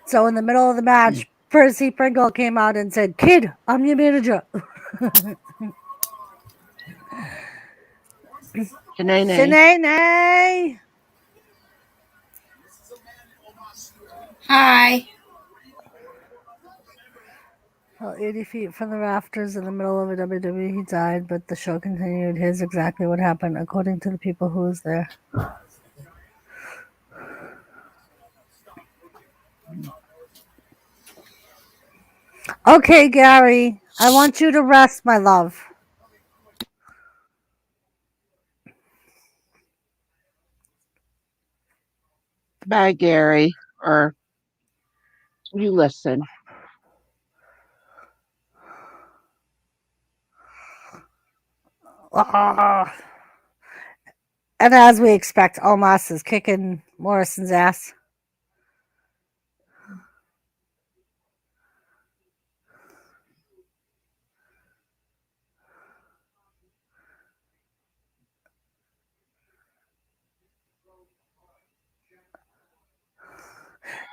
So in the middle of the match, Percy Pringle came out and said, "Kid, I'm your manager." Shanae. Hi. Well, 80 feet from the rafters in the middle of a WWE, he died, but the show continued. Here's exactly what happened, according to the people who was there. Okay, Gary, I want you to rest, my love. Bye, Gary. Or you listen. Oh. And as we expect, Omos is kicking Morrison's ass.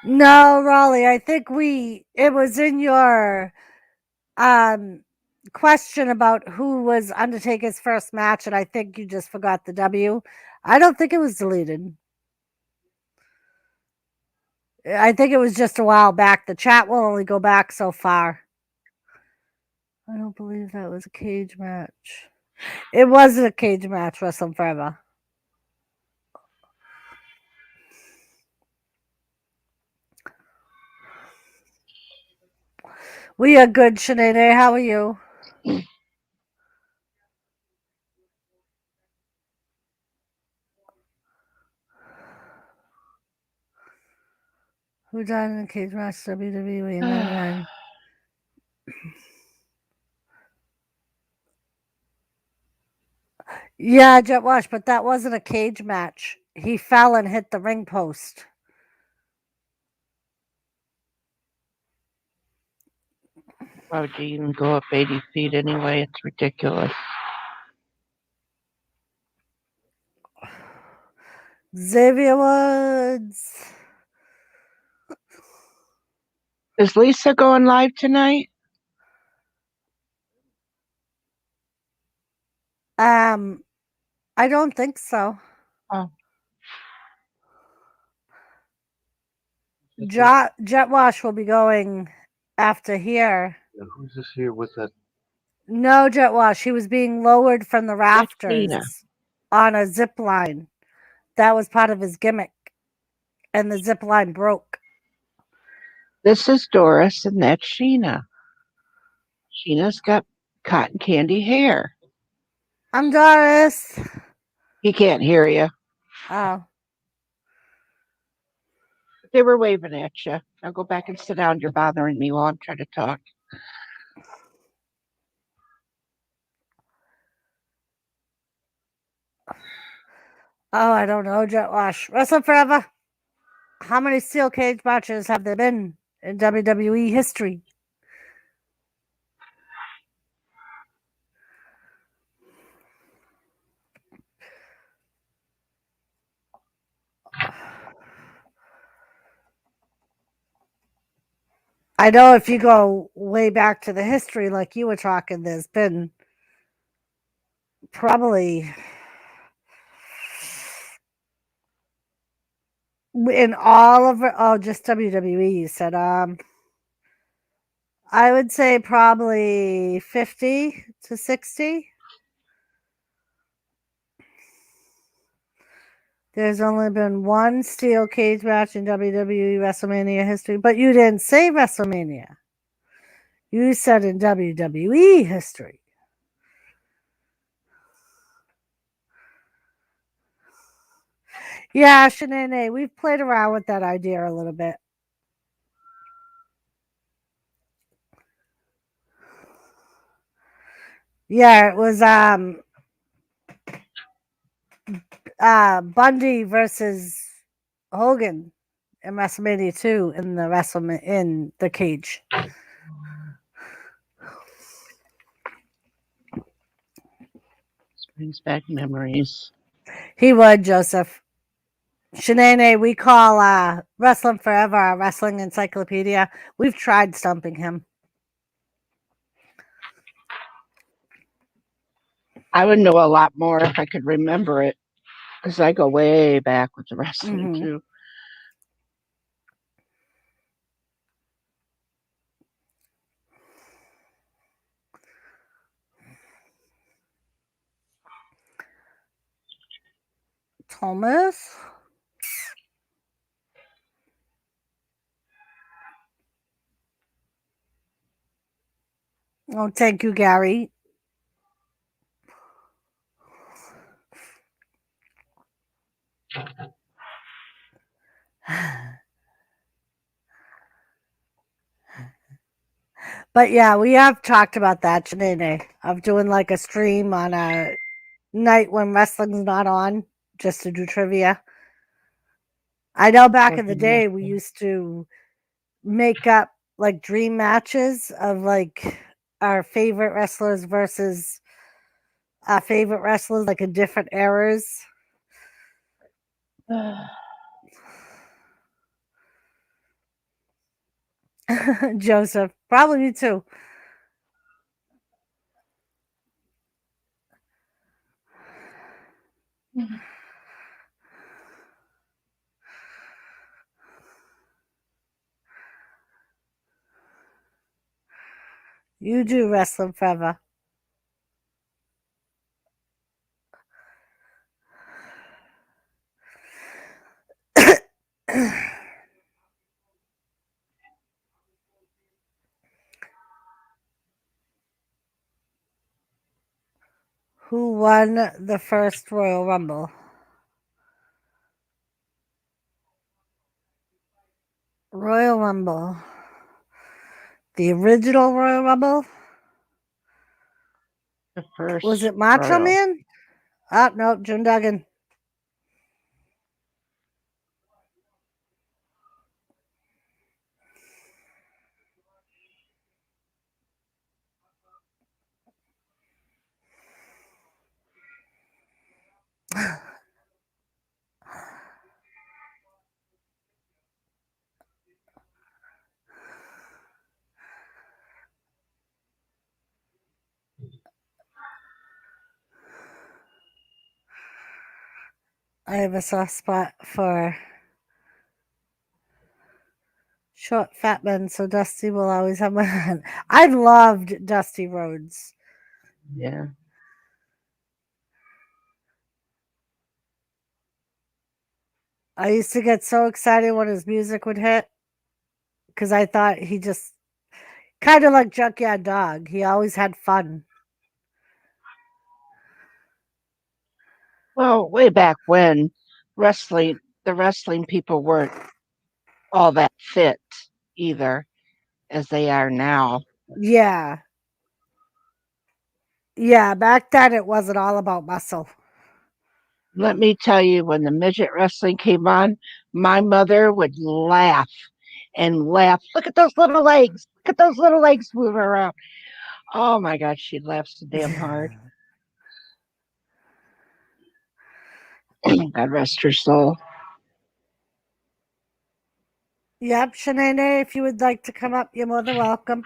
No, Raleigh, I think it was in your question about who was Undertaker's first match, and I think you just forgot the W. I don't think it was deleted. I think it was just a while back. The chat will only go back so far. I don't believe that was a cage match. It wasn't a cage match, Wrestling Forever. We are good, Sinead. How are you? Who died in a cage match? WWE 99. Yeah, Jet Wash, but that wasn't a cage match. He fell and hit the ring post. Why would you even go up 80 feet anyway? It's ridiculous. Xavier Woods. Is Lisa going live tonight? I don't think so. Oh. Jet Wash will be going after here. Who's this here with that? No, Jet Wash. He was being lowered from the rafters Sheena. on a zip line. That was part of his gimmick. And the zip line broke. This is Doris, and that's Sheena. Sheena's got cotton candy hair. I'm Doris. He can't hear you. Oh. They were waving at you. Now go back and sit down. You're bothering me while I'm trying to talk. Oh, I don't know, Jet Wash. Wrestle Forever. How many steel cage matches have there been in WWE history? I know if you go way back to the history, like you were talking, there's been probably in all of just WWE. You said I would say probably 50 to 60. There's only been one steel cage match in WWE WrestleMania history, but you didn't say WrestleMania. You said in WWE history. Yeah, Shanae, we've played around with that idea a little bit. Yeah, it was Bundy versus Hogan in WrestleMania 2 in the cage. Brings back memories. He would, Joseph. Shanae, we call Wrestling Forever our wrestling encyclopedia. We've tried stumping him. I would know a lot more if I could remember it, because I go way back with the wrestling too. Thomas. Oh, thank you, Gary. But yeah, we have talked about that, Janine, of doing like a stream on a night when wrestling's not on, just to do trivia. I know back in the day we used to make up like dream matches of like our favorite wrestlers versus our favorite wrestlers, like in different eras. Joseph, probably me too. You do wrestling forever. Who won the first Royal Rumble? Royal Rumble. The original Royal Rumble? The first Was it Macho Royal. Man? Oh, no, Jim Duggan. I have a soft spot for short, fat men, so Dusty will always have my hand. I loved Dusty Rhodes. Yeah. I used to get so excited when his music would hit because I thought he just kind of like Junkyard Dog. He always had fun. Well, way back when the wrestling people weren't all that fit either as they are now. Yeah. Yeah, back then it wasn't all about muscle. Let me tell you, when the midget wrestling came on, my mother would laugh and laugh. Look at those little legs. Look at those little legs moving around. Oh my God, she laughs so damn hard. God rest her soul. Yep, Shanae, if you would like to come up, you're more than welcome.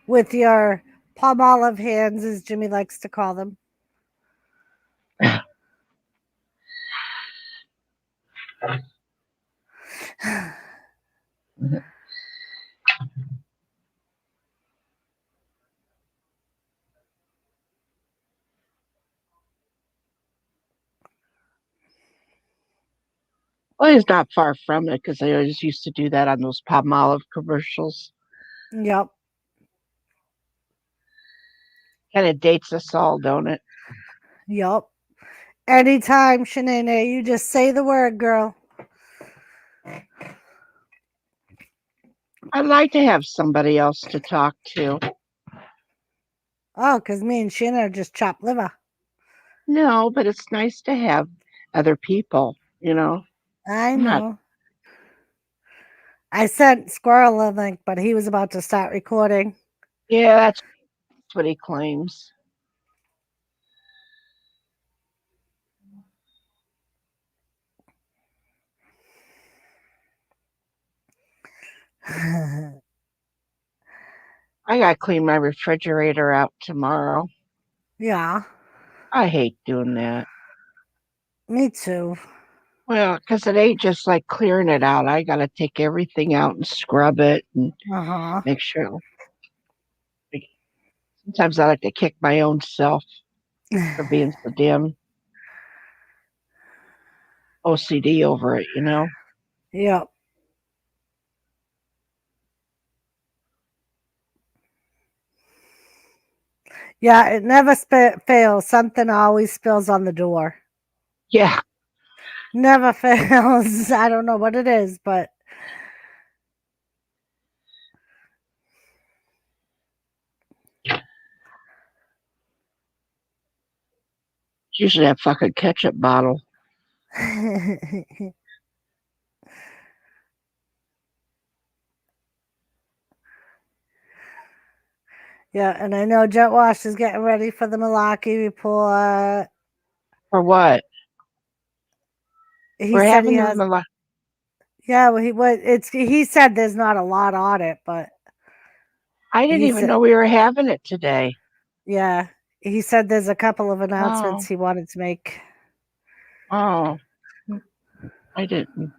With your palm olive hands, as Jimmy likes to call them. Well, he's not far from it because they always used to do that on those palm olive commercials. Yep. Kind of dates us all, don't it? Yep. Anytime, Shanae, you just say the word, girl. I'd like to have somebody else to talk to. Oh, because me and Sheena are just chopped liver. No, but it's nice to have other people, I I'm not, know. I sent Squirrel a link, but he was about to start recording. yeah, that's what he claims. I got to clean my refrigerator out tomorrow. Yeah, I hate doing that. me too. Well, because it ain't just like clearing it out. I got to take everything out and scrub it and Uh make sure. Sometimes I like to kick my own self for huh. being so damn OCD over it. Yep. Yeah, it never fails. Something always spills on the door. Yeah. Never fails. I don't know what it is, but It's usually that fucking ketchup bottle. yeah, and I know Jet Wash is getting ready for the Milwaukee report. For what? He We're said he having has. them. Yeah, well, he said there's not a lot on it, but I didn't he even said, know we were having it today. yeah, he said there's a couple of Oh, announcements he wanted to make. oh, I didn't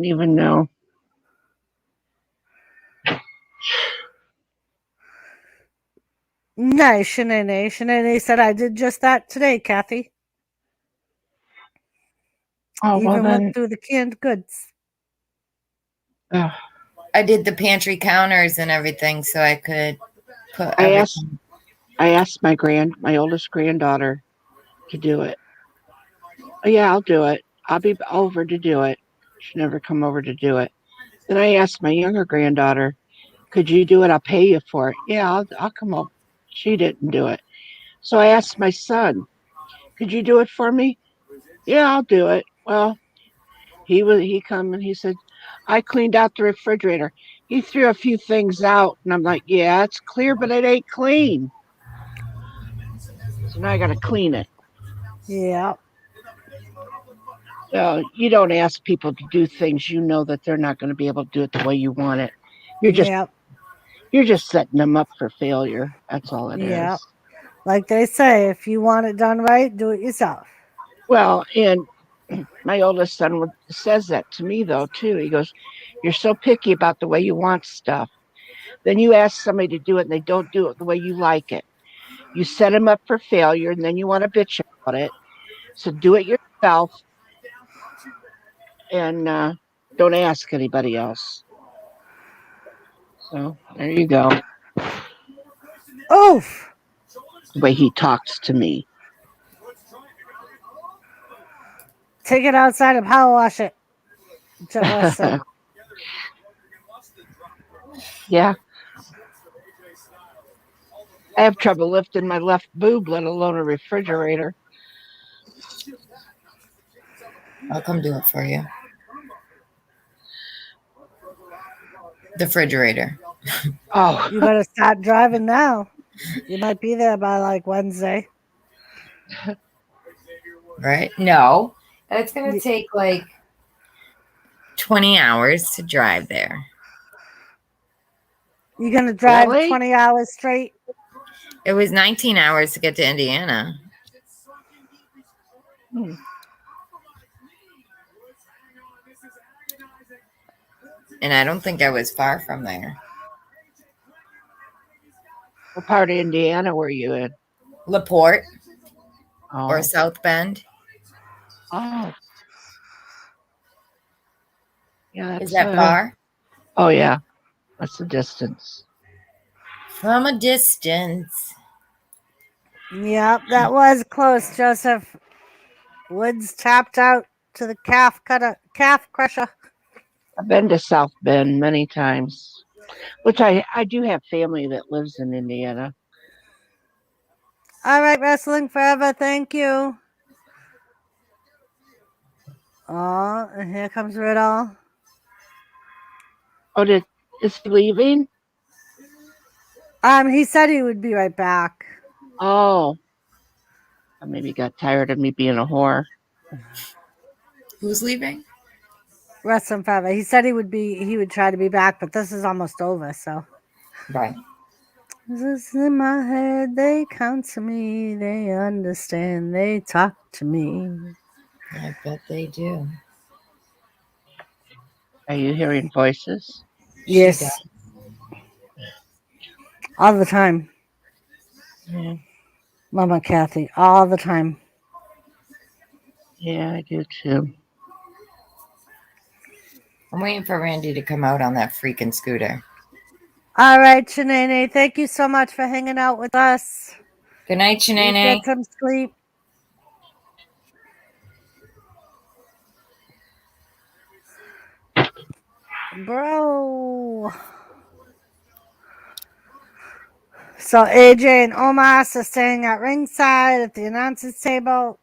even know. Nice, Shanae. Shanae said I did just that today, Kathy. Oh, well Even then, went through the canned goods. ugh. I did the pantry counters and everything so I could put I everything. asked my oldest granddaughter to do it. Oh, yeah, I'll do it. I'll be over to do it. She never come over to do it. Then I asked my younger granddaughter, could you do it? I'll pay you for it. Yeah, I'll come over. She didn't do it. So I asked my son, could you do it for me? Yeah, I'll do it. Well, he come and he said, I cleaned out the refrigerator. He threw a few things out and I'm like, yeah, it's clear, but it ain't clean. So now I gotta clean it. Yeah. So you don't ask people to do things you know that they're not going to be able to do it the way you want it. You're just setting them up for failure. That's all it Yeah. is. Like they say, if you want it done right, do it yourself. Well, and my oldest son says that to me though too. He goes, "You're so picky about the way you want stuff. Then you ask somebody to do it, and they don't do it the way you like it. You set them up for failure, and then you want to bitch about it. So do it yourself, and don't ask anybody else." So there you go. Oof. The way he talks to me. Take it outside and power wash it. Jet Wash said. Yeah. I have trouble lifting my left boob, let alone a refrigerator. I'll come do it for you. The refrigerator. Oh, You better start driving now. You might be there by like Wednesday. Right? No. It's going to take like 20 hours to drive there. You're going to drive really? 20 hours straight? It was 19 hours to get to Indiana. And I don't think I was far from there. What part of Indiana were you in? LaPorte Oh. or South Bend. Oh. Yeah, that's Is that far? Oh, yeah. That's the distance. From a distance. Yep, that was close, Joseph. Woods tapped out to the calf crusher. I've been to South Bend many times, which I do have family that lives in Indiana. All right, Wrestling Forever, thank you. Oh, and here comes Riddle. Oh, is he leaving? He said he would be right back. Oh. I maybe got tired of me being a whore. Who's leaving? Wrestling Forever. He said he would try to be back, but this is almost over, so. Right. This is in my head, they count to me, they understand, they talk to me. I bet they do. Are you hearing voices? Yes. All the time. Yeah. Mama Kathy, all the time. Yeah, I do too. I'm waiting for Randy to come out on that freaking scooter. All right, Shanae, thank you so much for hanging out with us. Good night, You Shanae. get some sleep. Bro. So AJ and Omos are staying at ringside at the announcer's table.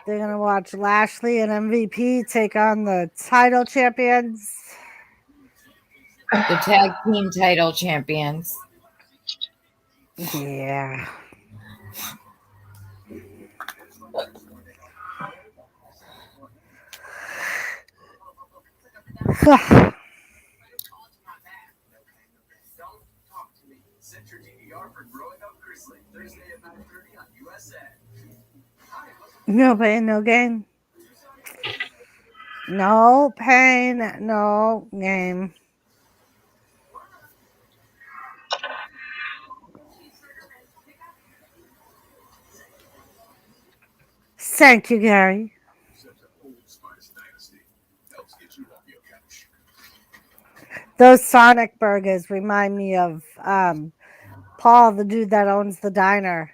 They're going to watch Lashley and MVP take on the title champions. The tag team title champions. Yeah. Set your DVR for Growing Up Grizzly, Thursday at 9:30 on USA. No pain, no gain. No pain, no game. Thank you, Gary. Those Sonic burgers remind me of Paul, the dude that owns the diner,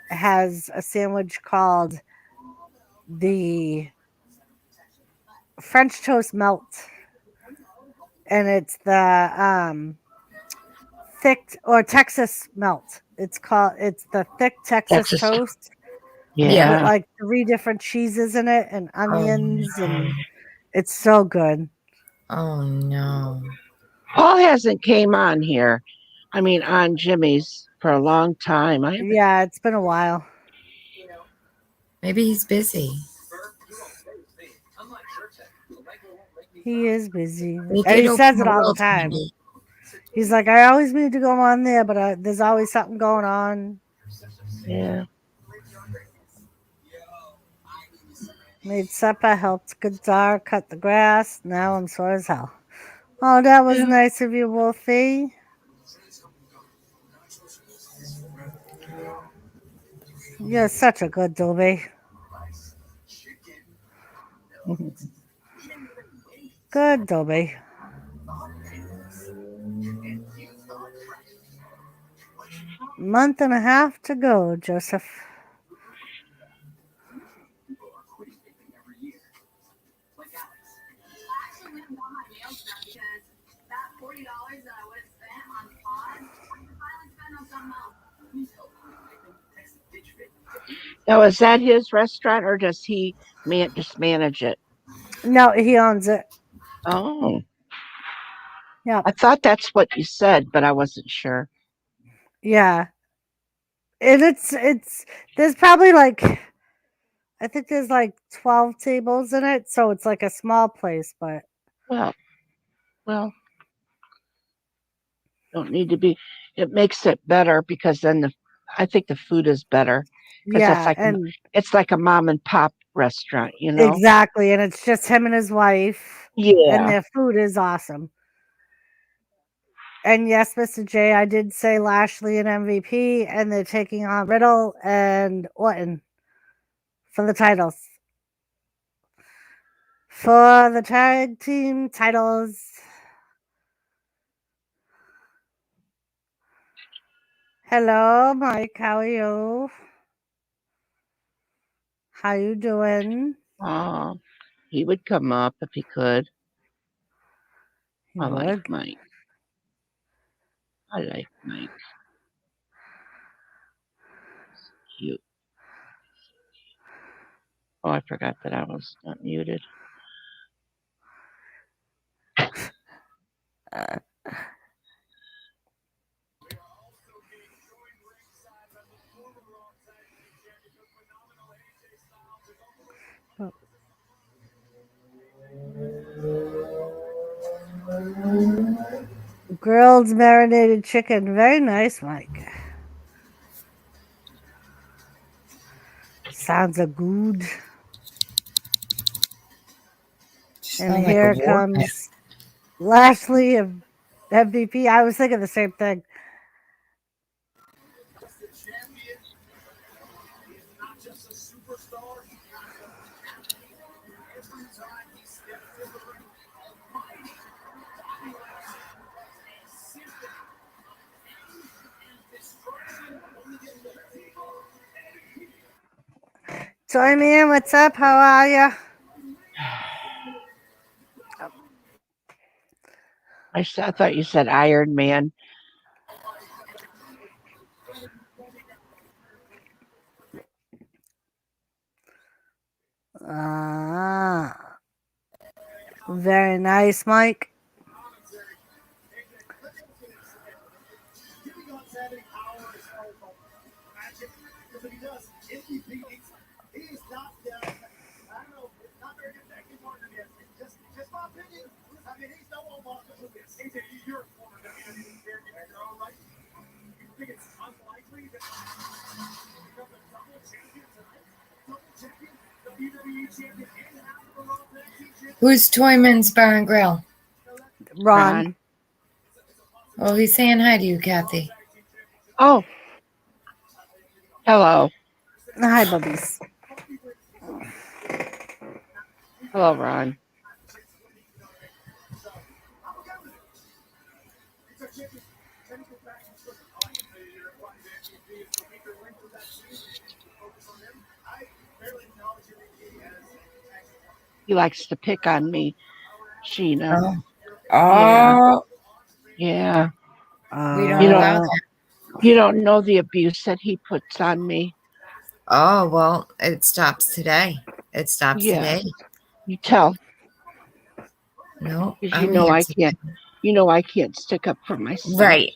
has a sandwich called the French toast melt. And it's the thick or Texas melt. It's the thick Texas toast Yeah. with like 3 different cheeses in it and onions, and it's so good. Oh no. Paul hasn't came on here. I mean, on Jimmy's for a long time. Yeah, it's been a while. Maybe he's busy. He is busy. They And he did says open it the all the world time. candy. He's like, I always need to go on there, but there's always something going on. Yeah. Made supper, helped Guitar cut the grass. Now I'm sore as hell. Oh, that was Yeah. nice of you, Wolfie. You're such a good Dolby. Good Dolby. Month and a half to go, Joseph. Now, is that his restaurant, or does he just manage it? No, he owns it. Oh. Yeah. I thought that's what you said, but I wasn't sure. Yeah. And it's there's probably like, I think there's like 12 tables in it, so it's like a small place, but Well, don't need to be. It makes it better because then I think the food is better because yeah, and it's like a mom and pop restaurant, you know? exactly, and it's just him and his wife, and Yeah. their food is awesome. And yes, Mr. J, I did say Lashley and MVP, and they're taking on Riddle and Orton for the titles. For the tag team titles. Hello, Mike. How are you? How you doing? He would come up if he could. He I like would. Mike. I like Mike. Cute. Oh, I forgot that I was not muted. Grilled marinated chicken. Very nice, Mike. Sounds a good. And here comes Lashley of MVP. I was thinking the same thing. Joy man, what's up? How are you? I thought you said Iron Man. Ah, very nice, Mike. Jimmy God's having power is powerful. Magic. Because if he does, if he beats, he is not, I don't know, not very good tag team partner yet. Just my opinion. I mean, he's no Omos with this. AJ, you're a former WWE champion in your own right. You think it's unlikely that he becomes a double champion tonight? Double champion, WWE champion, and half of the Raw Tag Team champion? Who's Toyman's Bar and Grill? Ron. Oh, he's saying hi to you, Kathy. Oh, hello. Hi, Bubbies. Hello, Ron. He likes to pick on me, Sheena. Oh. Yeah. We don't You allow don't- that. You don't know the abuse that he puts on me. Oh, well, it stops today. It stops Yeah. today. You tell, No, because I'm you know here I to- can't. You know I can't stick up for myself. Right.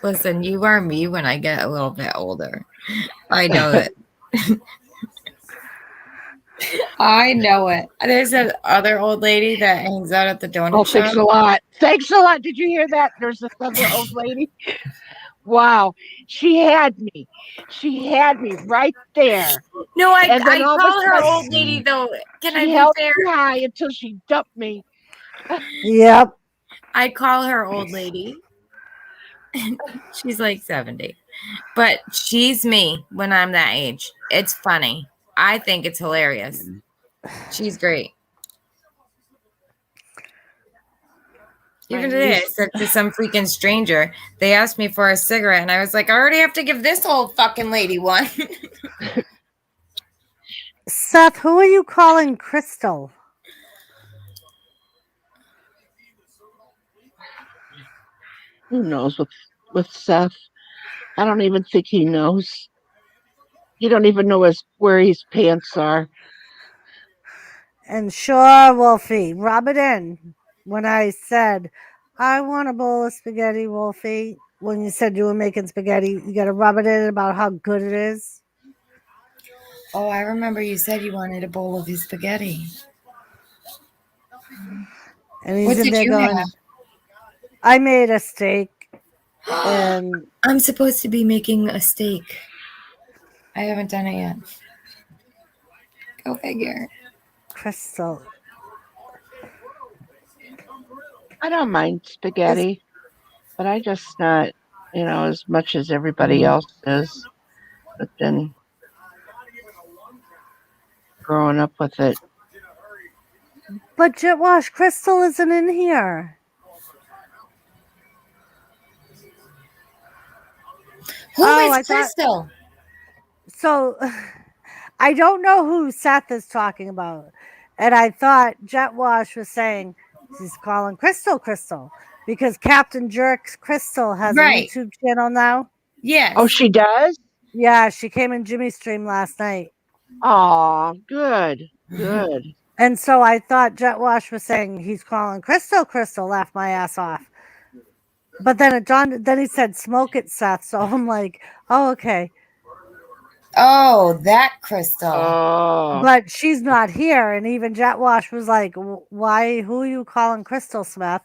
Listen, you are me when I get a little bit older. I know it. I know it. There's that other old lady that hangs out at the donut Oh, shop. thanks a lot. Thanks a lot. Did you hear that? There's this other old lady. Wow. She had me. She had me right there. No, I And then all of a call her sudden, old lady though. Can I She be held fair? me high until she dumped me. Yep. I call her old lady. She's like 70. But she's me when I'm that age. It's funny. I think it's hilarious. She's great. Even today, I said to some freaking stranger, they asked me for a cigarette, and I was like, I already have to give this old fucking lady one. Seth, who are you calling Crystal? Who knows with Seth? I don't even think he knows. You don't even know where his pants are. And sure, Wolfie, rub it in. When I said, I want a bowl of spaghetti, Wolfie, when you said you were making spaghetti, you got to rub it in about how good it is. Oh, I remember you said you wanted a bowl of his spaghetti. And he's What in did there you going, have? I made a steak and I'm supposed to be making a steak. I haven't done it yet. Go figure. Crystal. I don't mind spaghetti, but I just not, as much as everybody else is. But then growing up with it. But Jet Wash, Crystal isn't in here. Who Oh, is I thought- Crystal? So I don't know who Seth is talking about. And I thought Jet Wash was saying he's calling Crystal because Captain Jerk's Crystal has Right. a YouTube channel now. Yes. Oh, she does? Yeah, she came in Jimmy's stream last night. Oh, good. Good. And so I thought Jet Wash was saying he's calling Crystal, laughed my ass off. But then then he said smoke it, Seth. So I'm like, oh, okay. Oh, that Crystal. Oh. But she's not here. And even Jet Wash was like, why, who are you calling Crystal Smith?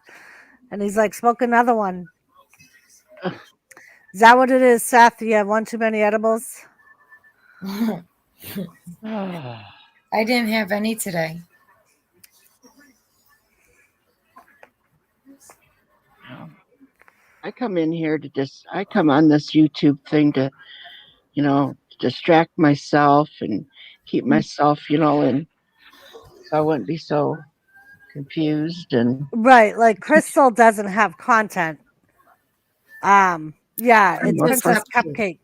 And he's like, smoke another one. Is that what it is, Seth? You have one too many edibles? I didn't have any today. I come in here I come on this YouTube thing to, distract myself and keep myself, and so I wouldn't be so confused and Right. Like Crystal doesn't have content. Yeah, it's more Princess fucking- Cupcake.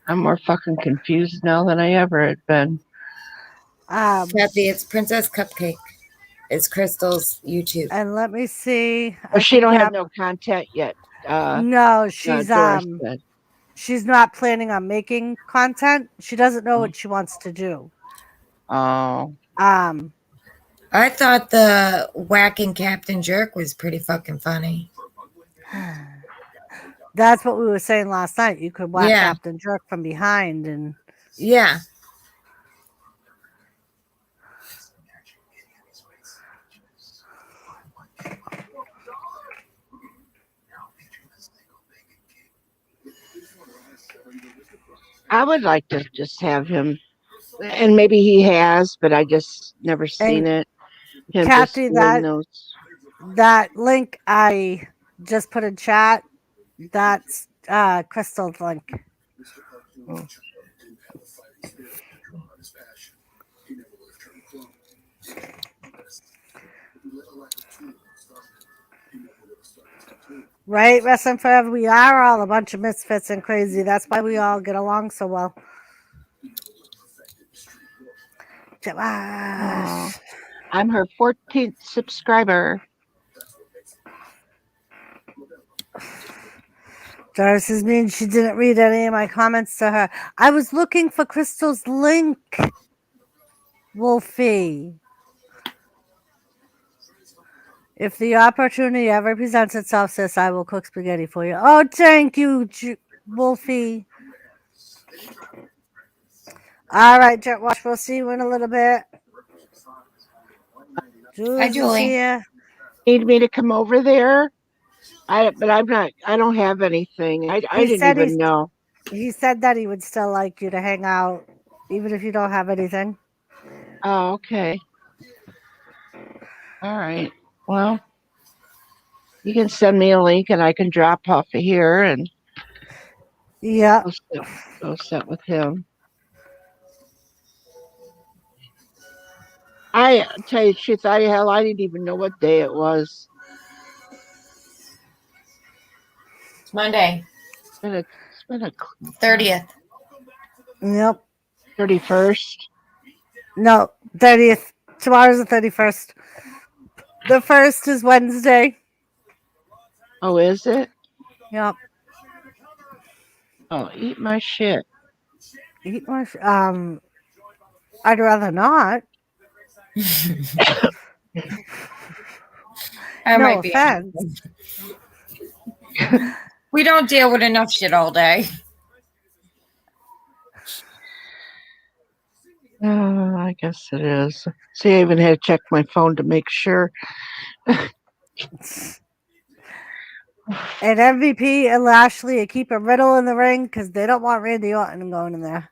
I'm more fucking confused now than I ever had been. Kathy, it's Princess Cupcake. It's Crystal's YouTube. And let me see. Oh, I she think don't have that- no content yet. No, she's Doris said. she's not planning on making content. She doesn't know what she wants to do. Oh, I thought the whacking Captain Jerk was pretty fucking funny. That's what we were saying last night. You could whack Yeah. Captain Jerk from behind and Yeah. I would like to just have him, and maybe he has, but I just never seen it. Him just Kathy, doing those. that link I just put in chat, that's Crystal's link. Oh. Right, Wrestling Forever, we are all a bunch of misfits and crazy. That's why we all get along so well. Oh, I'm her 14th subscriber. Doris is mean she didn't read any of my comments to her. I was looking for Crystal's link, Wolfie. If the opportunity ever presents itself, sis, I will cook spaghetti for you. Oh, thank you, Wolfie. All right, Jet Wash, we'll see you in a little bit. Jules is here. Need me to come over there? But I'm not. I don't have anything. I didn't even know. He said that he would still like you to hang out, even if you don't have anything. Oh, okay. All right. Well, you can send me a link, and I can drop off of here and go sit with him. I tell you the truth, I didn't even know what day it was. It's Monday. It's been a 30th. Yep. 31st. No, 30th. Tomorrow's the 31st. The 1st is Wednesday. Oh, is it? Yep. Oh, eat my shit. Eat my I'd rather not. No offense. We don't deal with enough shit all day. I guess it is. See, I even had to check my phone to make sure. And MVP and Lashley keep a Riddle in the ring because they don't want Randy Orton going in there.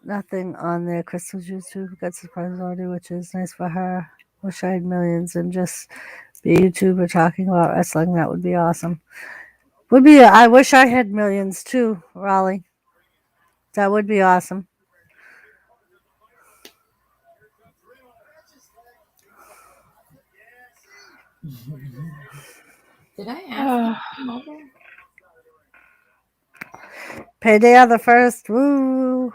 Nothing on there. Crystal's YouTube got surprises already, which is nice for her. Wish I had millions and just be a YouTuber talking about wrestling. That would be awesome. I wish I had millions too, Raleigh. That would be awesome. Did I ask him over? Payday on the 1st. Woo.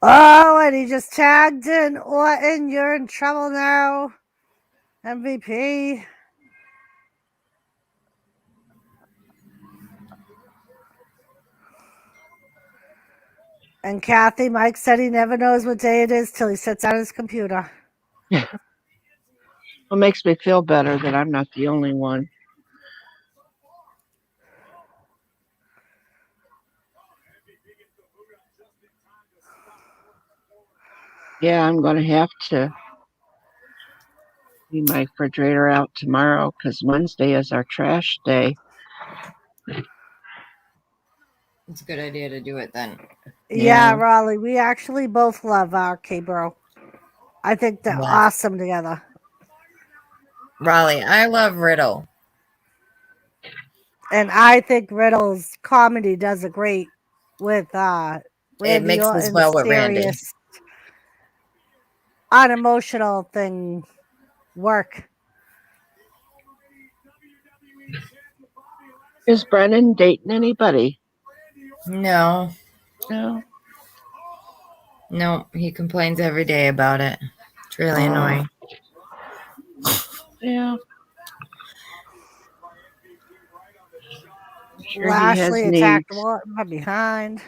Oh, and he just tagged in Orton. You're in trouble now. MVP. And Kathy, Mike said he never knows what day it is till he sits on his computer. It makes me feel better that I'm not the only one. Yeah, I'm going to have to leave my refrigerator out tomorrow because Wednesday is our trash day. It's a good idea to do it then. Yeah, Raleigh, we actually both love our K-Bro. I think they're awesome together. Raleigh, I love Riddle. And I think Riddle's comedy does a great with Randy it mixes Orton's well with Randy. serious, unemotional thing work. Is Brennan dating anybody? No. No. No, he complains every day about it. It's really annoying. Yeah. Sure, he has Lashley needs. attacked Walton from behind.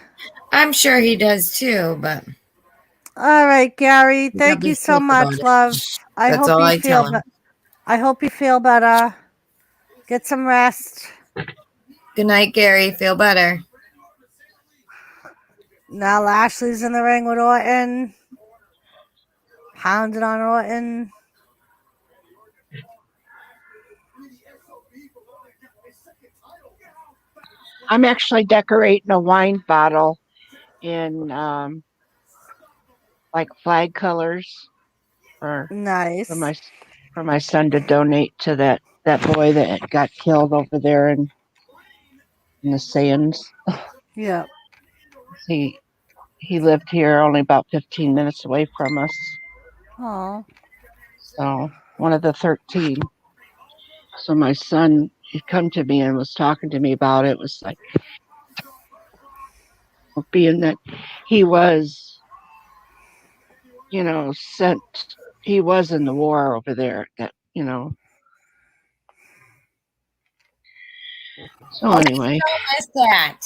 I'm sure he does too, but All right, Gary. we Thank gotta you be so slick about much, it. love. I That's hope all you I feel. tell him. I hope you feel better. Get some rest. Good night, Gary. Feel better. Now Lashley's in the ring with Orton. Pounding on Orton. I'm actually decorating a wine bottle in like flag colors for Nice. for my son to donate to that boy that got killed over there in the sands. Yep. He lived here only about 15 minutes away from us. Oh. So one of the 13. So my son had come to me and was talking to me about it. It was like being that he was, sent. He was in the war over there. So anyway, What's that?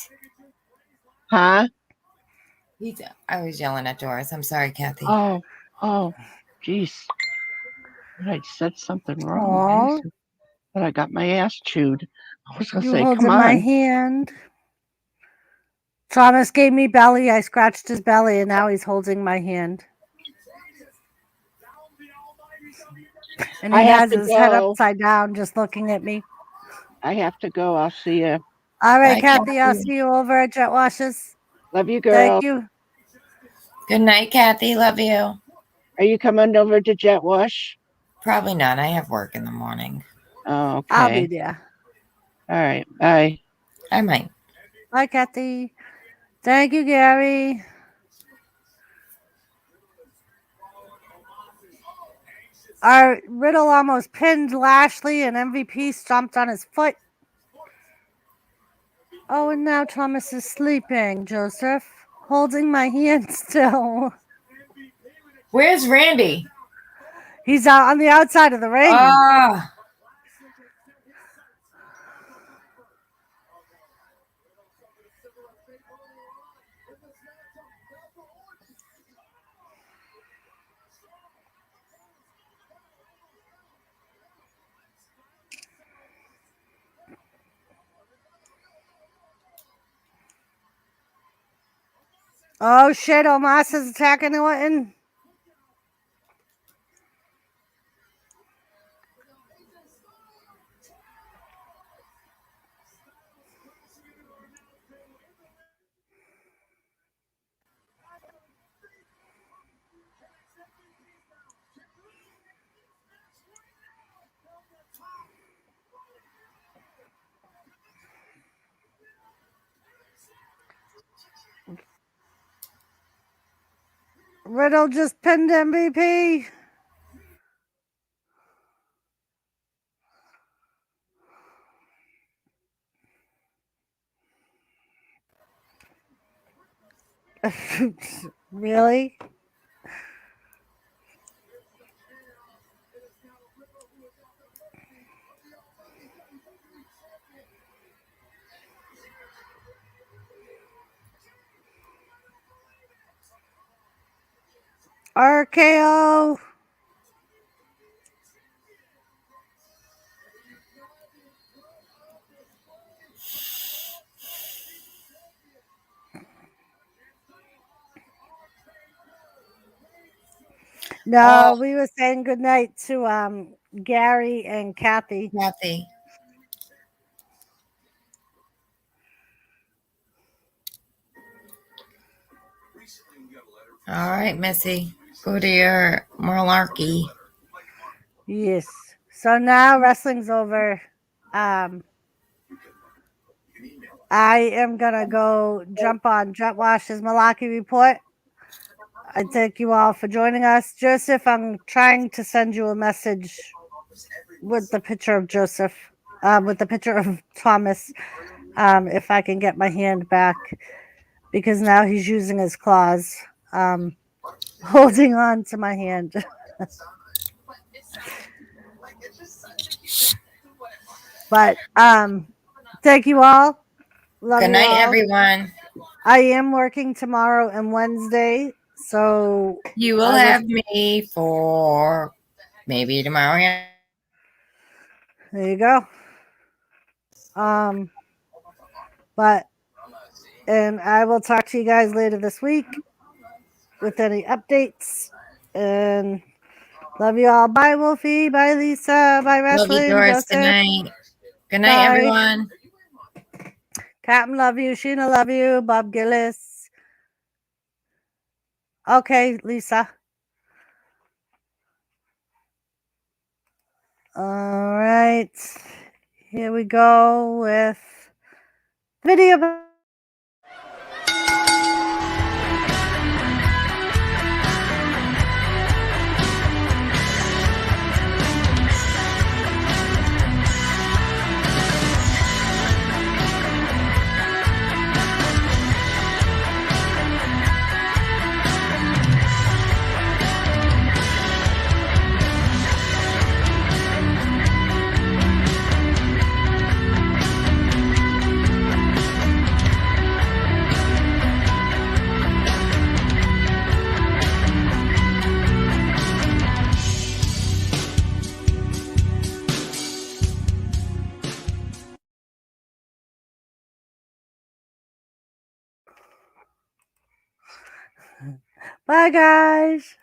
huh? I was yelling at Doris. I'm sorry, Kathy. Oh, geez. I said something wrong. Oh. Geez. But I got my ass chewed. I was gonna You say, come holding my on. hand. Thomas gave me belly. I scratched his belly, and now he's holding my hand. And he I have has to his head go. upside down, just looking at me. I have to go. I'll see you. All right, Bye, Kathy. I'll Kathy. see you over at Jet Washes. Love you, girl. Thank you. Good night, Kathy. Love you. Are you coming over to Jet Wash? Probably not. I have work in the morning. Oh, okay. I'll be there. All right. Bye. I might. Bye, Kathy. Thank you, Gary. Our Riddle almost pinned Lashley, and MVP stomped on his foot. Oh, and now Thomas is sleeping, Joseph. Holding my hand still. Where's Randy? He's out on the outside of the ring. Ah. Oh shit, Omos is attacking Orton. Riddle just pinned MVP. Really? RKO. No, we were saying goodnight to Gary and Kathy. Kathy. All right, Missy. Go to your malarkey. Yes. So now wrestling's over. I am gonna go jump on Jet Wash's Malaki Report. I thank you all for joining us. Joseph, I'm trying to send you a message with the picture of Joseph, with the picture of Thomas, if I can get my hand back, because now he's using his claws. holding on to my hand. But thank you all. Love Good you night, all. everyone. I am working tomorrow and Wednesday, so You will have me for maybe tomorrow. Yeah. there you go. But and I will talk to you guys later this week with any updates. And love you all. Bye, Wolfie. Bye, Lisa. Bye, Love you, Wrestling. Doris. Good Joseph. night. Good night, Bye. everyone. Captain, love you. Sheena, love you. Bob Gillis. Okay, Lisa. All right. Here we go with video. Bye, guys.